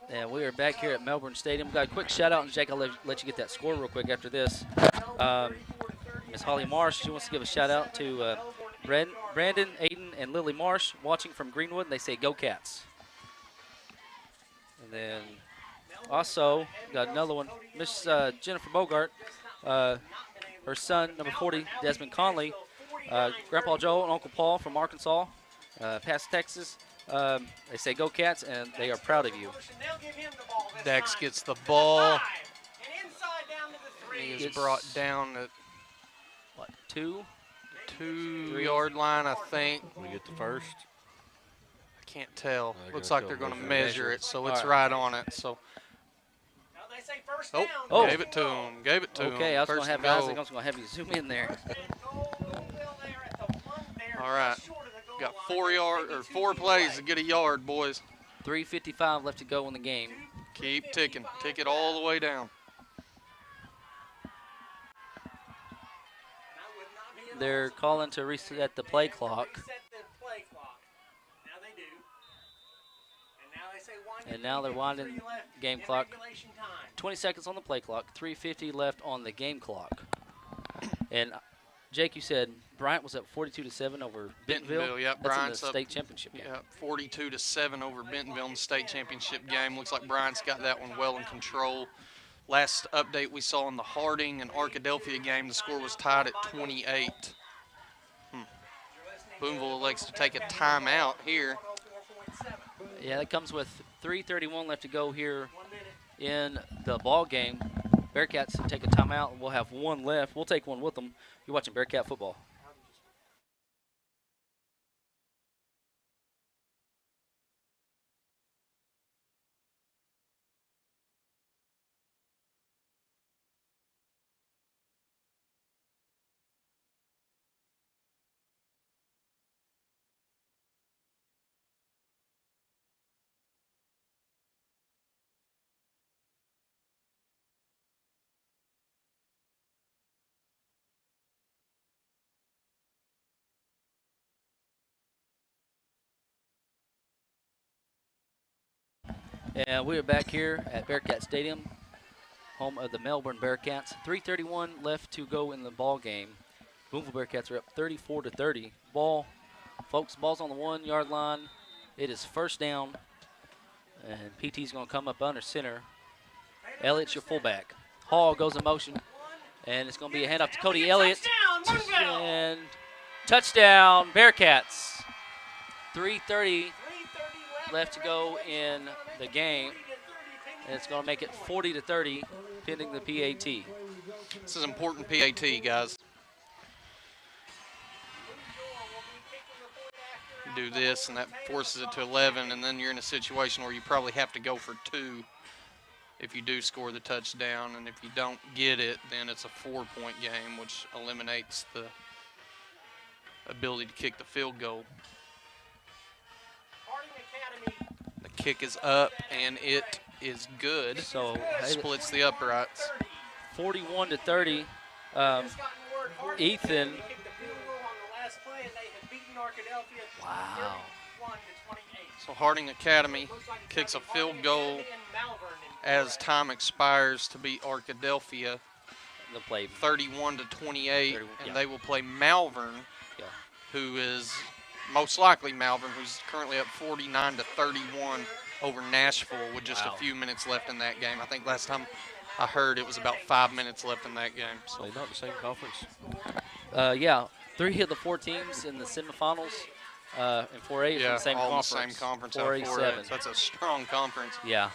And we are back here at Melbourne Stadium. Got a quick shout out, and Jake, I'll let you get that score real quick after this. Miss Holly Marsh, she wants to give a shout out to Brandon, Aiden, and Lily Marsh watching from Greenwood. They say, "Go Cats." And then also got another one, Miss Jennifer Bogart, her son, number 40, Desmond Conley, Grandpa Joe and Uncle Paul from Arkansas, past Texas. They say, "Go Cats," and they are proud of you. Dex gets the ball. He is brought down at What, 2? 2-yard line, I think. We get the first. I can't tell. They're Looks gonna like they're still going to measure. measure it, so All it's right. right on it. So, They say first oh, down. Oh. gave it to him. Gave it to him. Okay, I was going First to have and Isaac. I goal. was going to have you zoom in there. All right. Got 4 plays to get a yard, boys. 3:55 left to go in the game. Keep ticking. Tick it all the way down. They're calling to reset the play clock. And now they're winding game clock. 20 seconds on the play clock. 3:50 left on the game clock. And Jake, you said Bryant was up 42-7 over Bentonville. Yep, That's Bryant's in the up. state championship game. Yeah, 42-7 over Bentonville in the state championship game. Looks like Bryant's got that one well in control. Last update we saw in the Harding and Arkadelphia game, the score was tied at 28. Booneville elects to take a timeout here. Yeah, that comes with 3:31 left to go here in the ball game. Bearcats take a timeout, and we'll have one left. We'll take one with them. You're watching Bearcat football. And we are back here at Bearcat Stadium, home of the Melbourne Bearkats. 3:31 left to go in the ball game. Booneville Bearcats are up 34-30. Folks, ball's on the 1-yard line. It is first down, and PT's going to come up under center. Elliott's your fullback. Hall goes in motion, and it's going to be a handoff to Cody Elliott. And touchdown, Bearcats. 3:30 left to go in the game, and it's going to make it 40-30, pending the PAT. This is important PAT, guys. You do this, and that forces it to 11, and then you're in a situation where you probably have to go for 2 if you do score the touchdown, and if you don't get it, then it's a 4-point game, which eliminates the ability to kick the field goal. The kick is up, and it is good. So Splits the uprights. 41-30. Ethan. Wow. So Harding Academy kicks a field goal as time expires to beat Arkadelphia. They'll play 31-28, and yeah. they will play Malvern, Yeah. who is most likely Malvern, who's currently up 49-31 over Nashville with just Wow. a few minutes left in that game. I think last time I heard it was about 5 minutes left in that game. So They're not the same conference. Yeah, 3 of the 4 teams in the semifinals in 4A yeah, from the same all conference. the same conference. Out of 4A. 4A7. So that's a strong conference. Yeah.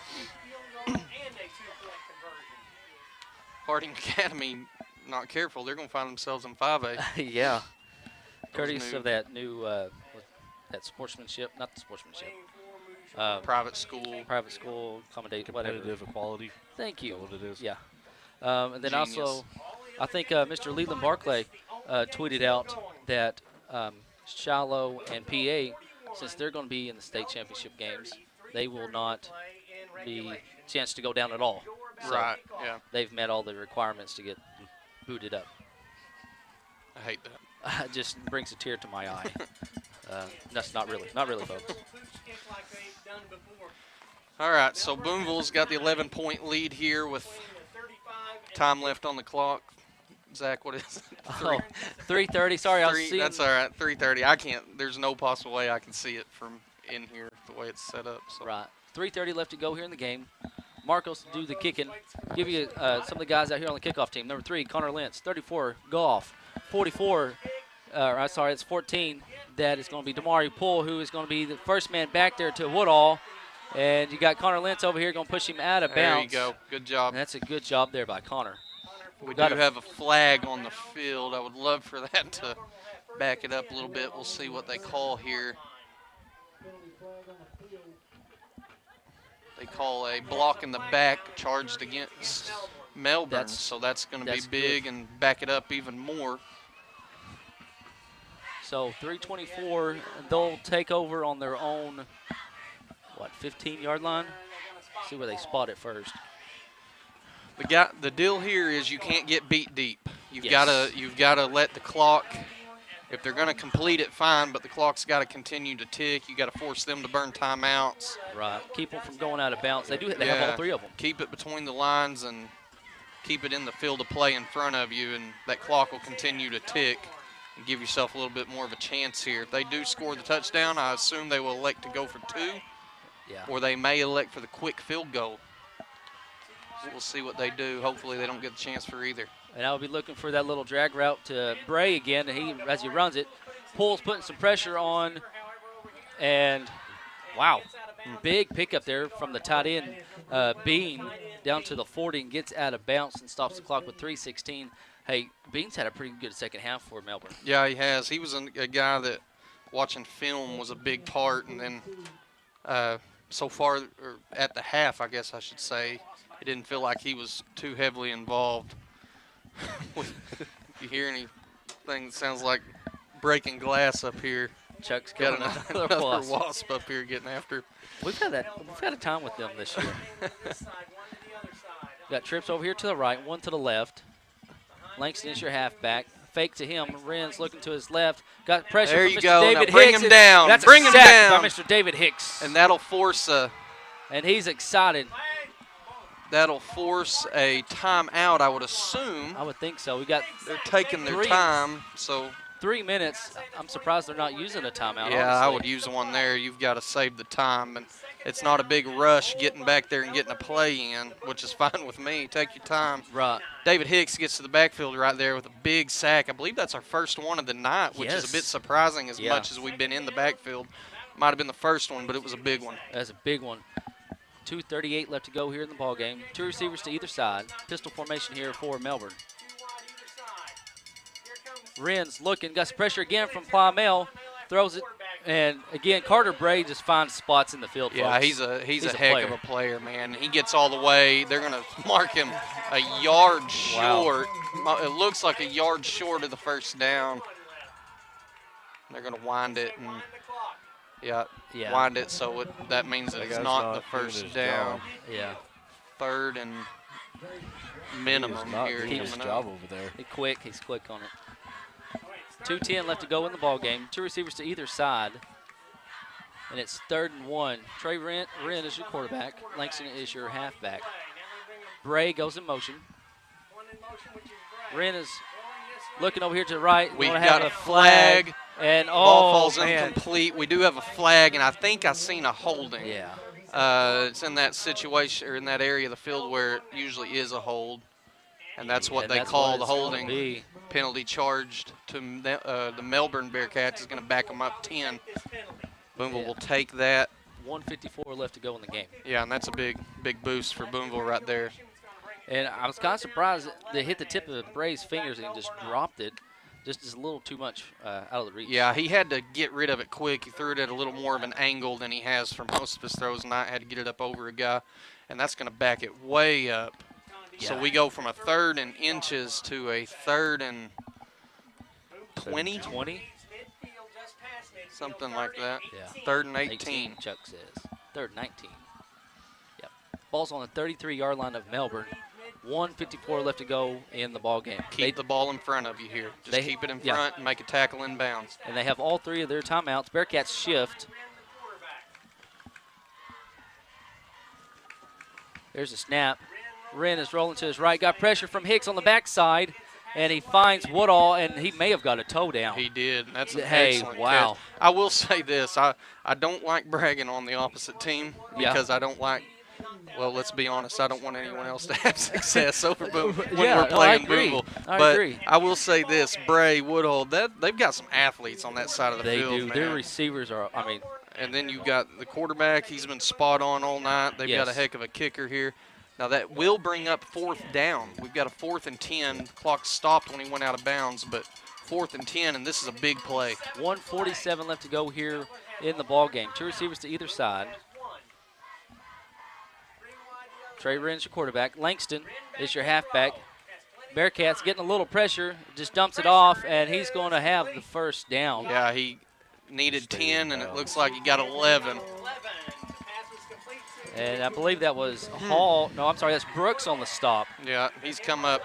Harding Academy, not careful, they're going to find themselves in 5A. Yeah. Courteous new- of that new that sportsmanship, not the sportsmanship. Private school. Private school, accommodate, whatever. Competitive equality. Thank you. Is that what it is? Yeah. And then Genius. also, I think Mr. Leland Barclay tweeted out that Shiloh and PA, since they're going to be in the state championship games, they will not be chance to go down at all. So Right, yeah. they've met all the requirements to get booted up. I hate that. It just brings a tear to my eye. That's not really, folks. All right, so Booneville's got the 11-point lead here with time left on the clock. Zach, what is it? Oh, 3:30. Sorry, I was seeing. That's all right. 3:30. I can't. There's no possible way I can see it from in here the way it's set up. So. Right. 3:30 left to go here in the game. Marcos to do the kicking. Give you some of the guys out here on the kickoff team. Number 3, Connor Lentz. 34, Goff. 44. Sorry, it's 14. That is going to be Damari Poole, who is going to be the first man back there to Woodall. And you got Connor Lentz over here going to push him out of bounds. There you go. Good job. And that's a good job there by Connor. We do have a flag on the field. I would love for that to back it up a little bit. We'll see what they call here. They call a block in the back charged against Melbourne. So that's going to be big and back it up even more. So 3:24, they'll take over on their own, 15-yard line? See where they spot it first. The deal here is you can't get beat deep. You've got to let the clock. If they're going to complete it, fine, but the clock's got to continue to tick. You got to force them to burn timeouts. Right. Keep them from going out of bounds. They have all 3 of them. Keep it between the lines and keep it in the field of play in front of you, and that clock will continue to tick and give yourself a little bit more of a chance here. If they do score the touchdown, I assume they will elect to go for 2, or they may elect for the quick field goal. We'll see what they do. Hopefully they don't get the chance for either. And I'll be looking for that little drag route to Bray again. And as he runs it, Poole's putting some pressure on. And, wow, big pickup there from the tight end, Bean, down to the 40 and gets out of bounds and stops the clock with 3:16. Hey, Bean's had a pretty good second half for Melbourne. Yeah, he has. He was a guy that watching film was a big part. And then so far, or at the half, I guess I should say, it didn't feel like he was too heavily involved. If you hear anything that sounds like breaking glass up here, Chuck's got got another wasp up here getting after. We've had a time with them this year. Got trips over here to the right, one to the left. Langston is your halfback. Fake to him. Ren's looking to his left. Got pressure There from you Mr. go. David Now bring Hicks. him down. That's bring a him sack down by Mr. David Hicks. And that'll force a. And he's excited. That'll force a timeout, I would assume. I would think so. They're taking their time, so 3 minutes. I'm surprised they're not using a timeout. yeah, honestly. I would use one there. You've got to save the time, and it's not a big rush getting back there and getting a play in, which is fine with me. Take your time. Right. David Hicks gets to the backfield right there with a big sack. I believe that's our first one of the night, which is a bit surprising as much as we've been in the backfield. Might have been the first one, but it was a big one. That's a big one. 2:38 left to go here in the ball game. 2 receivers to either side. Pistol formation here for Melbourne. Ren's looking, got some pressure again from Plymel. Throws it, and again, Carter Bray just finds spots in the field. Yeah, folks. he's a heck of a player, man. He gets all the way. They're going to mark him a yard short. It looks like a yard short of the first down. They're going to wind it and wind it so that means it's not the first down. Yeah. 3rd and minimum here. His job over there. He's quick on it. 2:10 left to go in the ball game. 2 receivers to either side. And it's 3rd and 1. Trey Wren is your quarterback. Langston is your halfback. Bray goes in motion. Wren is looking over here to the right. We've got a flag. And ball falls incomplete. We do have a flag, and I think I seen a holding. Yeah. It's in that situation or in that area of the field where it usually is a hold, and that's what they call the holding. Penalty charged to the Melbourne Bearkats is going to back them up 10. Booneville will take that. 1:54 left to go in the game. Yeah, and that's a big boost for Booneville right there. And I was kind of surprised that they hit the tip of Bray's fingers and just dropped it. Just a little too much out of the reach. Yeah, he had to get rid of it quick. He threw it at a little more of an angle than he has for most of his throws, and I had to get it up over a guy, and that's going to back it way up. Yeah. So we go from a 3rd and inches to a 3rd and 20? 20? Something like that. Yeah. 3rd and 18. Chuck says. 3rd and 19. Yep. Ball's on the 33-yard line of Melbourne. 1:54 left to go in the ball game. Keep the ball in front of you here. Just keep it in front and make a tackle inbounds. And they have all 3 of their timeouts. Bearcats shift. There's a snap. Wren is rolling to his right. Got pressure from Hicks on the backside. and he finds Woodall, and he may have got a toe down. He did. That's an Hey, excellent wow. catch. I will say this. I don't like bragging on the opposite team Yeah. because I don't like, well, let's be honest, I don't want anyone else to have success over Boone when Yeah, we're no, I playing agree. Booneville. I But agree. I will say this, Bray, Woodhull, they've got some athletes on that side of the They field, do. man. Their receivers are, I mean, And then you've got the quarterback. He's been spot on all night. They've got a Yes. heck of a kicker here. Now, that will bring up 4th down. We've got a 4th and 10. Clock stopped when he went out of bounds, but 4th and 10, and this is a big play. 1:47 left to go here in the ball game. Two receivers to either side. Trey Wren's your quarterback. Langston is your halfback. Bearcats getting a little pressure, just dumps it off, and he's going to have the first down. Yeah, he needed 10, and it looks like he got 11. And I believe that was Hall. No, I'm sorry, that's Brooks on the stop. Yeah, he's come up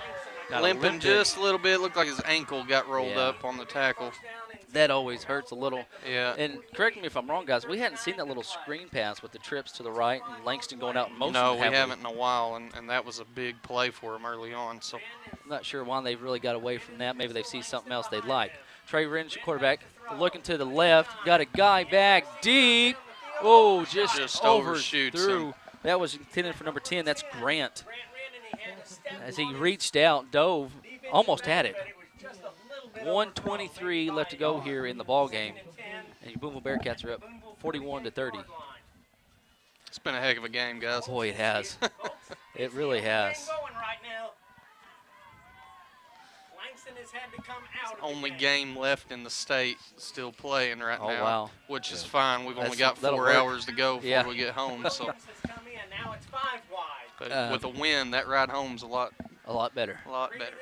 Kinda limping limped it. just a little bit. Looked like his ankle got rolled Yeah. up on the tackle. That always hurts a little. Yeah. And correct me if I'm wrong, guys, we hadn't seen that little screen pass with the trips to the right and Langston going out in motion. No, we have haven't in a while, and that was a big play for him early on. So I'm not sure why they've really got away from that. Maybe they see something else they'd like. Trey Wren's your quarterback. Looking to the left. Got a guy back deep. Oh, just overshoots through. him. That was intended for number 10. That's Grant. As he reached out, dove, almost had it. 1:23 left to go here in the ball game. And your Booneville Bearcats are up 41-30. it's been a heck of a game, guys. Boy, it has. It really has. Only game left in the state still playing right Oh, now, wow. which is fine. We've only got That'll 4 work. hours to go before Yeah. we get home. So, but Uh, with a win, that ride home's a lot better. better.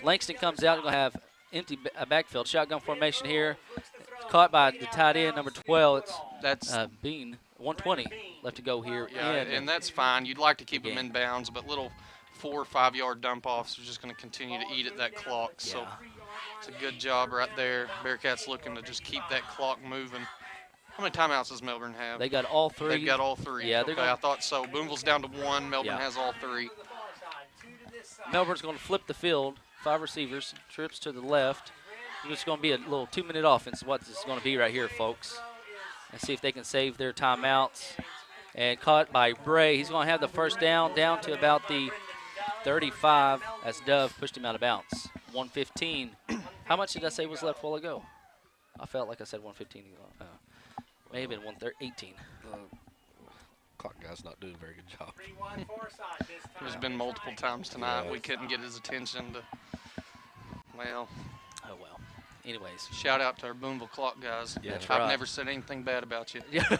Langston comes out. Going to have empty backfield. Shotgun formation here. Caught by the tight end, number 12. It's That's Bean. 1:20 left to go here. yeah, and that's fine. You'd like to keep them in bounds, but little 4 or 5 yard dump offs are just going to continue to eat at that clock. So Yeah. it's a good job right there. Bearcats looking to just keep that clock moving. How many timeouts does Melbourne have? They got all three. They've got all 3. Yeah, they're okay, gonna- I thought so. Booneville's down to 1. Melbourne Yeah. has all 3. Melbourne's going to flip the field. 5 receivers. Trips to the left. It's going to be a little 2-minute offense. What this is going to be right here, folks. And see if they can save their timeouts. And caught by Bray. He's going to have the first down to about the 35 as Dove pushed him out of bounds. 1:15. How much did I say was left a while ago? I felt like I said 1:15. May have been 1:18. Clock guy's not doing a very good job. There's been multiple times tonight Yeah. we couldn't get his attention to, well, Oh, well. Anyways. shout out to our Booneville clock guys. Yeah, that's I've right. never said anything bad about you. Yeah.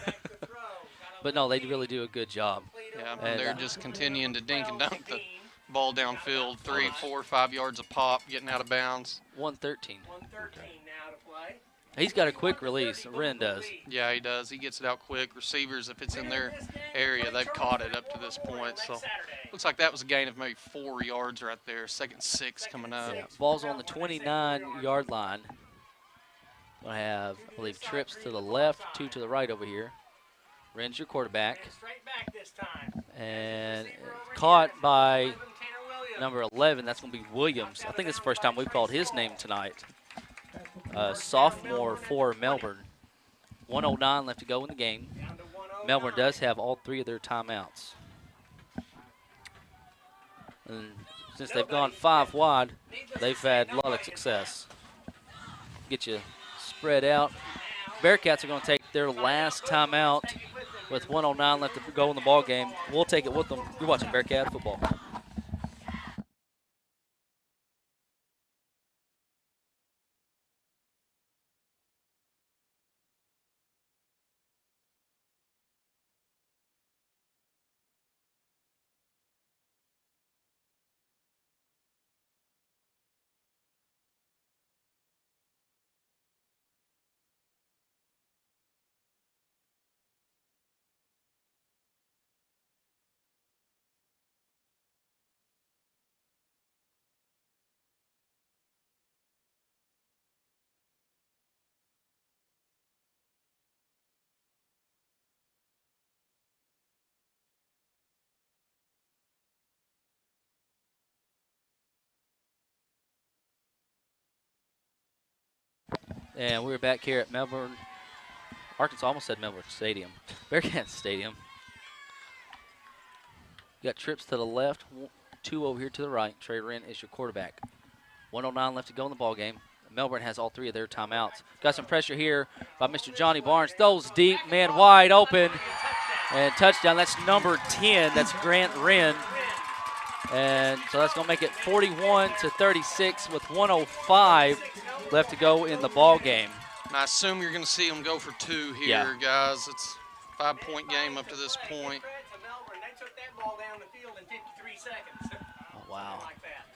But, no, they really do a good job. Yeah, And, they're just continuing to dink and dunk the ball downfield, 3, 4, 5 yards a pop, getting out of bounds. 1:13. He's got a quick release. Wren does. Yeah, he does. He gets it out quick. Receivers, if it's in their area, they've caught it up to this point. So looks like that was a gain of maybe 4 yards right there. 2nd 6 coming up. Yeah. Ball's on the 29-yard line. We'll have, I believe, trips to the left, 2 to the right over here. Wren's your quarterback. And caught by number 11. That's going to be Williams. I think it's the first time we've called his name tonight. Sophomore for Melbourne. 1:09 left to go in the game. Melbourne does have all 3 of their timeouts. And since they've gone 5 wide, they've had a lot of success. Get you spread out. Bearcats are going to take their last timeout with 1:09 left to go in the ball game. We'll take it with them. You're watching Bearcat football. And we're back here at Melbourne, Arkansas. Almost said Melbourne Stadium. Bearcats Stadium. You got trips to the left, 2 over here to the right. Trey Wren is your quarterback. 1:09 left to go in the ball game. Melbourne has all 3 of their timeouts. Got some pressure here by Mr. Johnny Barnes. Throws deep, man wide open, and touchdown. That's number 10. That's Grant Wren. And so that's going to make it 41-36 with 1:05 left to go in the ball game. And I assume you're going to see them go for 2 here, guys. It's a 5-point game up to this point. They took that ball down the field in 53 seconds. Oh, wow. Like that.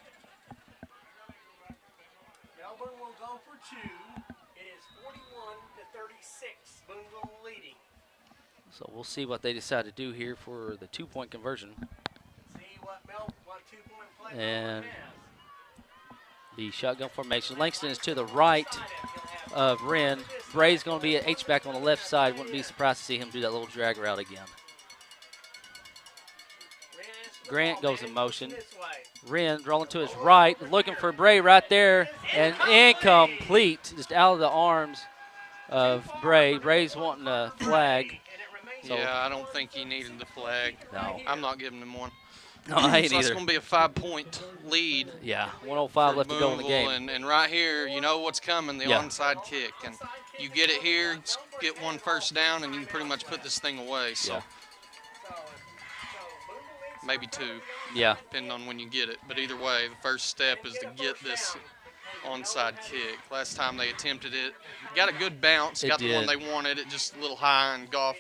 Melbourne will go for 2. It is 41-36. Booneville leading. So we'll see what they decide to do here for the 2-point conversion. See what 2-point play And has. the shotgun formation. Langston is to the right of Wren. Bray's going to be at H-back on the left side. Wouldn't be surprised to see him do that little drag route again. Grant goes in motion. Wren rolling to his right, looking for Bray right there, and incomplete, just out of the arms of Bray. Bray's wanting a flag. So Yeah, I don't think he needed the flag. No. I'm not giving him one. No, I ain't So it's either. going to be a 5-point lead. Yeah, 1:05 left to go in the Booneville, game. and right here, you know what's coming, the Yeah. onside kick. And you get it here, get 1 first down, and you can pretty much put this thing away. So Yeah. maybe 2, Yeah, depending on when you get it. But either way, the first step is to get this onside kick. Last time they attempted it, got a good bounce, It got the one did. they wanted. It just a little high, and Goff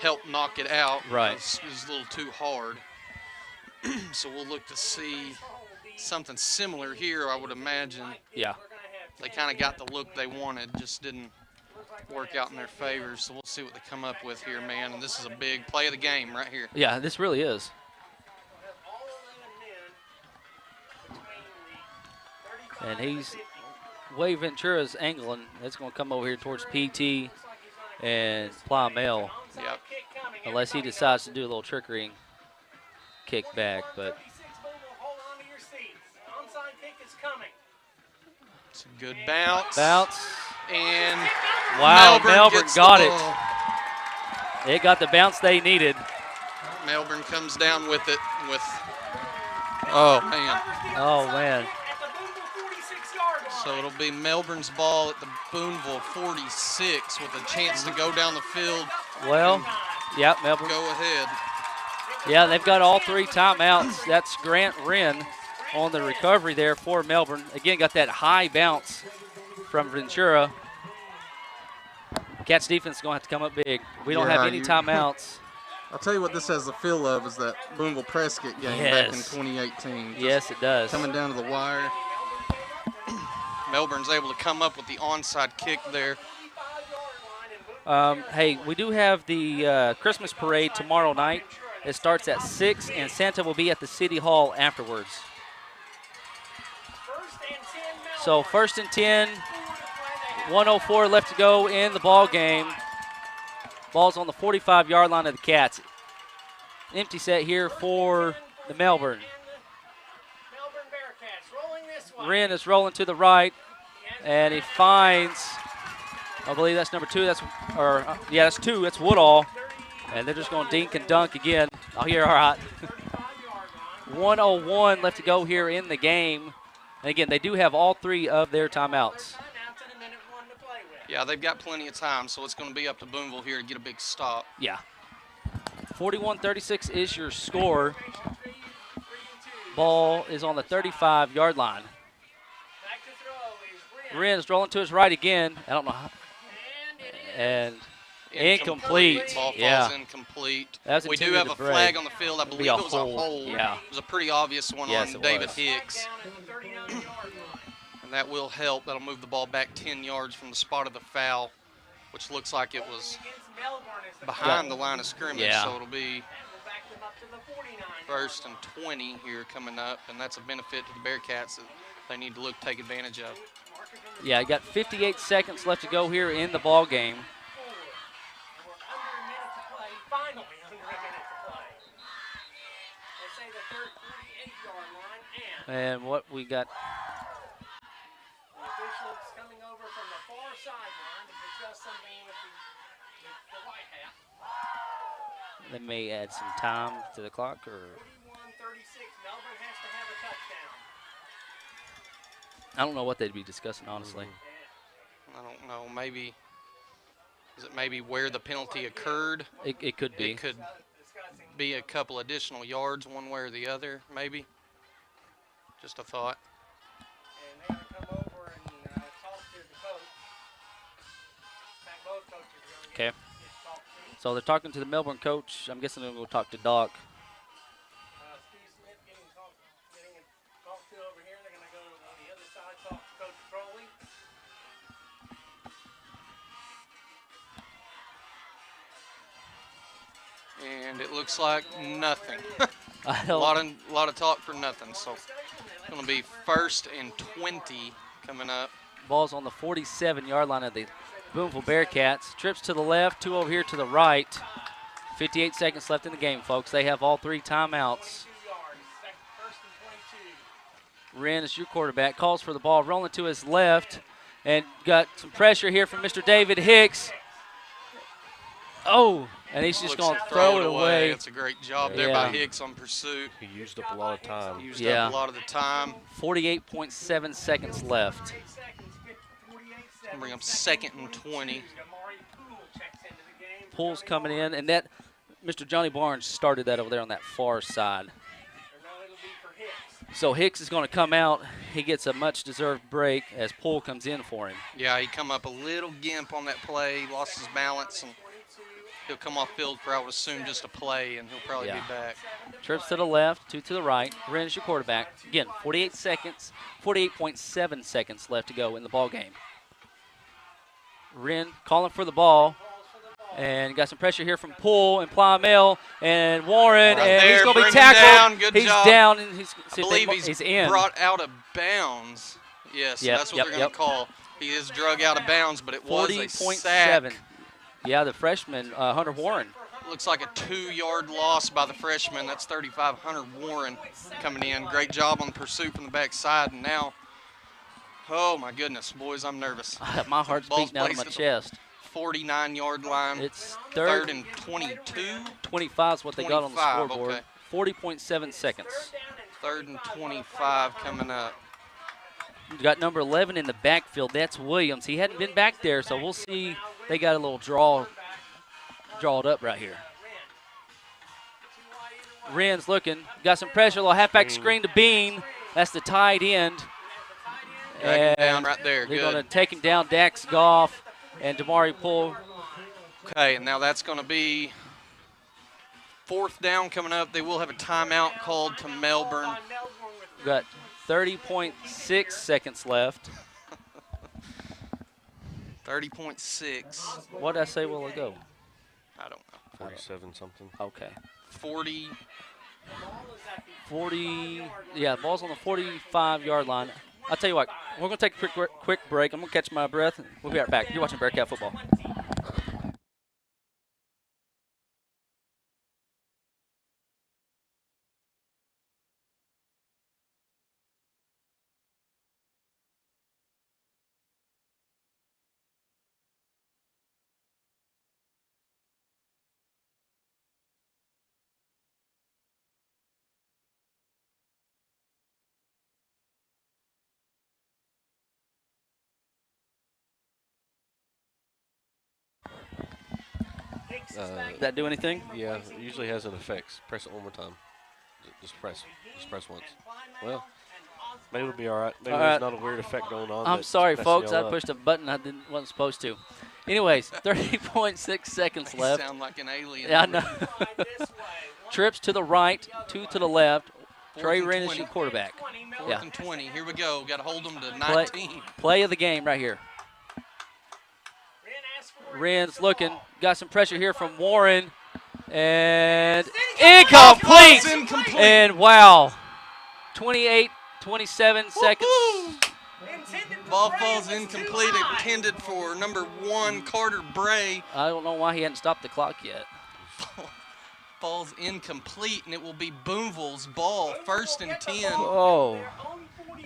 helped knock it out. Right. It was a little too hard. So we'll look to see something similar here, I would imagine. yeah. They kind of got the look they wanted, just didn't work out in their favor. So we'll see what they come up with here, man. And this is a big play of the game right here. Yeah, this really is. And he's way Ventura's angling. It's going to come over here towards PT and Plymel, Yep. unless he decides to do a little trickery and kick back. But It's a good bounce. And Wow, Melbourne gets the got it. ball. It got the bounce they needed. Melbourne comes down with it with, oh, man. Oh, man. So it'll be Melbourne's ball at the Booneville 46 with a chance to go down the field. Well, yeah, Melbourne. Go ahead. Yeah, they've got all 3 timeouts. That's Grant Wren on the recovery there for Melbourne. Again, got that high bounce from Ventura. Cats defense is going to have to come up big. We don't have any timeouts. I'll tell you what this has the feel of is that Booneville Prescott game back in 2018. Just Yes, it does. coming down to the wire. Melbourne's able to come up with the onside kick there. Hey, we do have the Christmas parade tomorrow night. It starts at 6, and Santa will be at the City Hall afterwards. So 1st and 10, 1:04 left to go in the ball game. Ball's on the 45-yard line of the Cats. Empty set here for the Melbourne. Wren is rolling to the right, and he finds, I believe that's number 2. That's 2. That's Woodall. And they're just going to dink and dunk again. Oh, here, all right. 1:01 left to go here in the game. And again, they do have all 3 of their timeouts. Yeah, they've got plenty of time, so it's going to be up to Booneville here to get a big stop. Yeah. 41-36 is your score. Ball is on the 35-yard line. Wren is rolling to his right again. I don't know how. And incomplete. Ball falls Yeah. incomplete. That was We do intended have to a break. flag on the field. I Be believe a it was a hold. hold. Yeah. It was a pretty obvious one Yes, on it David was. Hicks. And that will help. That'll move the ball back 10 yards from the spot of the foul, which looks like it was behind the line of scrimmage. Yeah. So it'll be 1st and 20 here coming up, and that's a benefit to the Bearcats that they need to take advantage of. Yeah, you got 58 seconds left to go here in the ball game. And what we got. The officials coming over from the far sideline to discuss something with the White Hat. They may add some time to the clock, or 41-36. Melbourne has to have a touchdown. I don't know what they'd be discussing, honestly. I don't know. Maybe is it maybe where the penalty occurred? It could be. It could be a couple additional yards one way or the other, maybe. Just a thought. And they're going to come over and talk to the coach. In fact, both coaches are going to Okay. get talked to. So they're talking to the Melbourne coach. I'm guessing they're going to go talk to Doc. Steve Smith getting talked to over here. They're going to go on the other side, talk to Coach Crowley. And it looks like nothing. I a don't. lot of talk for nothing. So it's going to be 1st and 20 coming up. Ball's on the 47-yard line of the Booneville Bearcats. Trips to the left, 2 over here to the right. 58 seconds left in the game, folks. They have all 3 timeouts. Wren is your quarterback. Calls for the ball, rolling to his left. And got some pressure here from Mr. David Hicks. Oh, and he's just going to throw it away. That's a great job there by Hicks on pursuit. He used up a lot of time. Used up a lot of the time. 48.7 seconds left. Bring up 2nd and 20. Poole's coming in, and that Mr. Johnny Barnes started that over there on that far side. So Hicks is going to come out. He gets a much-deserved break as Poole comes in for him. Yeah, he come up a little gimp on that play, lost his balance, and he'll come off field for, I would assume, just a play, and he'll probably be back. Trips to the left, 2 to the right. Wren is your quarterback. Again, 48.7 seconds left to go in the ball game. Wren calling for the ball. And got some pressure here from Poole and Plymel and Warren, and he's going to be tackled. Good he's job. down, and I believe he's in. Brought out of bounds. Yes, that's what they're going to call. He is drug out of bounds, but it was a sack. Yeah, the freshman, Hunter Warren. Looks like a 2-yard loss by the freshman. That's 35, Hunter Warren coming in. Great job on the pursuit from the backside, and now, oh my goodness, boys, I'm nervous. My heart's beating out of my chest. 49-yard line. It's third and 22. 25 is what they got on the scoreboard. Okay. 40.7 seconds. 3rd and 25 coming up. You got number 11 in the backfield. That's Williams. He hadn't been back there, so we'll see. They got a little drawed up right here. Wren's looking. Got some pressure. A little halfback screen to Bean. That's the tight end. Drag him down right there. They're going to take him down. Dax Goff and Damari Poole. Okay, and now that's going to be 4th down coming up. They will have a timeout called to Melbourne. We've got 30.6 seconds left. 30.6. What did I say a while ago? I don't know. 47 something. Okay. 40. Yeah, the ball's on the 45-yard line. I'll tell you what, we're going to take a quick break. I'm going to catch my breath. We'll be right back. You're watching Bearcat football. Did that do anything? Yeah, it usually has an effect. Press it one more time. Just press once. Well, maybe it'll be all right. Maybe there's not a weird effect going on. I'm sorry, folks. I pushed a button I wasn't supposed to. Anyways, 30.6 seconds left. You sound like an alien. Yeah, I know. Trips to the right, 2 to the left. Trey Wren is your quarterback. 4th and 20. Here we go. Got to hold them to 19. Play of the game right here. Wren's looking. Got some pressure here from Warren. And incomplete. And wow. 27 seconds. Ball falls incomplete. Intended for number 1, Carter Bray. I don't know why he hadn't stopped the clock yet. Falls incomplete, and it will be Booneville's ball. 1st and 10. Oh.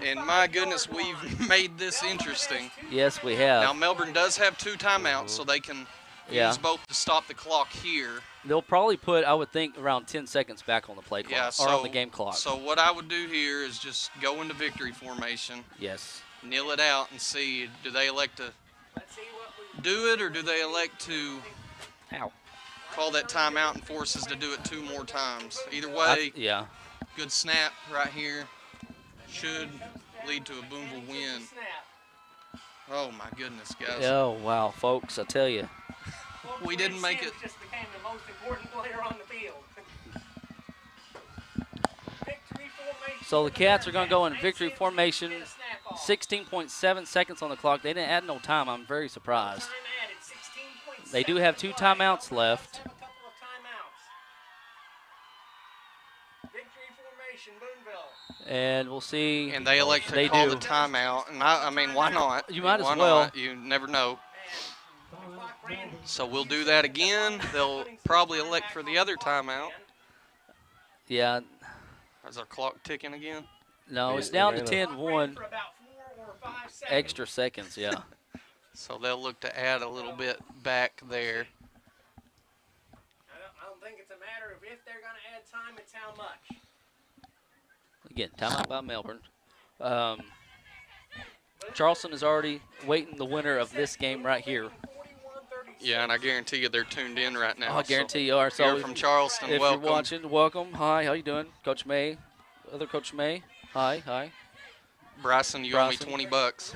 And my goodness, we've made this interesting. Yes, we have. Now, Melbourne does have 2 timeouts, so they can use both to stop the clock here. They'll probably put, I would think, around 10 seconds back on the play clock, or on the game clock. So what I would do here is just go into victory formation. Yes. Kneel it out and see, do they elect to do it, or do they elect to call that timeout and force us to do it 2 more times? Either way, good snap right here should lead to a Booneville win. Oh my goodness, guys. Oh wow, folks, I tell you. We didn't make it. Just became the most important player on the field. So the Cats are going to go in victory formation. 16.7 seconds on the clock. They didn't add no time. I'm very surprised. They do have 2 timeouts left. And we'll see. And they elect to call the timeout. And I mean, why not? You might as why well. Not? You never know. So we'll do that again. They'll probably elect for the other timeout. Yeah. Is our clock ticking again? No, it's down to 10-1. Extra seconds, yeah. So they'll look to add a little bit back there. I don't think it's a matter of if they're going to add time, it's how much. Again, timeout by Melbourne. Charleston is already waiting the winner of this game right here. Yeah, and I guarantee you they're tuned in right now. I guarantee you are. So you're from Charleston, if welcome. you're watching, welcome. Hi, how you doing? Coach May, other Coach May. Hi. Bryson, you owe me $20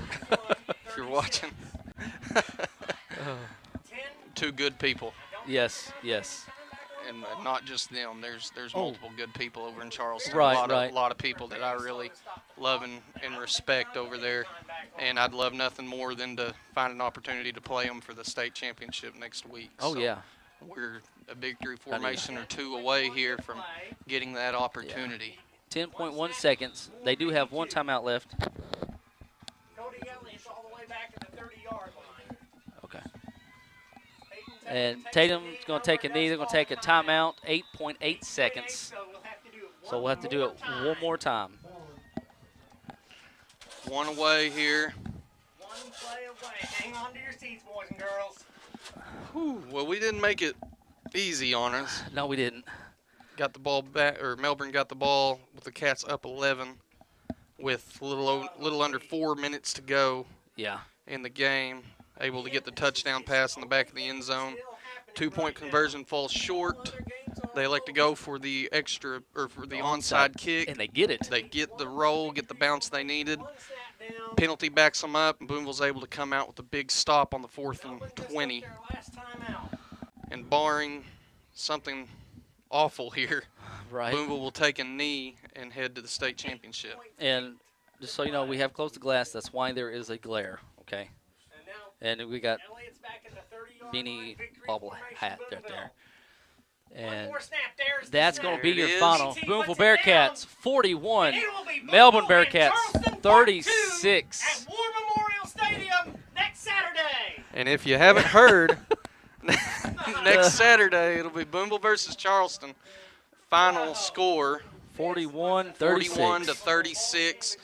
if you're watching. 2 good people. Yes. And not just them. There's multiple good people over in Charleston. Right. A lot of people that I really love and respect over there. And I'd love nothing more than to find an opportunity to play them for the state championship next week. Oh, so yeah. We're a victory formation or 2 away here from getting that opportunity. 10.1 seconds. They do have 1 timeout left. Okay. And Tatum's going to take a knee. They're going to take a timeout. 8.8 seconds. So we'll have to do it one more time. 1 away here. 1 play away. Hang on to your seats, boys and girls. Whew. Well, we didn't make it easy on us. No, we didn't. Got the ball back, or Melbourne got the ball with the Cats up 11 with a little under 4 minutes to go. Yeah. In the game, able to get the touchdown pass in the back of the end zone. 2-point conversion falls short. They elect to go for the extra, or for the onside kick. And they get it. They get the roll, get the bounce they needed. Penalty backs them up, and Booneville's able to come out with a big stop on the 4th and 20. And barring something awful here, right, Booneville will take a knee and head to the state championship. And just so you know, we have closed the glass. That's why there is a glare, okay? And we got beanie bobble hat right there. And that's going to be your final. Booneville Bearkats 41, Melbourne Bearkats 36. At War Memorial Stadium next Saturday. And if you haven't heard, next Saturday it'll be Booneville versus Charleston. Final score 41-36. 41-36.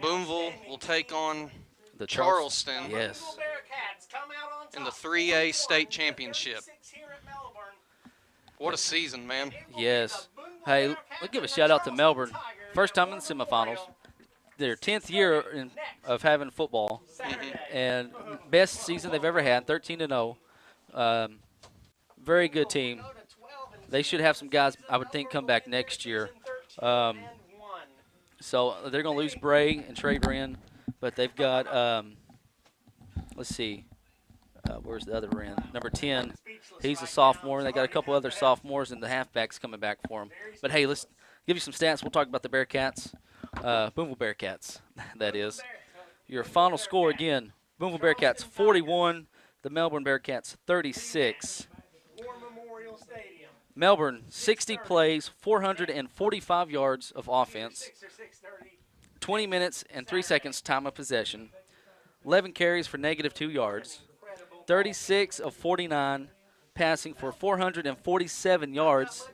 Booneville will take on The Charleston. Yes. In the 3A state championship. What a season, man. Yes. Hey, let's give a shout out to Melbourne. First time in the semifinals. Their 10th year of having football. And best season they've ever had, 13-0. Very good team. They should have some guys, I would think, come back next year. So they're going to lose Bray and Trey Wren, but they've got, let's see, where's the other Wren? Number 10. He's a sophomore. They got a couple other sophomores and the halfbacks coming back for him. But, hey, let's give you some stats. We'll talk about the Bearcats, Booneville Bearkats, that is. Your final score, again, Booneville Bearkats 41, the Melbourne Bearkats 36. Melbourne, 60 plays, 445 yards of offense, 20 minutes and 3 seconds time of possession, 11 carries for -2 yards, 36 of 49 passing for 447 yards.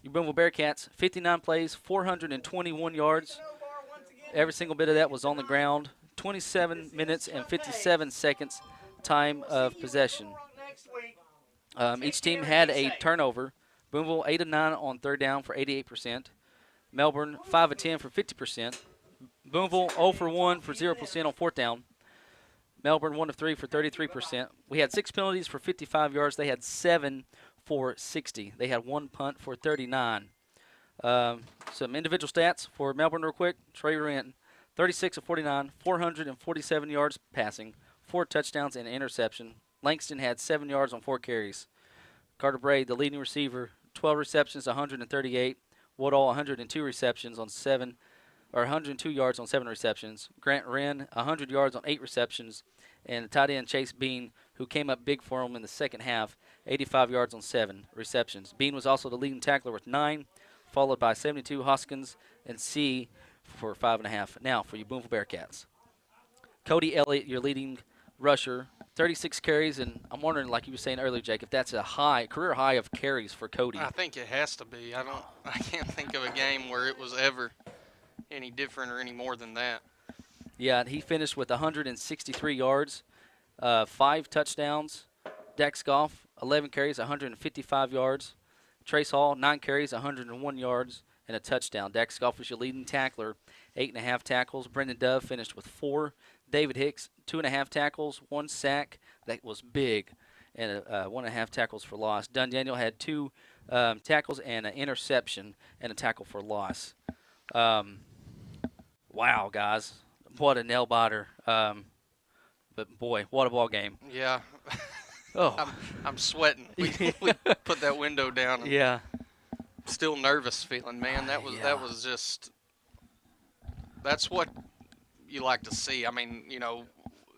Your Booneville Bearcats, 59 plays, 421 yards. Every single bit of that was on the ground. 27 minutes and 57 seconds time of possession. Each team had a turnover. Booneville 8 of 9 on third down for 88%. Melbourne 5 of 10 for 50%. Booneville 0 for 1 for 0% on fourth down. Melbourne 1 of 3 for 33%. We had 6 penalties for 55 yards. They had 7 for 60. They had 1 punt for 39. Some individual stats for Melbourne real quick. Trey Renton, 36 of 49, 447 yards passing, 4 touchdowns and an interception. Langston had 7 yards on 4 carries. Carter Braid, the leading receiver, 12 receptions, 138. Woodall, 102 receptions on 102 yards on 7 receptions. Grant Wren, 100 yards on 8 receptions. And the tight end Chase Bean, who came up big for him in the second half, 85 yards on 7 receptions. Bean was also the leading tackler with 9, followed by 72 Hoskins and C for 5.5. Now for you Booneville Bearcats. Cody Elliott, your leading rusher, 36 carries, and I'm wondering, like you were saying earlier, Jake, if that's a career high of carries for Cody. I think it has to be. I can't think of a game where it was ever any different or any more than that. Yeah, and he finished with 163 yards, 5 touchdowns. Dax Goff, 11 carries, 155 yards. Trace Hall, 9 carries, 101 yards, and a touchdown. Dax Goff was your leading tackler, 8.5 tackles. Brendan Dove finished with 4. David Hicks, 2.5 tackles, 1 sack. That was big, and 1.5 tackles for loss. Dunn Daniel had 2 tackles and an interception and a tackle for loss. Wow, guys. What a nail-biter. But, boy, what a ball game. Yeah. Oh. I'm sweating. We put that window down. And Yeah. Still nervous feeling, man. That was just – that's what you like to see. I mean, you know,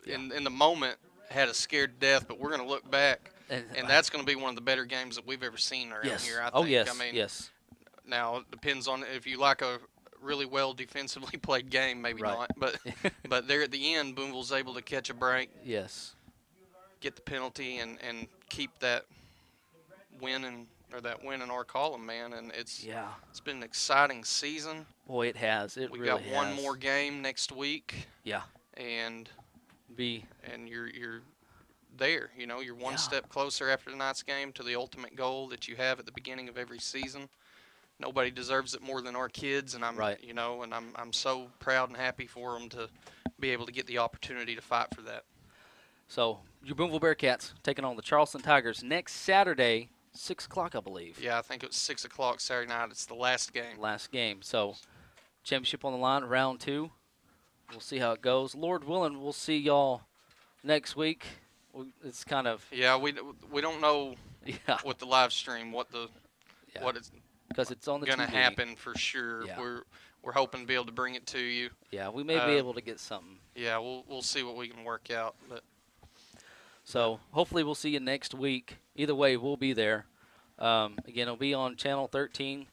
in the moment, had us scared to death, but we're going to look back, and that's going to be one of the better games that we've ever seen around here, I think. Oh, yes, I mean, yes. Now, it depends on if you like a really well defensively played game, maybe Right. not. But there at the end, Booneville's able to catch a break, Yes. get the penalty, and keep that win in our column, man. And it's been an exciting season. Boy, it has. It We really got one more game next week. Yeah. And Be you're there. You know, you're one step closer after tonight's game to the ultimate goal that you have at the beginning of every season. Nobody deserves it more than our kids, and you know, and I'm so proud and happy for them to be able to get the opportunity to fight for that. So, your Booneville Bearcats taking on the Charleston Tigers next Saturday, 6 o'clock, I believe. Yeah, I think it was 6 o'clock Saturday night. It's the last game. Last game. So, championship on the line, round 2. We'll see how it goes. Lord willing, we'll see y'all next week. It's kind of Yeah, we don't know with the live stream what it's because it's on the going to TV. happen for sure. Yeah. We're hoping to be able to bring it to you. Yeah, we may be able to get something. Yeah, we'll see what we can work out. But so hopefully we'll see you next week. Either way, we'll be there. Again, it'll be on Channel 13,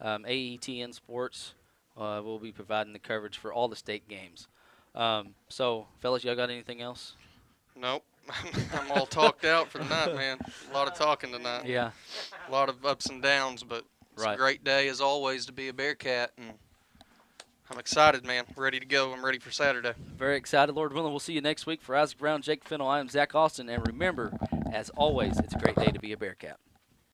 AETN Sports. We'll be providing the coverage for all the state games. So, fellas, y'all got anything else? Nope. I'm all talked out for the night, man. A lot of talking tonight. Yeah. A lot of ups and downs, but it's a great day as always to be a Bearcat, and I'm excited, man. Ready to go. I'm ready for Saturday. Very excited. Lord willing, we'll see you next week. For Isaac Brown, Jake Fennell, I am Zach Austin, and remember, as always, it's a great day to be a Bearcat.